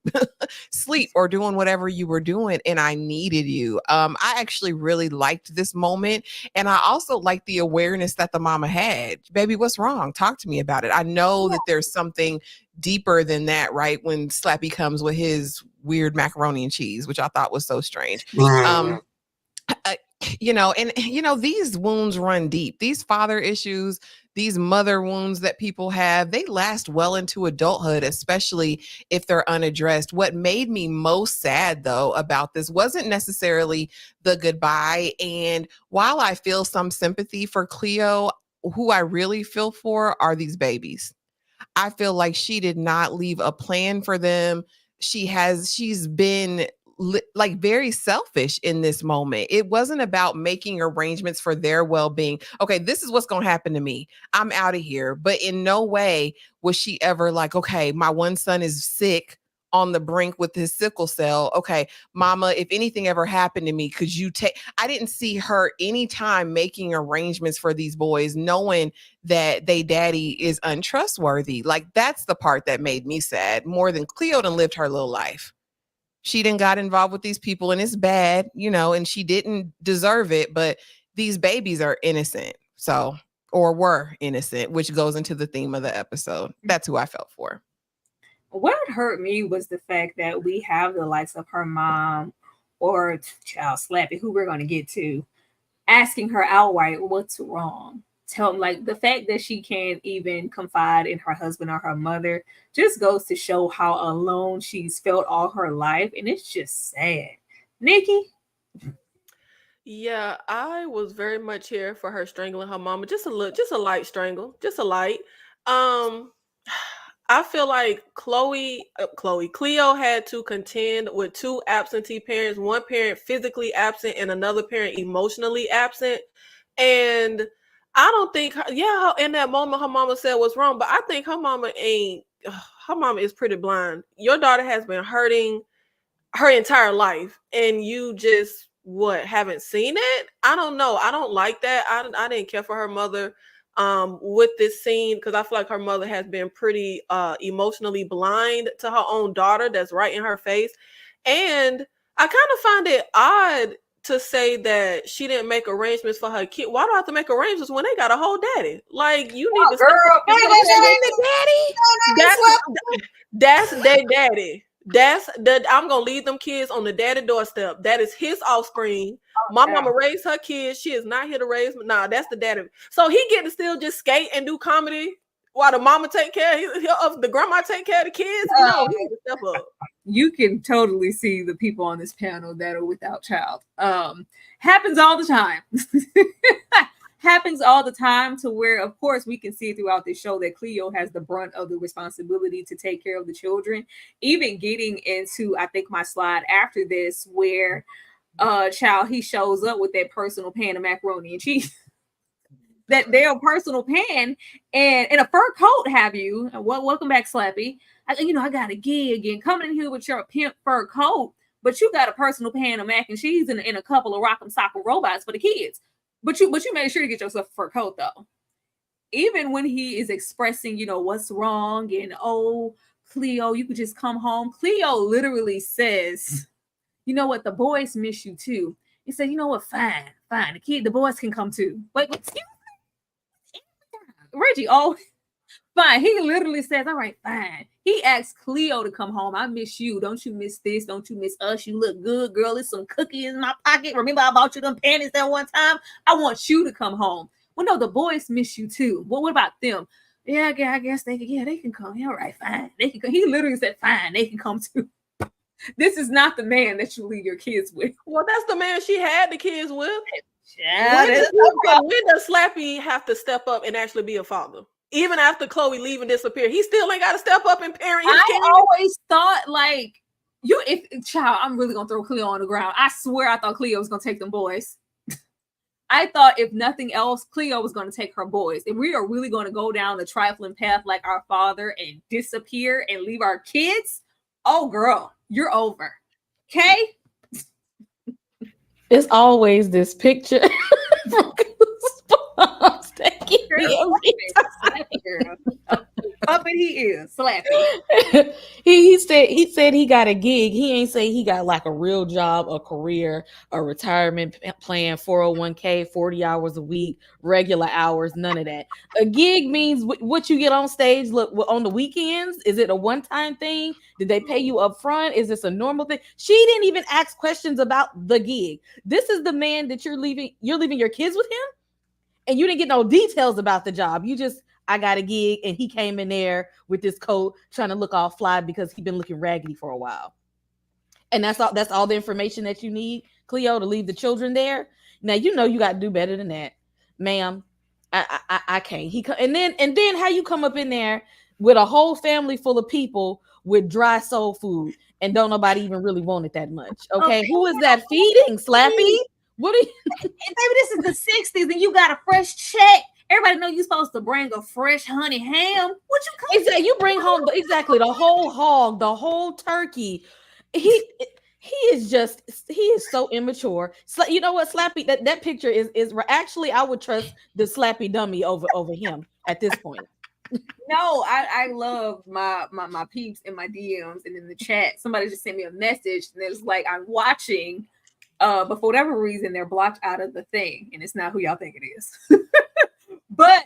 sleep or doing whatever you were doing, and I needed you. I actually really liked this moment, and I also liked the awareness that the mama had. Baby, what's wrong? Talk to me about it. I know that there's something deeper than that, right? When Slappy comes with his weird macaroni and cheese, which I thought was so strange. These wounds run deep. These father issues, these mother wounds that people have, they last well into adulthood, especially if they're unaddressed. What made me most sad, though, about this wasn't necessarily the goodbye. And while I feel some sympathy for Cleo, who I really feel for are these babies. I feel like she did not leave a plan for them. She's been like very selfish in this moment. It wasn't about making arrangements for their well-being. Okay, this is what's going to happen to me. I'm out of here. But in no way was she ever like, okay, my one son is sick on the brink with his sickle cell. Okay, mama, if anything ever happened to me, could you take, I didn't see her anytime making arrangements for these boys, knowing that they daddy is untrustworthy. Like, that's the part that made me sad more than Cleo done lived her little life. She didn't got involved with these people, and it's bad, and she didn't deserve it, but these babies are innocent. So, or were innocent, which goes into the theme of the episode. That's who I felt for. What hurt me was the fact that we have the likes of her mom or child Slappy, who we're going to get to, asking her outright what's wrong. Tell like the fact that she can't even confide in her husband or her mother just goes to show how alone she's felt all her life, and it's just sad. Nikki? Yeah, I was very much here for her strangling her mama. Just a light strangle, just a light. I feel like Cleo had to contend with two absentee parents, one parent physically absent and another parent emotionally absent. And I don't think, in that moment her mama said what's wrong, but I think her mama is pretty blind. Your daughter has been hurting her entire life, and you just haven't seen it? I don't know. I don't like that. I didn't care for her mother with this scene, because I feel like her mother has been pretty emotionally blind to her own daughter that's right in her face. And I kind of find it odd to say that she didn't make arrangements for her kid. Why do I have to make arrangements when they got a whole daddy? Like, you need to that's their daddy. I'm gonna leave them kids on the daddy doorstep. That is his offspring. My mama raised her kids. She is not here to raise me. Nah, that's the daddy. So he get to still just skate and do comedy while the mama take care of the grandma, take care of the kids. No, he need to step up. You can totally see the people on this panel that are without child. Happens all the time. Happens all the time, to where, of course, we can see throughout the show that Cleo has the brunt of the responsibility to take care of the children. Even getting into, I think, my slide after this, where he shows up with that personal pan of macaroni and cheese. That their personal pan and a fur coat, have you? Welcome back, Slappy. I got a gig and coming in here with your pimp fur coat, but you got a personal pan of mac and cheese and a couple of rock'em sock'em robots for the kids. But you made sure to get yourself a fur coat, though. Even when he is expressing, what's wrong, and Cleo, you could just come home. Cleo literally says, you know what, the boys miss you too. He said, you know what, fine. The boys can come too. Wait, excuse me? Reggie, fine. He literally says, all right, fine. He asked Cleo to come home. I miss you. Don't you miss this? Don't you miss us? You look good, girl. There's some cookies in my pocket. Remember I bought you them panties that one time? I want you to come home. Well, no, the boys miss you too. What about them? Yeah, I guess they can come. Yeah, all right, fine. They can come. He literally said, fine, they can come too. This is not the man that you leave your kids with. Well, that's the man she had the kids with. Yeah, when does Slappy have to step up and actually be a father? Even after Chloe leave and disappear, he still ain't got to step up and parent his kids. I always thought, like, I'm really going to throw Cleo on the ground. I swear I thought Cleo was going to take them boys. I thought, if nothing else, Cleo was going to take her boys. If we are really going to go down the trifling path like our father and disappear and leave our kids, Oh, girl, you're over. Okay? It's always this picture from Goosebumps that keep me every time. Puppet he is, Slappy. he said he got a gig. He ain't say he got like a real job, a career, a retirement plan, 401k, 40 hours a week, regular hours, none of that. A gig means what you get on stage on the weekends. Is it a one-time thing? Did they pay you up front? Is this a normal thing? She didn't even ask questions about the gig. This is the man that you're leaving your kids with him, and you didn't get no details about the job. You just, I got a gig, and he came in there with this coat trying to look all fly because he'd been looking raggedy for a while. And that's all the information that you need, Cleo, to leave the children there. Now, you know you got to do better than that, ma'am. I can't. And then how you come up in there with a whole family full of people with dry soul food and don't nobody even really want it that much. Okay. Who is that feeding, Slappy? What are you? Baby, this is the 60s and you got a fresh check. Everybody know you're supposed to bring a fresh honey ham. What you come exactly? You bring home exactly the whole hog, the whole turkey. He is so immature. So, you know what, Slappy? That picture is actually, I would trust the Slappy dummy over him at this point. No, I love my peeps in my DMs and in the chat. Somebody just sent me a message and it was like, I'm watching, but for whatever reason they're blocked out of the thing, and it's not who y'all think it is. But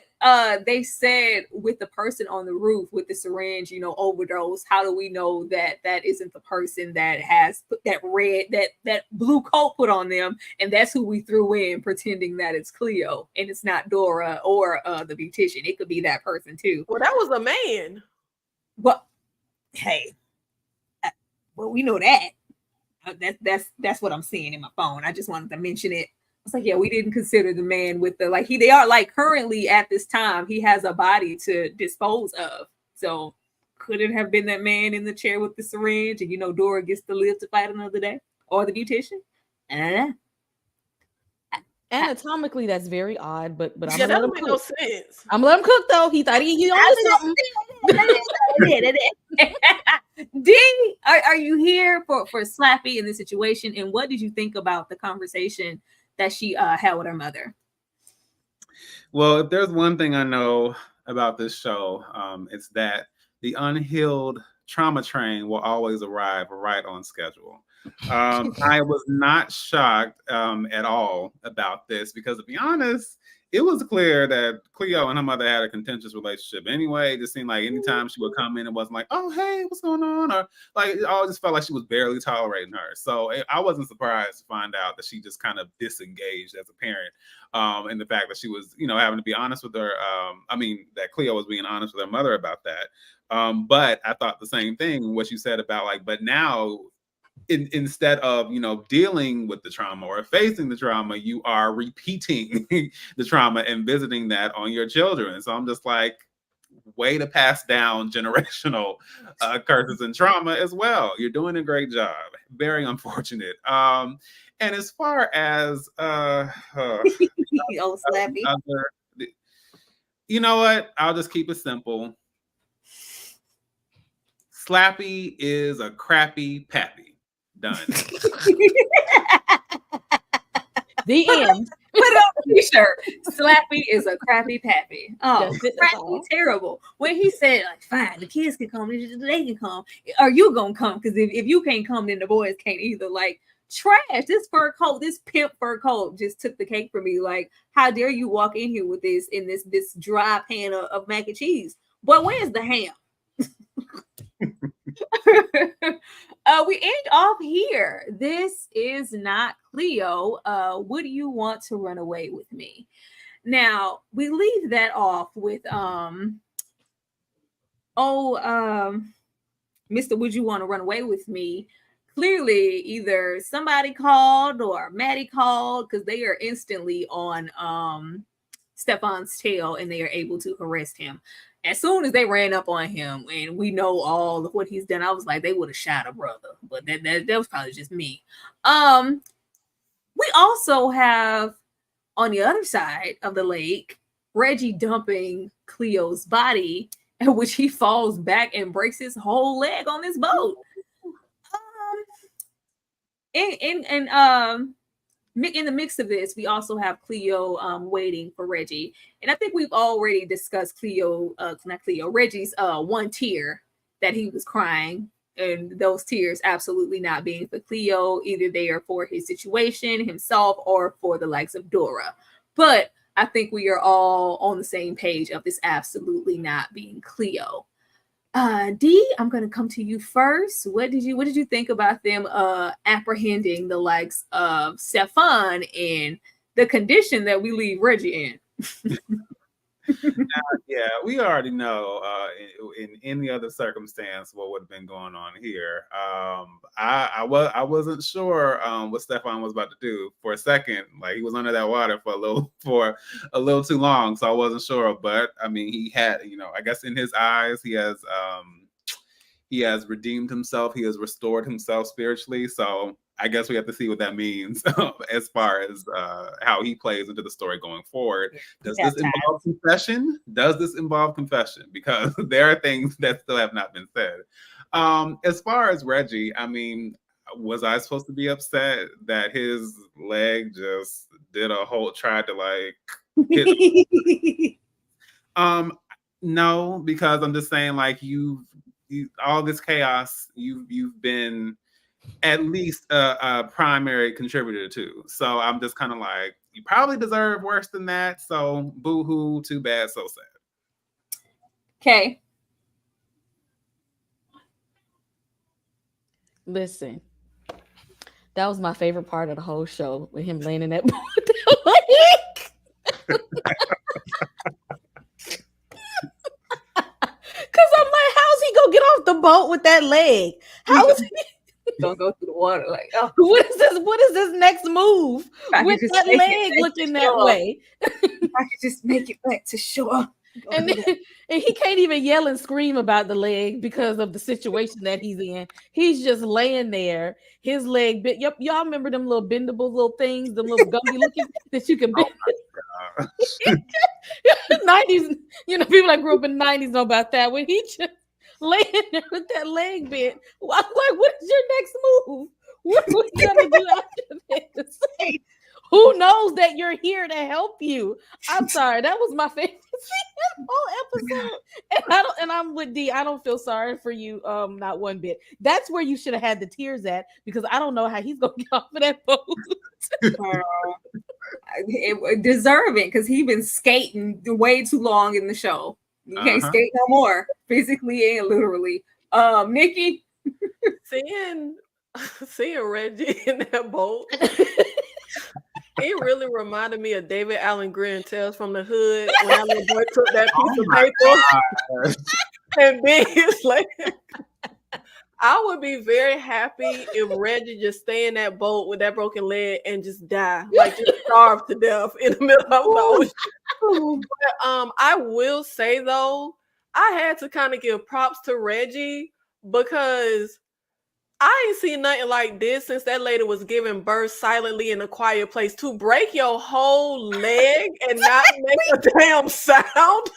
they said with the person on the roof with the syringe, overdose, how do we know that that isn't the person that has put that blue coat put on them, and that's who we threw in pretending that it's Cleo and it's not Dora or the beautician. It could be that person too. Well, that was a man. Well, hey, well, we know that. That's what I'm seeing in my phone. I just wanted to mention it. It's like, yeah, we didn't consider the man with the they are like currently at this time, he has a body to dispose of. So could it have been that man in the chair with the syringe and Dora gets to live to fight another day? Or the beautician? Anatomically, that's very odd, but I'm yeah, gonna let him make cook. no sense. I'm gonna let him cook though. He thought he on something. D, are you here for Slappy in this situation? And what did you think about the conversation that she had with her mother? Well, if there's one thing I know about this show, it's that the unhealed trauma train will always arrive right on schedule. I was not shocked at all about this because, to be honest, it was clear that Cleo and her mother had a contentious relationship anyway. It just seemed like anytime she would come in, it wasn't like, oh, hey, what's going on? Or like, it all just felt like she was barely tolerating her. So I wasn't surprised to find out that she just kind of disengaged as a parent. And the fact that she was, having to be honest with her. That Cleo was being honest with her mother about that. But I thought the same thing, what you said about but now, instead of dealing with the trauma or facing the trauma, you are repeating the trauma and visiting that on your children. So I'm just like, way to pass down generational curses and trauma as well. You're doing a great job. Very unfortunate. And as far as Slappy. You know what? I'll just keep it simple. Slappy is a crappy pappy. Done. The end. Put it on a t-shirt. Slappy is a crappy pappy. Oh, crappy, terrible. When he said, fine, the kids can come, they can come. Are you gonna come? Because if you can't come, then the boys can't either. Trash. This fur coat, this pimp fur coat just took the cake for me. How dare you walk in here with this in this dry pan of mac and cheese? Boy, where's the ham? We end off here. This is not Cleo. Would you want to run away with me? Now we leave that off with Mr. Would you want to run away with me? Clearly, either somebody called or Maddie called because they are instantly on Stefan's tail and they are able to arrest him. As soon as they ran up on him and we know all of what he's done, I was like, they would have shot a brother, but that was probably just me. We also have on the other side of the lake, Reggie dumping Cleo's body, in which he falls back and breaks his whole leg on this boat. in the mix of this, we also have Cleo waiting for Reggie. And I think we've already discussed Reggie's one tear that he was crying. And those tears absolutely not being for Cleo. Either they are for his situation, himself, or for the likes of Dora. But I think we are all on the same page of this absolutely not being Cleo. D, I'm gonna come to you first. What did you think about them apprehending the likes of Stefan and the condition that we leave Reggie in? Yeah, we already know in any other circumstance what would have been going on here. I wasn't sure what Stefan was about to do for a second. Like he was under that water for a little too long, so I wasn't sure. But I mean, he had, I guess in his eyes, he has redeemed himself. He has restored himself spiritually. So I guess we have to see what that means as far as how he plays into the story going forward. Does this involve confession? Because there are things that still have not been said. As far as Reggie, I mean, was I supposed to be upset that his leg just did tried to like hit? No, because I'm just saying, like, you all this chaos, you've been at least a primary contributor to. So I'm just kind of like, you probably deserve worse than that. So boo-hoo, too bad, so sad. Okay. Listen, that was my favorite part of the whole show, with him laying in that boat. Because I'm like, how's he gonna get off the boat with that leg? How is he don't go through the water? Like, oh, what is this next move with that leg looking that way? I could just make it back to shore. And he can't even yell and scream about the leg because of the situation that he's in. He's just laying there. His leg bit. Yep, y'all remember them little bendable little things, the little gummy looking that you can bend. Oh 90s, people that grew up in the 90s know about that. When he just laying there with that leg bent, I'm like, what is your next move? What are we gonna do after this? Who knows that you're here to help you? I'm sorry, that was my favorite whole episode. And I'm with D. I don't feel sorry for you, not one bit. That's where you should have had the tears at, because I don't know how he's gonna get off of that boat. Deserving, because he's been skating way too long in the show. You can't skate no more, physically and literally. Nikki, seeing Reggie in that boat, it really reminded me of David Allen Greer in Tales from the Hood when that little boy took that piece of paper and bit his leg. I would be very happy if Reggie just stay in that boat with that broken leg and just die, like just starve to death in the middle of the ocean. But, I will say though, I had to kind of give props to Reggie, because I ain't seen nothing like this since that lady was giving birth silently in a quiet place. To break your whole leg and not make a damn sound.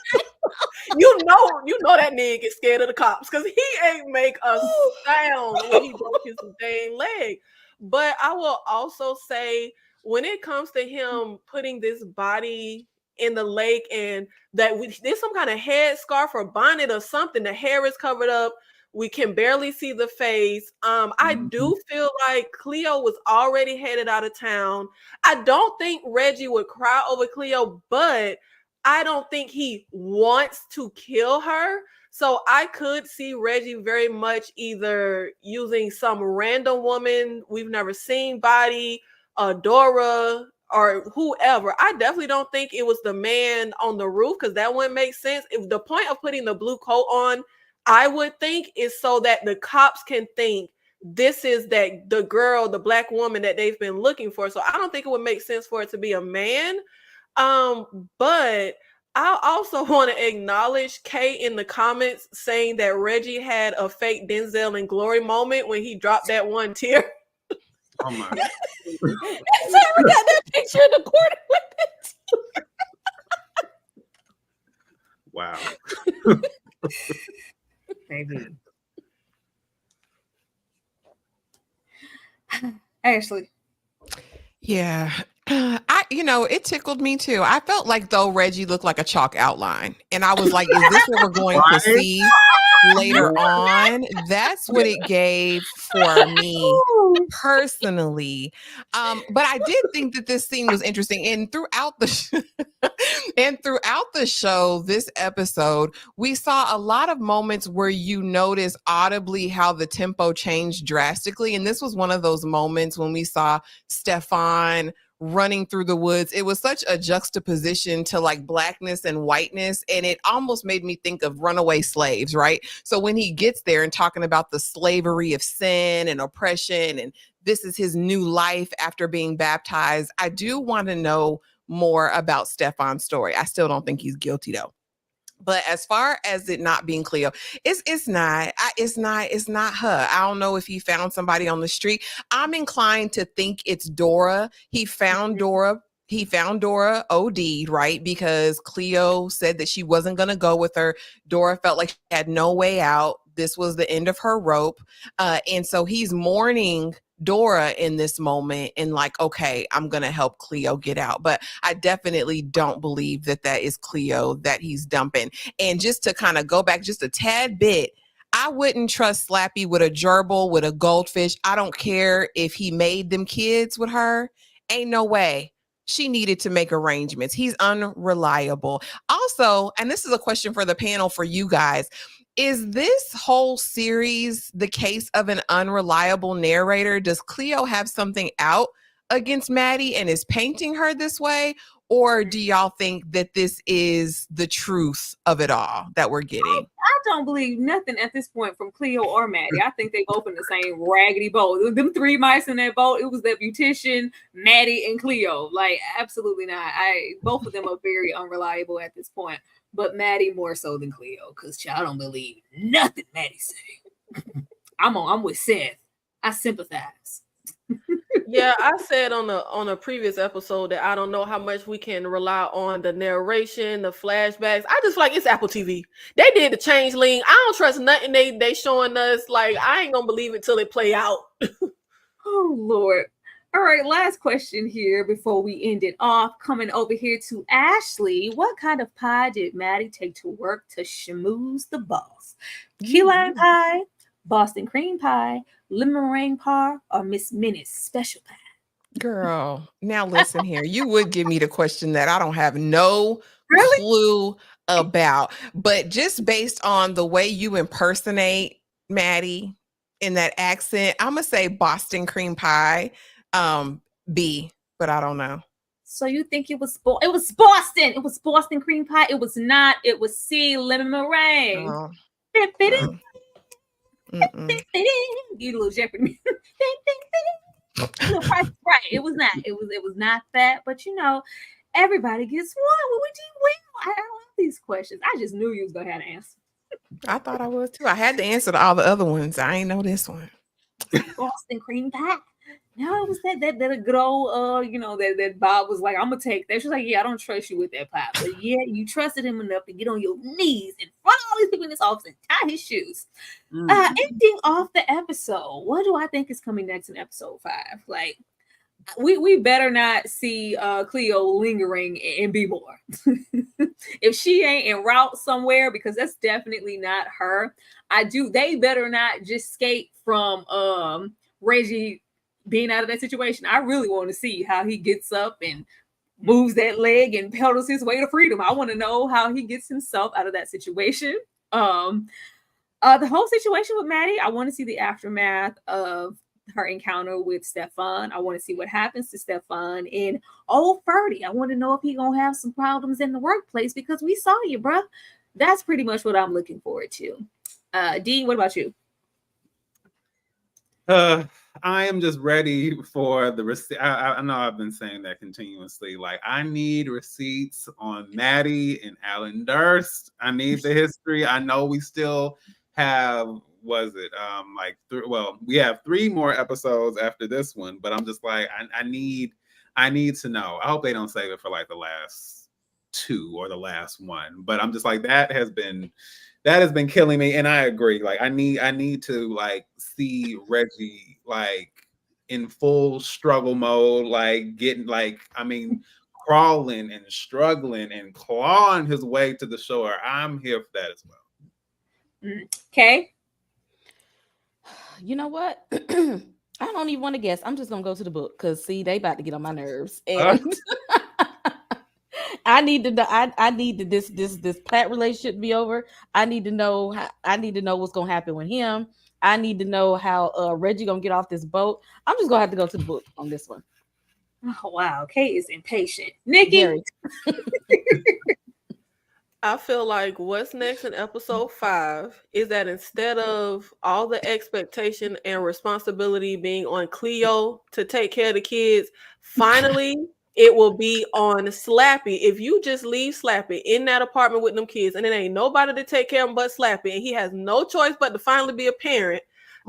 You know that nigga is scared of the cops, because he ain't make a sound when he broke his dang leg. But I will also say, when it comes to him putting this body in the lake, and that there's some kind of head scarf or bonnet or something, the hair is covered up, we can barely see the face. I do feel like Cleo was already headed out of town. I don't think Reggie would cry over Cleo, but I don't think he wants to kill her. So I could see Reggie very much either using some random woman we've never seen body, Dora, or whoever. I definitely don't think it was the man on the roof, because that wouldn't make sense. If the point of putting the blue coat on, I would think, is so that the cops can think this is the girl, the black woman that they've been looking for. So I don't think it would make sense for it to be a man. But I also want to acknowledge Kay in the comments saying that Reggie had a fake Denzel and Glory moment when he dropped that one tear. Oh my! So we got that picture in the corner with it. Wow. Maybe. Hey, Ashley? Yeah. It tickled me too. I felt like though Reggie looked like a chalk outline. And I was like, is this what we're going to see later on? That's what it gave for me personally. But I did think that this scene was interesting. And throughout the show, this episode, we saw a lot of moments where you notice audibly how the tempo changed drastically. And this was one of those moments when we saw Stefan running through the woods. It was such a juxtaposition to like blackness and whiteness. And it almost made me think of runaway slaves, right? So when he gets there and talking about the slavery of sin and oppression, and this is his new life after being baptized, I do want to know more about Stefan's story. I still don't think he's guilty though. But as far as it not being Cleo, it's not her. I don't know if he found somebody on the street. I'm inclined to think it's Dora. He found Dora OD'd, right? Because Cleo said that she wasn't going to go with her. Dora felt like she had no way out. This was the end of her rope. And so he's mourning Dora in this moment and like, okay, I'm going to help Cleo get out. But I definitely don't believe that is Cleo that he's dumping. And just to kind of go back just a tad bit, I wouldn't trust Slappy with a gerbil, with a goldfish. I don't care if he made them kids with her. Ain't no way. She needed to make arrangements. He's unreliable. Also, and this is a question for the panel for you guys, is this whole series the case of an unreliable narrator? Does Cleo have something out against Maddie and is painting her this way? Or do y'all think that this is the truth of it all that we're getting? I don't believe nothing at this point from Cleo or Maddie. I think they both in the same raggedy boat. Them three mice in that boat, it was the beautician, Maddie, and Cleo. Like, absolutely not. Both of them are very unreliable at this point. But Maddie more so than Cleo, because I don't believe nothing Maddie say. I'm with Seth. I sympathize. Yeah, I said on a previous episode that I don't know how much we can rely on the narration, the flashbacks. I just feel like it's Apple TV. They did the changeling. I don't trust nothing they showing us. Like, I ain't gonna believe it till it play out. Oh Lord. All right, last question here before we end it off. Coming over here to Ashley. What kind of pie did Maddie take to work to schmooze the boss? Key lime pie, Boston cream pie, lemon meringue pie, or Miss Minnie's special pie? Girl, now listen here. You would give me the question that I don't have no clue about. But just based on the way you impersonate Maddie in that accent, I'm going to say Boston cream pie. B, but I don't know. So you think it was Boston? It was Boston cream pie. It was not. It was C, lemon meringue. Oh. You little Jeopardy. Right. It was not. It was not that. But everybody gets one. What would you will? I love these questions. I just knew you was gonna have an answer. I thought I was too. I had the answer to all the other ones. I ain't know this one. Boston cream pie. No, it was that good old that Bob was like, I'm gonna take that. She's like, yeah, I don't trust you with that pie. But yeah, you trusted him enough to get on your knees in front of all these people in this office and tie his shoes. Ending off the episode, what do I think is coming next in episode 5? Like, we better not see Cleo lingering and be more. If she ain't en route somewhere, because that's definitely not her. They better not just skate from Reggie being out of that situation. I really want to see how he gets up and moves that leg and pedals his way to freedom. I want to know how he gets himself out of that situation. The whole situation with Maddie, I want to see the aftermath of her encounter with Stefan. I want to see what happens to Stefan in Old Ferdy. I want to know if he's gonna have some problems in the workplace, because we saw you, bro. That's pretty much what I'm looking forward to. D, what about you? I am just ready for the receipt. I know I've been saying that continuously. Like, I need receipts on Maddie and Alan Durst. I need the history. I know we still have, we have 3 more episodes after this one, but I'm just like, I need to know. I hope they don't save it for like the last 2 or the last one. But I'm just like, that has been killing me. And I agree. Like, I need to like see Reggie like in full struggle mode, like getting like, I mean, crawling and struggling and clawing his way to the shore. I'm here for that as well. Okay. You know what? I don't even want to guess. I'm just gonna go to the book because see, they about to get on my nerves, and I need to know. I need this Platt relationship to be over. I need to know. I need to know what's gonna happen with him. I need to know how Reggie gonna get off this boat. I'm just gonna have to go to the book on this one. Oh wow, Kate is impatient. Nikki. Very. I feel like what's next in episode 5 is that instead of all the expectation and responsibility being on Cleo to take care of the kids, finally it will be on Slappy. If you just leave Slappy in that apartment with them kids and it ain't nobody to take care of him but Slappy, and he has no choice but to finally be a parent,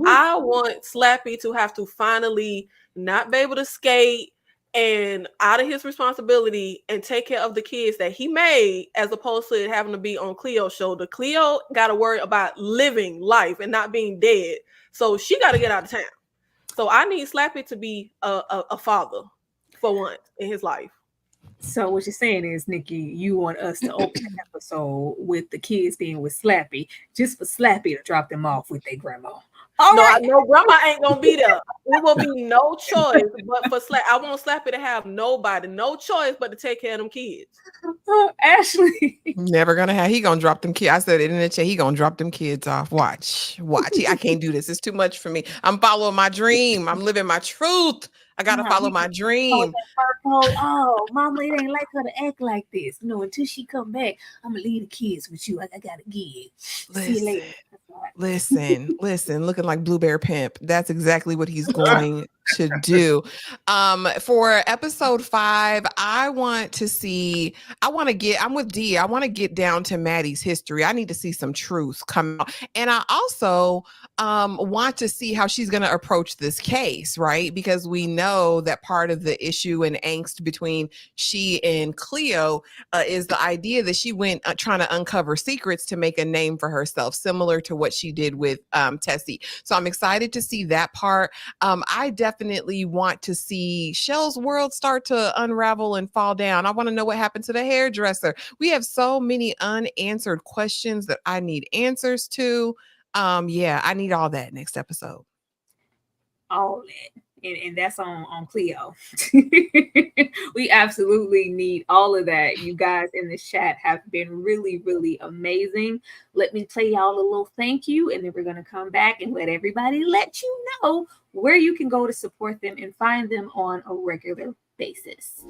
I want Slappy to have to finally not be able to skate and out of his responsibility and take care of the kids that he made, as opposed to it having to be on Cleo's shoulder. Cleo got to worry about living life and not being dead. So she got to get out of town. So I need Slappy to be a father for once in his life. So what you're saying is, Nikki, you want us to open the episode with the kids being with Slappy, just for Slappy to drop them off with their grandma. I know grandma ain't gonna be there. It will be no choice but for I want Slappy to have no choice but to take care of them kids. Oh, Ashley. Never gonna have. He gonna drop them kids. I said it in the chat. He gonna drop them kids off. Watch. I can't do this. It's too much for me. I'm following my dream. I'm living my truth. I gotta follow my dream. Oh, mama, it ain't like her to act like this. No, until she come back, I'm gonna leave the kids with you. I gotta give. See you later. Listen, looking like Blue Bear Pimp. That's exactly what he's going to do. For episode 5, I'm with Dee. I want to get down to Maddie's history. I need to see some truth come out. And I also want to see how she's going to approach this case, right? Because we know that part of the issue and angst between she and Cleo is the idea that she went trying to uncover secrets to make a name for herself, similar to what she did with Tessie. So I'm excited to see that part. I definitely want to see Shell's world start to unravel and fall down. I want to know what happened to the hairdresser. We have so many unanswered questions that I need answers to. I need all that next episode. All that. And that's on Cleo. We absolutely need all of that. You guys in the chat have been really, really amazing. Let me play y'all a little thank you, and then we're going to come back and let everybody let you know where you can go to support them and find them on a regular basis.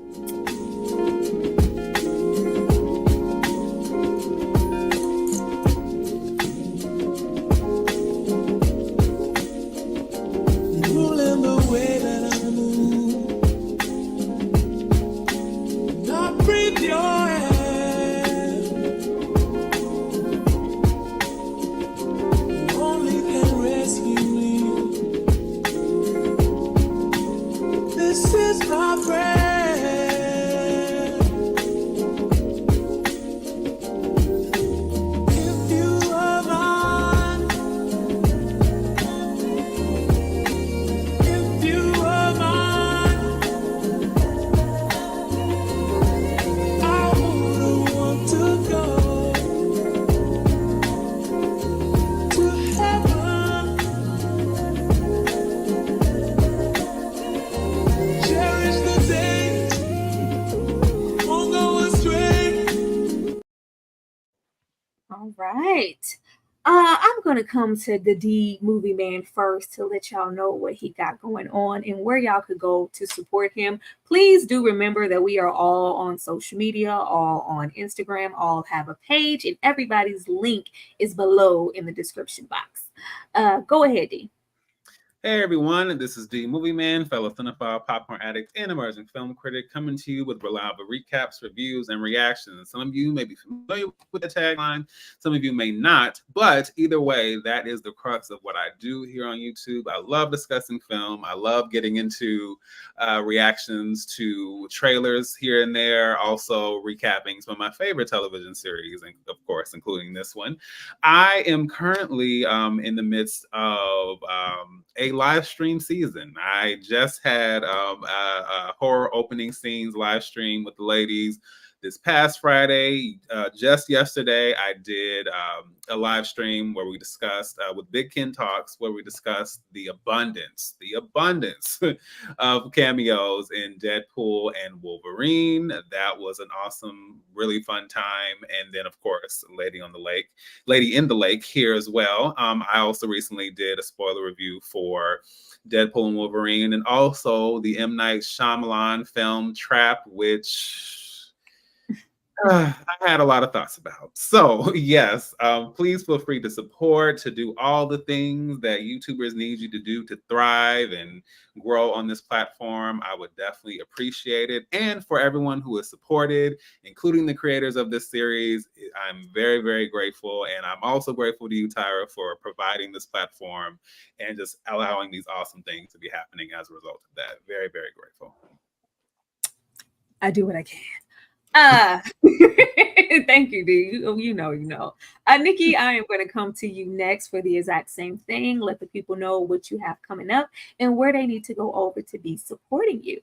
This is my prayer. If you are mine, if you are mine, I wouldn't want to go to heaven. Cherish the day, won't go astray. All right. I'm going to come to the D Movie Man first to let y'all know what he got going on and where y'all could go to support him. Please do remember that we are all on social media, all on Instagram, all have a page, and everybody's link is below in the description box. Go ahead, D. Hey everyone, this is D Movie Man, fellow cinephile, popcorn addict, and emerging film critic, coming to you with reliable recaps, reviews, and reactions. Some of you may be familiar with the tagline, some of you may not, but either way, that is the crux of what I do here on YouTube. I love discussing film. I love getting into reactions to trailers here and there, also recapping some of my favorite television series, and of course, including this one. I am currently in the midst of a a live stream season. I just had a horror opening scenes live stream with the ladies this past Friday. Just yesterday, I did a live stream where we discussed with Big Ken Talks, where we discussed the abundance of cameos in Deadpool and Wolverine. That was an awesome, really fun time. And then, of course, Lady in the Lake here as well. I also recently did a spoiler review for Deadpool and Wolverine, and also the M. Night Shyamalan film Trap, which I had a lot of thoughts about. So yes, please feel free to support, to do all the things that YouTubers need you to do to thrive and grow on this platform. I would definitely appreciate it. And for everyone who has supported, including the creators of this series, I'm very, very grateful. And I'm also grateful to you, Tyra, for providing this platform and just allowing these awesome things to be happening as a result of that. Very, very grateful. I do what I can. Thank you, D. You know. Nikki, I am going to come to you next for the exact same thing. Let the people know what you have coming up and where they need to go over to be supporting you.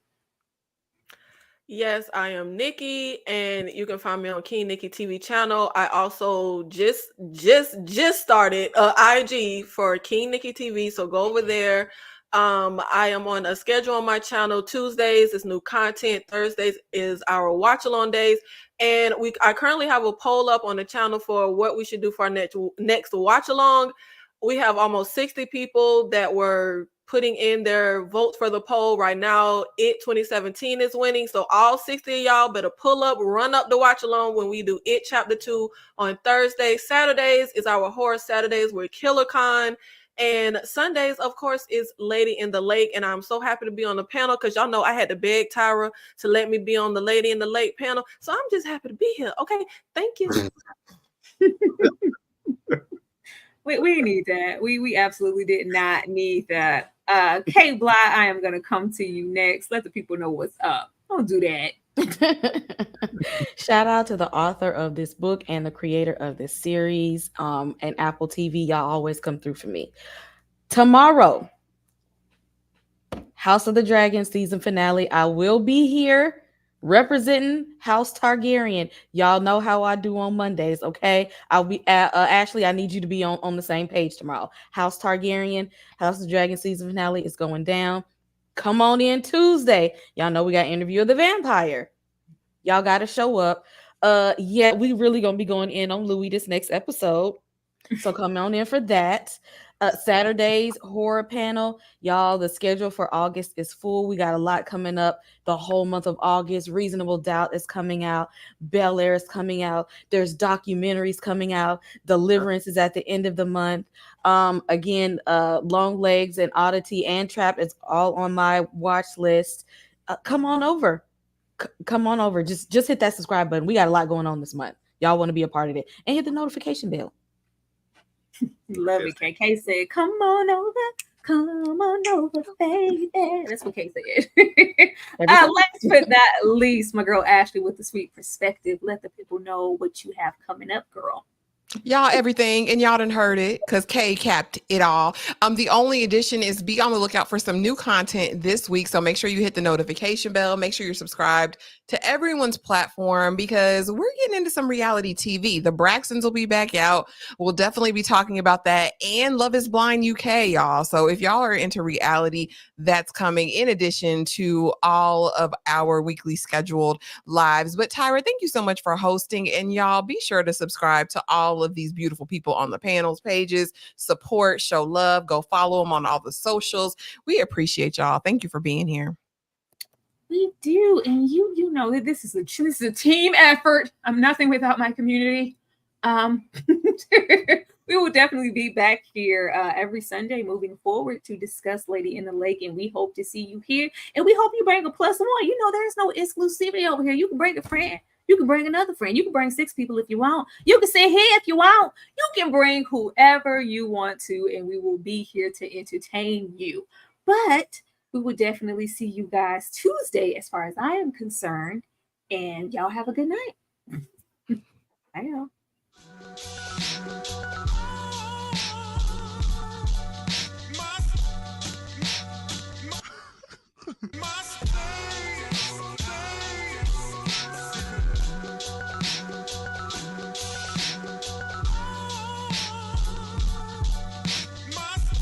Yes, I am Nikki, and you can find me on King Nikki TV channel. I also just started IG for King Nikki TV, so go over there. I am on a schedule on my channel. Tuesdays is new content. Thursdays is our watch along days, and I currently have a poll up on the channel for what we should do for our next watch along. We have almost 60 people that were putting in their vote for the poll. Right now, It 2017 is winning. So all 60 of y'all better pull up, run up the watch along when we do It Chapter 2 on Thursday. Saturdays is our horror Saturdays with Killer Con. And Sundays, of course, is Lady in the Lake. And I'm so happy to be on the panel because y'all know I had to beg Tyra to let me be on the Lady in the Lake panel. So I'm just happy to be here. Okay, thank you. We need that. We absolutely did not need that. Kay Bly, I am going to come to you next. Let the people know what's up. Don't do that. Shout out to the author of this book and the creator of this series, and Apple TV. Y'all always come through for me. Tomorrow, House of the Dragon season finale. I will be here representing House Targaryen. Y'all know how I do on Mondays, okay? I'll be Ashley, I need you to be on the same page tomorrow. House Targaryen, House of the Dragon season finale is going down. Come on in Tuesday. Y'all know we got Interview of the Vampire. Y'all got to show up. Yeah, we really gonna be going in on Louis this next episode. So come on in for that. Saturday's horror panel. Y'all, the schedule for August is full. We got a lot coming up the whole month of August. Reasonable Doubt is coming out. Bel Air is coming out. There's documentaries coming out. Deliverance is at the end of the month. Again, Long Legs and Oddity and Trap is all on my watch list. Come on over. Come on over. Just hit that subscribe button. We got a lot going on this month. Y'all want to be a part of it. And hit the notification bell. Love it. KK said, come on over, baby. That's what Kay said. Last but not least, my girl Ashley with the sweet perspective. Let the people know what you have coming up, girl. Y'all, everything, and y'all done heard it because Kay capped it all. The only addition is be on the lookout for some new content this week. So make sure you hit the notification bell. Make sure you're subscribed to everyone's platform because we're getting into some reality TV. The Braxtons will be back out. We'll definitely be talking about that, and Love is Blind UK, y'all. So if y'all are into reality, that's coming in addition to all of our weekly scheduled lives. But Tyra, thank you so much for hosting, and y'all be sure to subscribe to all of these beautiful people on the panels pages. Support, show love, go follow them on all the socials. We appreciate y'all. Thank you for being here. We do, and you know that this is a team effort. I'm nothing without my community. We will definitely be back here every Sunday moving forward to discuss Lady in the Lake, and we hope to see you here. And we hope you bring a +1. You know, there's no exclusivity over here. You can bring a friend. You can bring another friend. You can bring 6 people if you want. You can sit here if you want. You can bring whoever you want to, and we will be here to entertain you. But we will definitely see you guys Tuesday as far as I am concerned. And y'all have a good night. Bye, y'all.